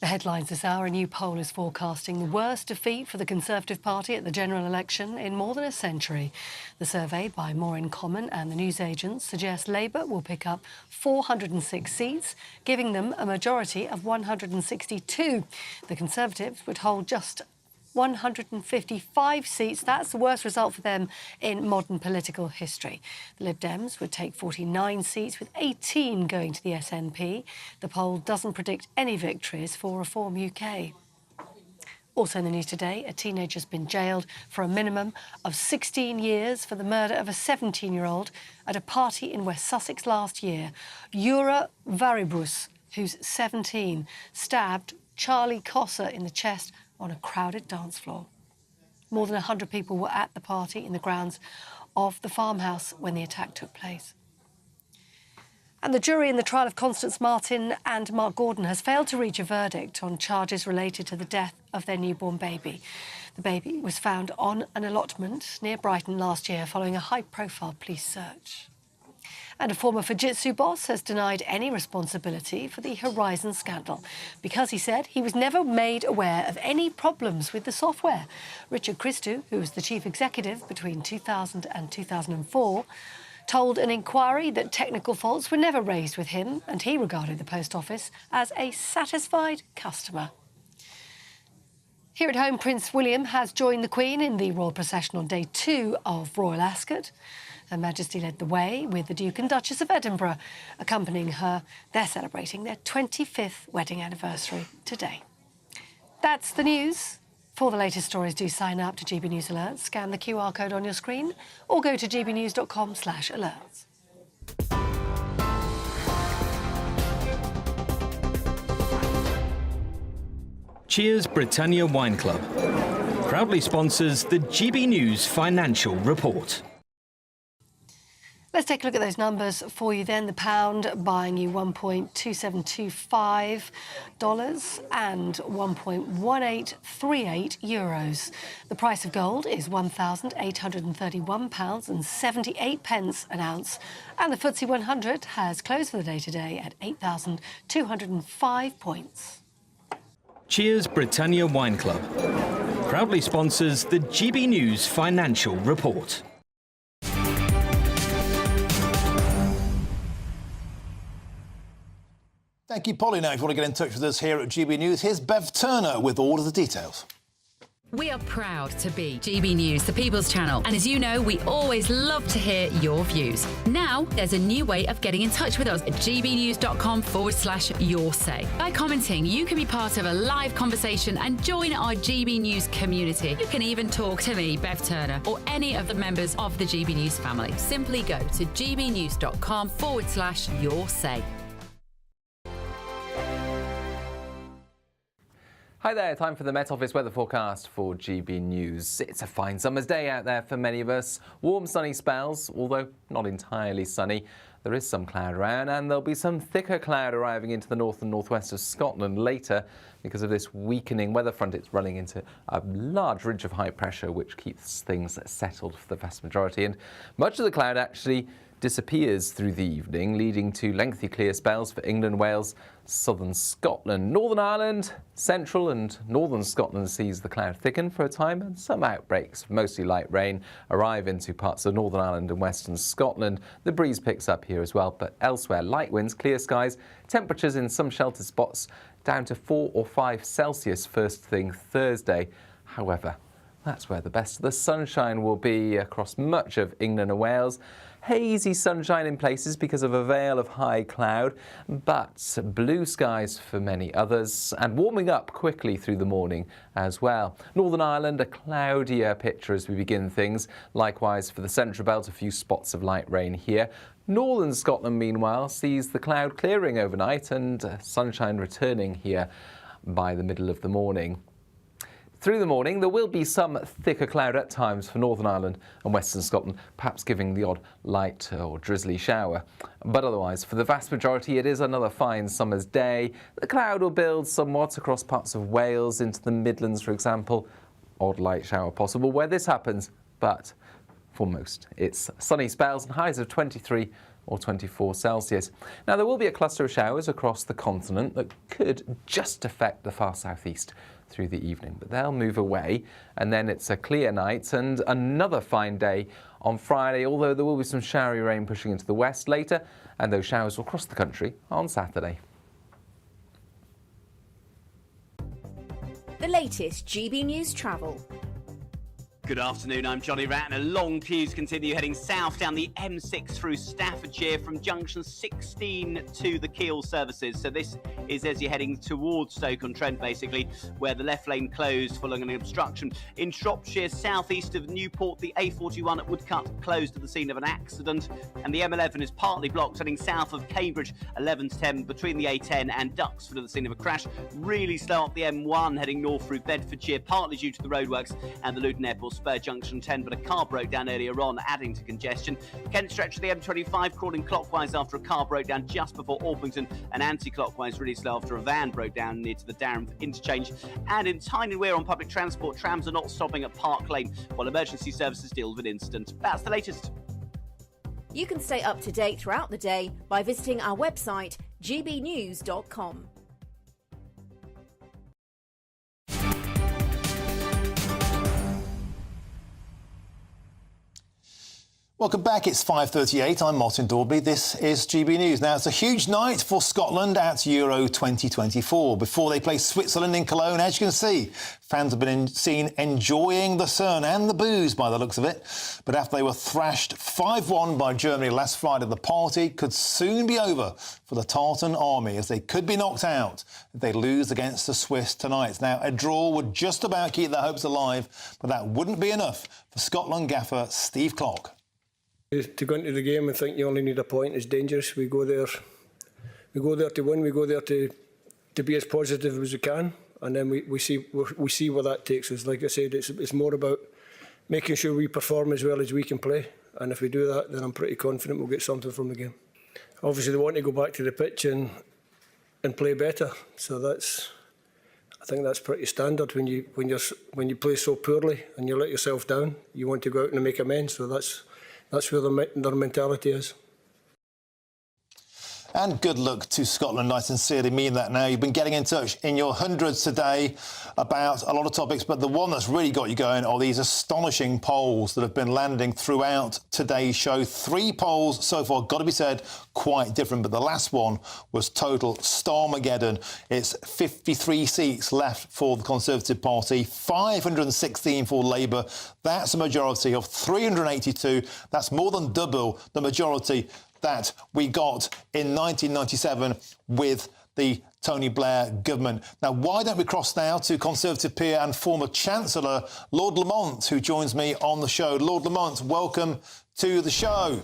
The headlines this hour: a new poll is forecasting the worst defeat for the Conservative Party at the general election in more than a century. The survey by More in Common and the newsagents suggests Labour will pick up 406 seats, giving them a majority of 162. The Conservatives would hold just 155 seats. That's the worst result for them in modern political history. The Lib Dems would take 49 seats, with 18 going to the SNP. The poll doesn't predict any victories for Reform UK. Also in the news today, a teenager's been jailed for a minimum of 16 years for the murder of a 17-year-old at a party in West Sussex last year. Yura Varibrus, who's 17, stabbed Charlie Cosser in the chest on a crowded dance floor. More than 100 people were at the party in the grounds of the farmhouse when the attack took place. And the jury in the trial of Constance Martin and Mark Gordon has failed to reach a verdict on charges related to the death of their newborn baby. The baby was found on an allotment near Brighton last year following a high-profile police search. And a former Fujitsu boss has denied any responsibility for the Horizon scandal because he said he was never made aware of any problems with the software. Richard Christou, who was the chief executive between 2000 and 2004, told an inquiry that technical faults were never raised with him, and he regarded the Post Office as a satisfied customer. Here at home, Prince William has joined the Queen in the royal procession on day 2 of Royal Ascot. Her Majesty led the way with the Duke and Duchess of Edinburgh accompanying her. They're celebrating their 25th wedding anniversary today. That's the news. For the latest stories, do sign up to GB News Alerts, scan the QR code on your screen, or go to gbnews.com/alerts. Cheers Britannia Wine Club proudly sponsors the GB News Financial Report. Let's take a look at those numbers for you then. The pound buying you $1.2725 and 1.1838 euros. The price of gold is £1,831 and 78 pence an ounce. And the FTSE 100 has closed for the day today at 8,205 points. Cheers Britannia Wine Club proudly sponsors the GB News Financial Report. Thank you, Polly. Now, if you want to get in touch with us here at GB News, here's Bev Turner with all of the details. We are proud to be GB News, the People's Channel. And as you know, we always love to hear your views. Now, there's a new way of getting in touch with us at gbnews.com/your say. By commenting, you can be part of a live conversation and join our GB News community. You can even talk to me, Bev Turner, or any of the members of the GB News family. Simply go to gbnews.com/your say. Hi there, time for the Met Office weather forecast for GB News. It's a fine summer's day out there for many of us. Warm sunny spells, although not entirely sunny. There is some cloud around and there'll be some thicker cloud arriving into the north and northwest of Scotland later because of this weakening weather front. It's running into a large ridge of high pressure which keeps things settled for the vast majority, and much of the cloud actually disappears through the evening, leading to lengthy clear spells for England, Wales, southern Scotland. Northern Ireland, central and northern Scotland sees the cloud thicken for a time, and some outbreaks, mostly light rain, arrive into parts of Northern Ireland and western Scotland. The breeze picks up here as well, but elsewhere light winds, clear skies, temperatures in some sheltered spots down to 4 or 5 Celsius first thing Thursday. However, that's where the best of the sunshine will be across much of England and Wales. Hazy sunshine in places because of a veil of high cloud, but blue skies for many others, and warming up quickly through the morning as well. Northern Ireland, a cloudier picture as we begin things. Likewise for the central belt, a few spots of light rain here. Northern Scotland, meanwhile, sees the cloud clearing overnight and sunshine returning here by the middle of the morning. Through the morning, there will be some thicker cloud at times for Northern Ireland and Western Scotland, perhaps giving the odd light or drizzly shower. But otherwise, for the vast majority, it is another fine summer's day. The cloud will build somewhat across parts of Wales into the Midlands, for example. Odd light shower possible where this happens, but for most, it's sunny spells and highs of 23 or 24 Celsius. Now, there will be a cluster of showers across the continent that could just affect the far southeast through the evening, but they'll move away, and then it's a clear night and another fine day on Friday, although there will be some showery rain pushing into the west later, and those showers will cross the country on Saturday. The latest GB News travel. Good afternoon, I'm Johnny Ratner. Long queues continue heading south down the M6 through Staffordshire from junction 16 to the Keele services. So this is as you're heading towards Stoke-on-Trent, basically, where the left lane closed following an obstruction. In Shropshire, southeast of Newport, the A41 at Woodcut closed at the scene of an accident. And the M11 is partly blocked heading south of Cambridge, 11 to 10 between the A10 and Duxford at the scene of a crash. Really slow up the M1 heading north through Bedfordshire, partly due to the roadworks and the Luton Airport Spur junction 10, but a car broke down earlier on, adding to congestion. Kent stretch of the M25 crawling clockwise after a car broke down just before Orpington, and anti-clockwise really slow after a van broke down near to the Darren interchange. And in Tyne and Wear on public transport, trams are not stopping at Park Lane while emergency services deal with an incident. That's the latest. You can stay up to date throughout the day by visiting our website gbnews.com. Welcome back. It's 5:38. I'm Martin Daubney. This is GB News. Now, it's a huge night for Scotland at Euro 2024. Before they play Switzerland in Cologne, as you can see, fans have been seen enjoying the sun and the booze by the looks of it. But after they were thrashed 5-1 by Germany last Friday, the party could soon be over for the Tartan Army, as they could be knocked out if they lose against the Swiss tonight. Now, a draw would just about keep their hopes alive, but that wouldn't be enough for Scotland gaffer Steve Clarke. To go into the game and think you only need a point is dangerous. We go there to win. We go there to be as positive as we can, and then we see where that takes us. Like I said, it's more about making sure we perform as well as we can play, And if we do that, then I'm pretty confident we'll get something from the game. Obviously, they want to go back to the pitch and play better. So I think that's pretty standard when you play so poorly and you let yourself down. You want to go out and make amends. So that's where their mentality is. And good luck to Scotland. I sincerely mean that now. You've been getting in touch in your hundreds today about a lot of topics, but the one that's really got you going are these astonishing polls that have been landing throughout today's show. 3 polls so far, got to be said, quite different, but the last one was total Stormageddon. It's 53 seats left for the Conservative Party, 516 for Labour. That's a majority of 382. That's more than double the majority that we got in 1997 with the Tony Blair government. Now, why don't we cross now to Conservative peer and former Chancellor, Lord Lamont, who joins me on the show. Lord Lamont, welcome to the show.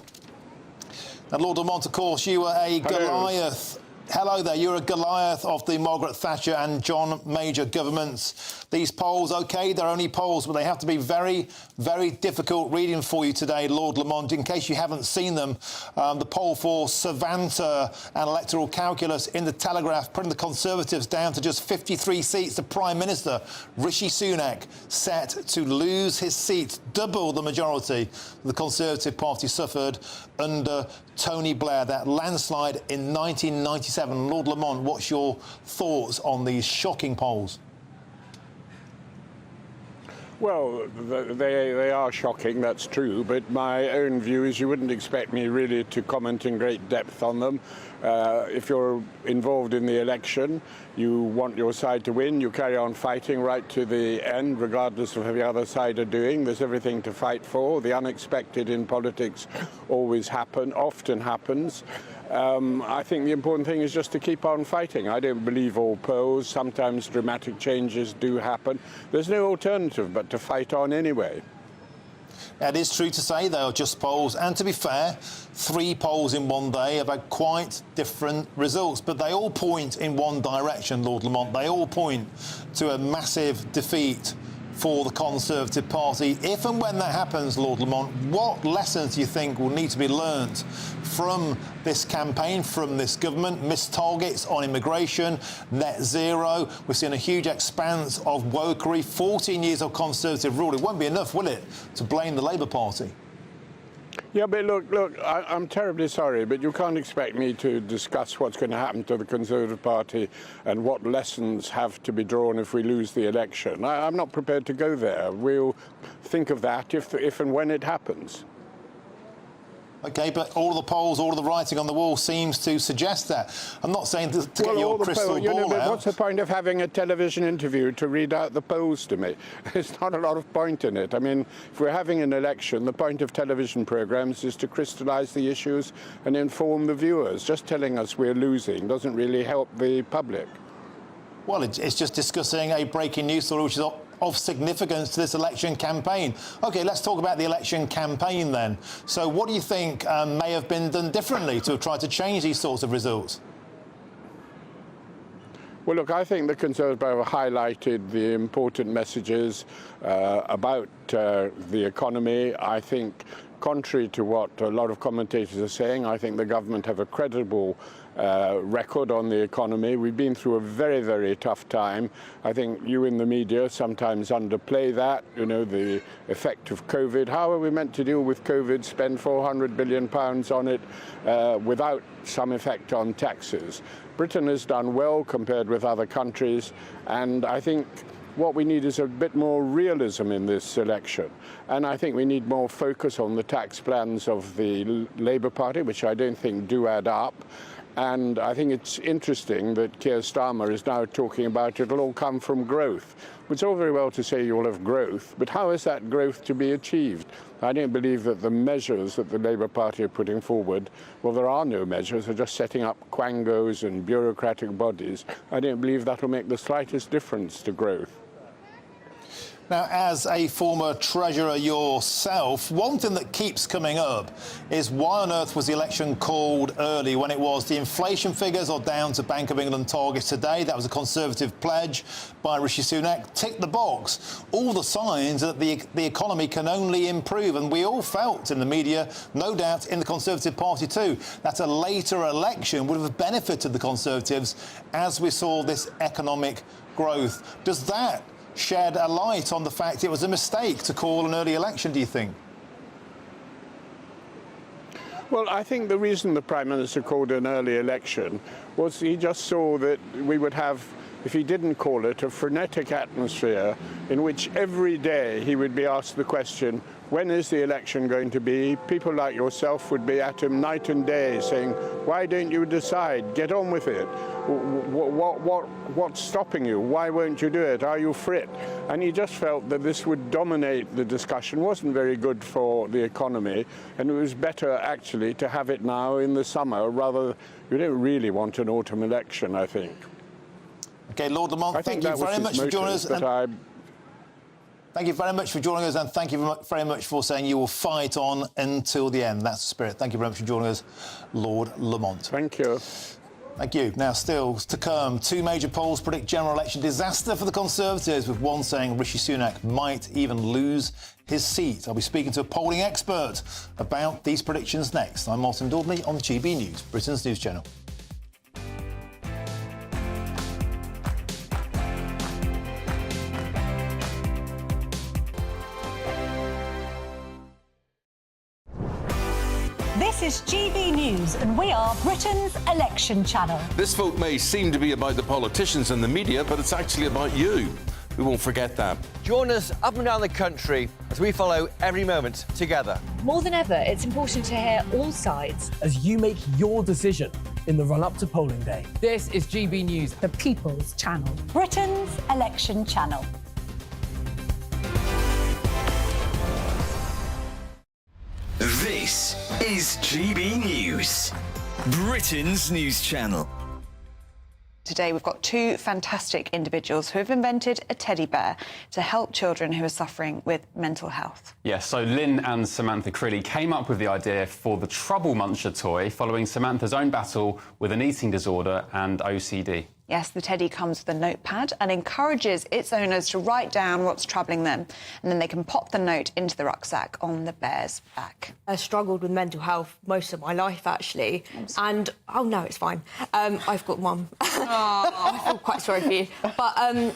Now, Lord Lamont, of course, you were a Goliath. Hello there. You're a Goliath of the Margaret Thatcher and John Major governments. These polls, OK, they're only polls, but they have to be very, very difficult reading for you today, Lord Lamont. In case you haven't seen them, the poll for Savanta and electoral calculus in the Telegraph, putting the Conservatives down to just 53 seats. The Prime Minister, Rishi Sunak, set to lose his seat, double the majority the Conservative Party suffered under Tony Blair, that landslide in 1997. Lord Lamont, what's your thoughts on these shocking polls? Well, they are shocking, that's true, but my own view is you wouldn't expect me really to comment in great depth on them. If you're involved in the election, you want your side to win, you carry on fighting right to the end, regardless of how the other side are doing. There's everything to fight for. The unexpected in politics often happens. I think the important thing is just to keep on fighting. I don't believe all polls. Sometimes dramatic changes do happen. There's no alternative but to fight on anyway. It is true to say they are just polls, and to be fair, 3 polls in one day have had quite different results, but they all point in one direction, Lord Lamont. They all point to a massive defeat for the Conservative Party. If and when that happens, Lord Lamont, what lessons do you think will need to be learnt from this campaign, from this government? Missed targets on immigration, net zero. We've seen a huge expanse of wokery, 14 years of Conservative rule. It won't be enough, will it, to blame the Labour Party? Yeah, but look, I'm terribly sorry, but you can't expect me to discuss what's going to happen to the Conservative Party and what lessons have to be drawn if we lose the election. I'm not prepared to go there. We'll think of that if and when it happens. OK, but all of the polls, all of the writing on the wall seems to suggest that. I'm not saying to get your crystal ball out. What's the point of having a television interview to read out the polls to me? There's not a lot of point in it. I mean, if we're having an election, the point of television programmes is to crystallise the issues and inform the viewers. Just telling us we're losing doesn't really help the public. Well, it's just discussing a breaking news story which is of significance to this election campaign. OK, let's talk about the election campaign then. So what do you think may have been done differently to have tried to change these sorts of results? Well, look, I think the Conservatives have highlighted the important messages about the economy. I think, contrary to what a lot of commentators are saying, I think the government have a credible record on the economy. We've been through a very, very tough time. I think you in the media sometimes underplay that, the effect of COVID. How are we meant to deal with COVID, spend £400 billion on it without some effect on taxes? Britain has done well compared with other countries, and I think what we need is a bit more realism in this election. And I think we need more focus on the tax plans of the Labour Party, which I don't think do add up. And I think it's interesting that Keir Starmer is now talking about it'll all come from growth. It's all very well to say you'll have growth, but how is that growth to be achieved? I don't believe that the measures that the Labour Party are putting forward, well, there are no measures. They're just setting up quangos and bureaucratic bodies. I don't believe that will make the slightest difference to growth. Now, as a former treasurer yourself, one thing that keeps coming up is why on earth was the election called early when it was? The inflation figures are down to Bank of England targets today. That was a Conservative pledge by Rishi Sunak. Tick the box. All the signs that the economy can only improve. And we all felt in the media, no doubt in the Conservative Party too, that a later election would have benefited the Conservatives as we saw this economic growth. Does that shed a light on the fact it was a mistake to call an early election, do you think? Well, I think the reason the Prime Minister called an early election was he just saw that we would have, if he didn't call it, a frenetic atmosphere in which every day he would be asked the question, when is the election going to be? People like yourself would be at him night and day saying, why don't you decide? Get on with it. What's stopping you? Why won't you do it? Are you fit? And he just felt that this would dominate the discussion. It wasn't very good for the economy, and it was better actually to have it now in the summer rather. You don't really want an autumn election, I think. OK, Lord Lamont, thank you very much for joining us. Thank you very much for joining us, and thank you very much for saying you will fight on until the end. That's the spirit. Thank you very much for joining us, Lord Lamont. Thank you. Thank you. Now, still to come, two major polls predict general election disaster for the Conservatives, with one saying Rishi Sunak might even lose his seat. I'll be speaking to a polling expert about these predictions next. I'm Martin Daubney on GB News, Britain's news channel. This is GB News, and we are Britain's election channel. This vote may seem to be about the politicians and the media, but it's actually about you. We won't forget that. Join us up and down the country as we follow every moment together. More than ever, it's important to hear all sides as you make your decision in the run-up to polling day. This is GB News, the People's Channel. Britain's election channel. This is GB News, Britain's news channel. Today we've got two fantastic individuals who have invented a teddy bear to help children who are suffering with mental health. Yes, so Lynn and Samantha Crilly came up with the idea for the Trouble Muncher toy following Samantha's own battle with an eating disorder and OCD. Yes, the teddy comes with a notepad and encourages its owners to write down what's troubling them, and then they can pop the note into the rucksack on the bear's back. I struggled with mental health most of my life, actually, and oh no, it's fine. I've got one. I feel quite sorry for you. But and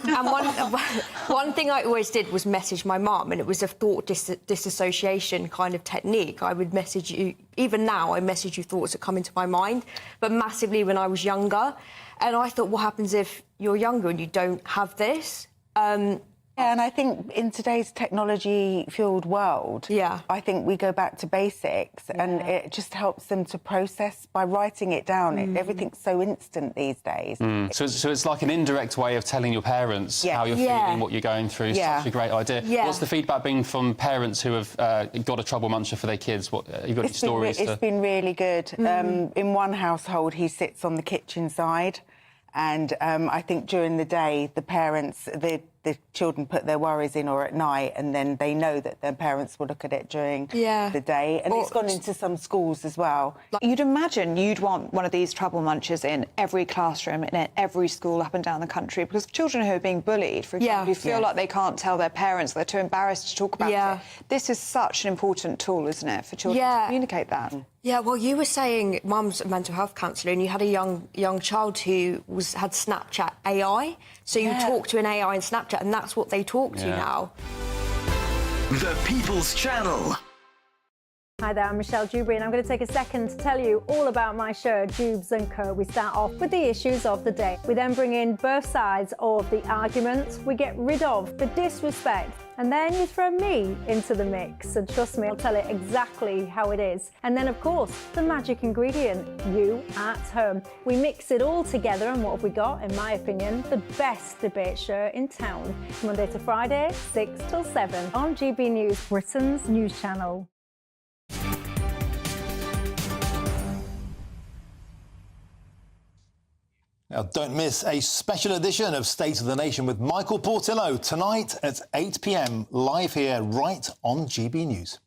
one thing I always did was message my mum, and it was a thought disassociation kind of technique. I would message you. Even now, I message you thoughts that come into my mind, but massively when I was younger. And I thought, what happens if you're younger and you don't have this? Yeah, and I think in today's technology-fueled world, I think we go back to basics, and it just helps them to process by writing it down. Everything's so instant these days. So it's like an indirect way of telling your parents how you're feeling, what you're going through. Such a great idea. What's the feedback been from parents who have got a trouble muncher for their kids? What you got any stories? It's been really good. In one household, he sits on the kitchen side, and I think during the day, the parents, the children put their worries in or at night, and then they know that their parents will look at it during the day. And it's gone into some schools as well. You'd imagine you'd want one of these trouble munchers in every classroom and in every school up and down the country, because children who are being bullied, for example, who feel like they can't tell their parents, they're too embarrassed to talk about it. This is such an important tool, isn't it, for children to communicate that? Yeah, well, you were saying Mum's a mental health counsellor, and you had a young child who had Snapchat AI. So you talk to an AI in Snapchat, and that's what they talk to now. The People's Channel. Hi there, I'm Michelle Dewberry, and I'm going to take a second to tell you all about my show, Dubes & Co. We start off with the issues of the day. We then bring in both sides of the argument. We get rid of the disrespect, and then you throw me into the mix. And trust me, I'll tell it exactly how it is. And then, of course, the magic ingredient, you at home. We mix it all together, and what have we got? In my opinion, the best debate show in town. Monday to Friday, 6 till 7 on GB News, Britain's news channel. Now, don't miss a special edition of State of the Nation with Michael Portillo tonight at 8 p.m, live here right on GB News.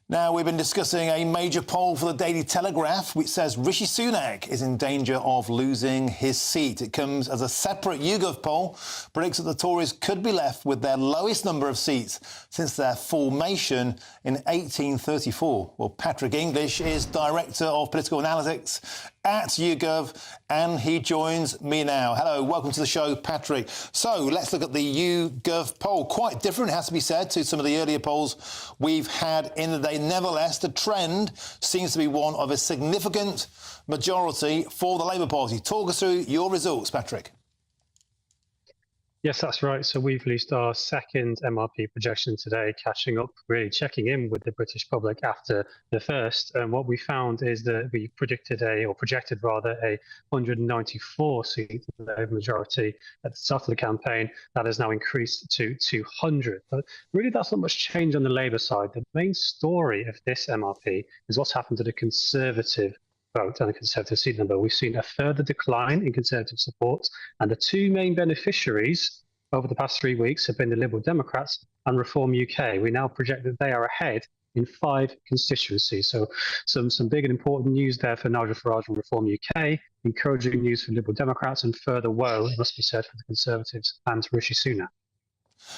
Now, we've been discussing a major poll for the Daily Telegraph which says Rishi Sunak is in danger of losing his seat. It comes as a separate YouGov poll, predicts that the Tories could be left with their lowest number of seats since their formation in 1834. Well, Patrick English is Director of Political Analytics at YouGov, and he joins me now. Hello, welcome to the show, Patrick. So let's look at the YouGov poll. Quite different, it has to be said, to some of the earlier polls we've had in the day. Nevertheless, the trend seems to be one of a significant majority for the Labour Party. Talk us through your results, Patrick. Yes, that's right. So we've released our second MRP projection today, catching up, really checking in with the British public after the first. And what we found is that we projected a 194-seat Labour majority at the start of the campaign. That has now increased to 200. But really, that's not much change on the Labour side. The main story of this MRP is what's happened to the Conservative vote and the Conservative seat number. We've seen a further decline in Conservative support, and the two main beneficiaries over the past 3 weeks have been the Liberal Democrats and Reform UK. We now project that they are ahead in 5 constituencies. So some big and important news there for Nigel Farage and Reform UK, encouraging news for Liberal Democrats, and further woe, it must be said, for the Conservatives and Rishi Sunak.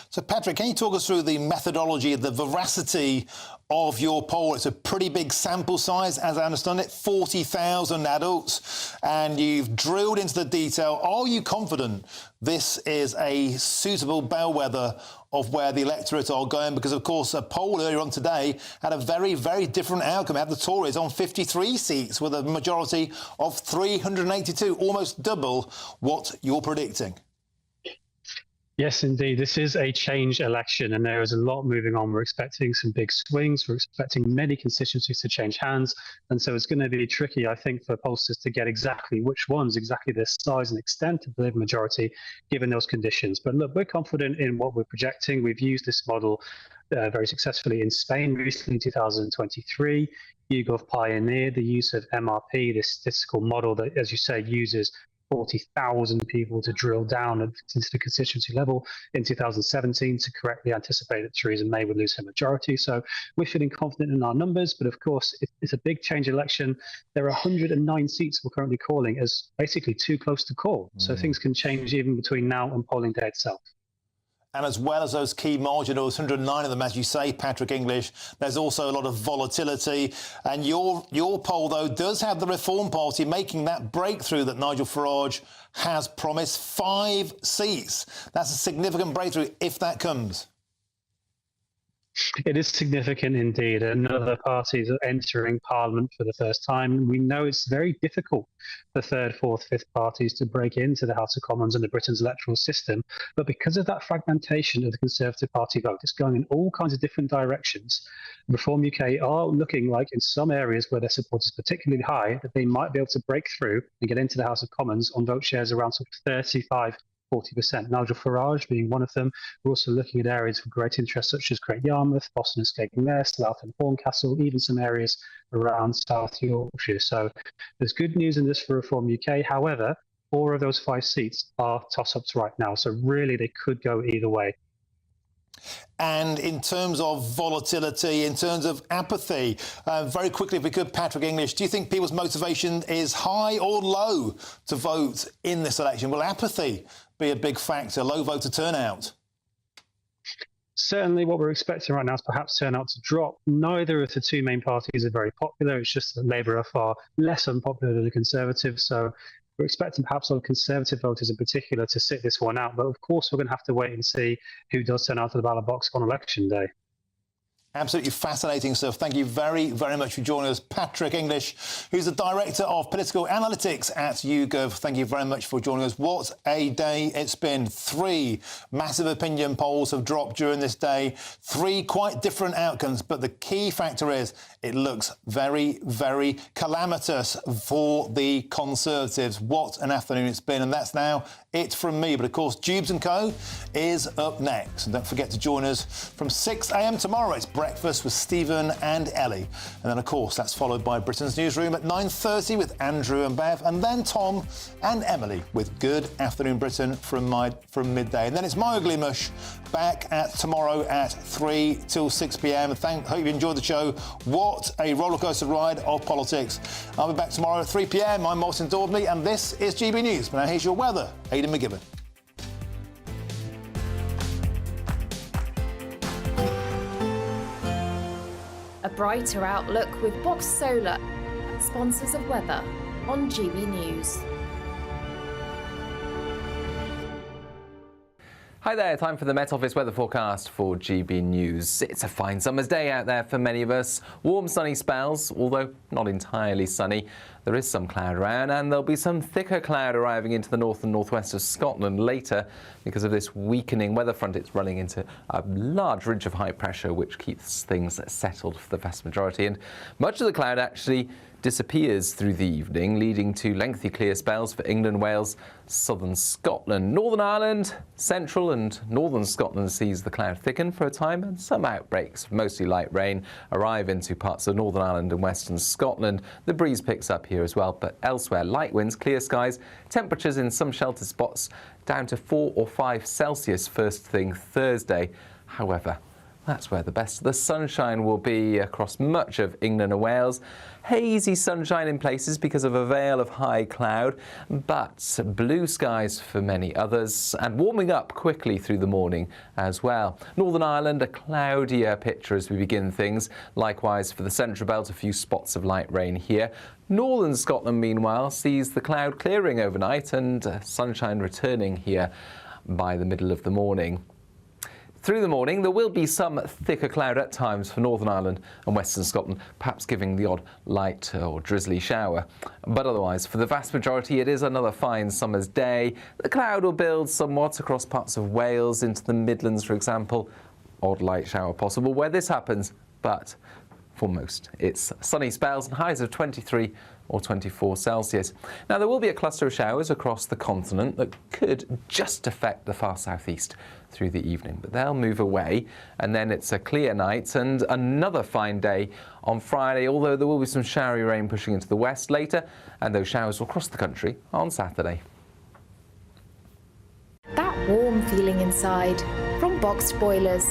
So, Patrick, can you talk us through the methodology, the veracity of your poll? It's a pretty big sample size, as I understand it, 40,000 adults, and you've drilled into the detail. Are you confident this is a suitable bellwether of where the electorate are going? Because, of course, a poll earlier on today had a very, very different outcome. It had the Tories on 53 seats with a majority of 382, almost double what you're predicting. Yes, indeed. This is a change election, and there is a lot moving on. We're expecting some big swings. We're expecting many constituencies to change hands. And so it's going to be tricky, I think, for pollsters to get exactly which ones, exactly the size and extent of the Labour majority, given those conditions. But look, we're confident in what we're projecting. We've used this model very successfully in Spain recently in 2023. YouGov pioneered the use of MRP, this statistical model that, as you say, uses 40,000 people to drill down into the constituency level in 2017 to correctly anticipate that Theresa May would lose her majority. So we're feeling confident in our numbers, but of course, it's a big change election. There are 109 seats we're currently calling as basically too close to call. So things can change even between now and polling day itself. And as well as those key marginals, 109 of them, as you say, Patrick English, there's also a lot of volatility. And your poll, though, does have the Reform Party making that breakthrough that Nigel Farage has promised, 5 seats. That's a significant breakthrough if that comes. It is significant indeed. Another party is entering Parliament for the first time. We know it's very difficult for third, fourth, fifth parties to break into the House of Commons and Britain's electoral system. But because of that fragmentation of the Conservative Party vote, it's going in all kinds of different directions. Reform UK are looking like, in some areas where their support is particularly high, that they might be able to break through and get into the House of Commons on vote shares around sort of 35–40%. Nigel Farage being one of them. We're also looking at areas of great interest such as Great Yarmouth, Boston and Skegness, Louth and Horncastle, even some areas around South Yorkshire. So there's good news in this for Reform UK. However, 4 of those 5 seats are toss-ups right now. So really they could go either way. And in terms of volatility, in terms of apathy, very quickly, if we could, Patrick English, do you think people's motivation is high or low to vote in this election? Will apathy be a big factor, low voter turnout? Certainly what we're expecting right now is perhaps turnout to drop. Neither of the two main parties are very popular. It's just that Labour are far less unpopular than the Conservatives. So we're expecting perhaps some Conservative voters in particular to sit this one out. But of course, we're going to have to wait and see who does turn out to the ballot box on election day. Absolutely fascinating stuff. Thank you very, very much for joining us. Patrick English, who's the Director of Political Analytics at YouGov. Thank you very much for joining us. What a day it's been. 3 massive opinion polls have dropped during this day. 3 quite different outcomes. But the key factor is it looks very, very calamitous for the Conservatives. What an afternoon it's been. And that's now it from me. But, of course, Jubes & Co. is up next. And don't forget to join us from 6 a.m. tomorrow. It's Breakfast with Stephen and Ellie. And then, of course, that's followed by Britain's Newsroom at 9:30 with Andrew and Bev, and then Tom and Emily with Good Afternoon Britain from midday. And then it's My Ugly Mush back tomorrow at 3 till 6 p.m. Hope you enjoyed the show. What a rollercoaster ride of politics. I'll be back tomorrow at 3 p.m. I'm Martin Daubney, and this is GB News. But now here's your weather. Aidan McGibbon. A brighter outlook with Box Solar, sponsors of weather on GB News. Hi there, time for the Met Office weather forecast for GB News. It's a fine summer's day out there for many of us. Warm, sunny spells, although not entirely sunny. There is some cloud around, and there'll be some thicker cloud arriving into the north and northwest of Scotland later because of this weakening weather front. It's running into a large ridge of high pressure, which keeps things settled for the vast majority. And much of the cloud actually disappears through the evening, leading to lengthy clear spells for England, Wales, southern Scotland. Northern Ireland, central and northern Scotland sees the cloud thicken for a time, and some outbreaks of mostly light rain arrive into parts of Northern Ireland and western Scotland. The breeze picks up here as well, but elsewhere light winds, clear skies, temperatures in some sheltered spots down to 4 or 5 Celsius first thing Thursday. However, that's where the best of the sunshine will be across much of England and Wales. Hazy sunshine in places because of a veil of high cloud, but blue skies for many others, and warming up quickly through the morning as well. Northern Ireland, a cloudier picture as we begin things. Likewise for the central belt, a few spots of light rain here. Northern Scotland, meanwhile, sees the cloud clearing overnight and sunshine returning here by the middle of the morning. Through the morning, there will be some thicker cloud at times for Northern Ireland and Western Scotland, perhaps giving the odd light or drizzly shower. But otherwise, for the vast majority, it is another fine summer's day. The cloud will build somewhat across parts of Wales into the Midlands, for example. Odd light shower possible where this happens, but for most, it's sunny spells and highs of 23 or 24 Celsius. Now, there will be a cluster of showers across the continent that could just affect the far southeast through the evening, but they'll move away, and then it's a clear night and another fine day on Friday, although there will be some showery rain pushing into the west later, and those showers will cross the country on Saturday. That warm feeling inside from Boxed Boilers,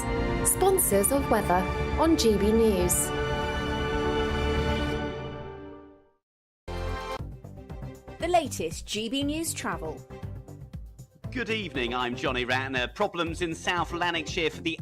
sponsors of weather on GB News. The latest GB News travel. Good evening, I'm Johnny Ratner. Problems in South Lanarkshire for the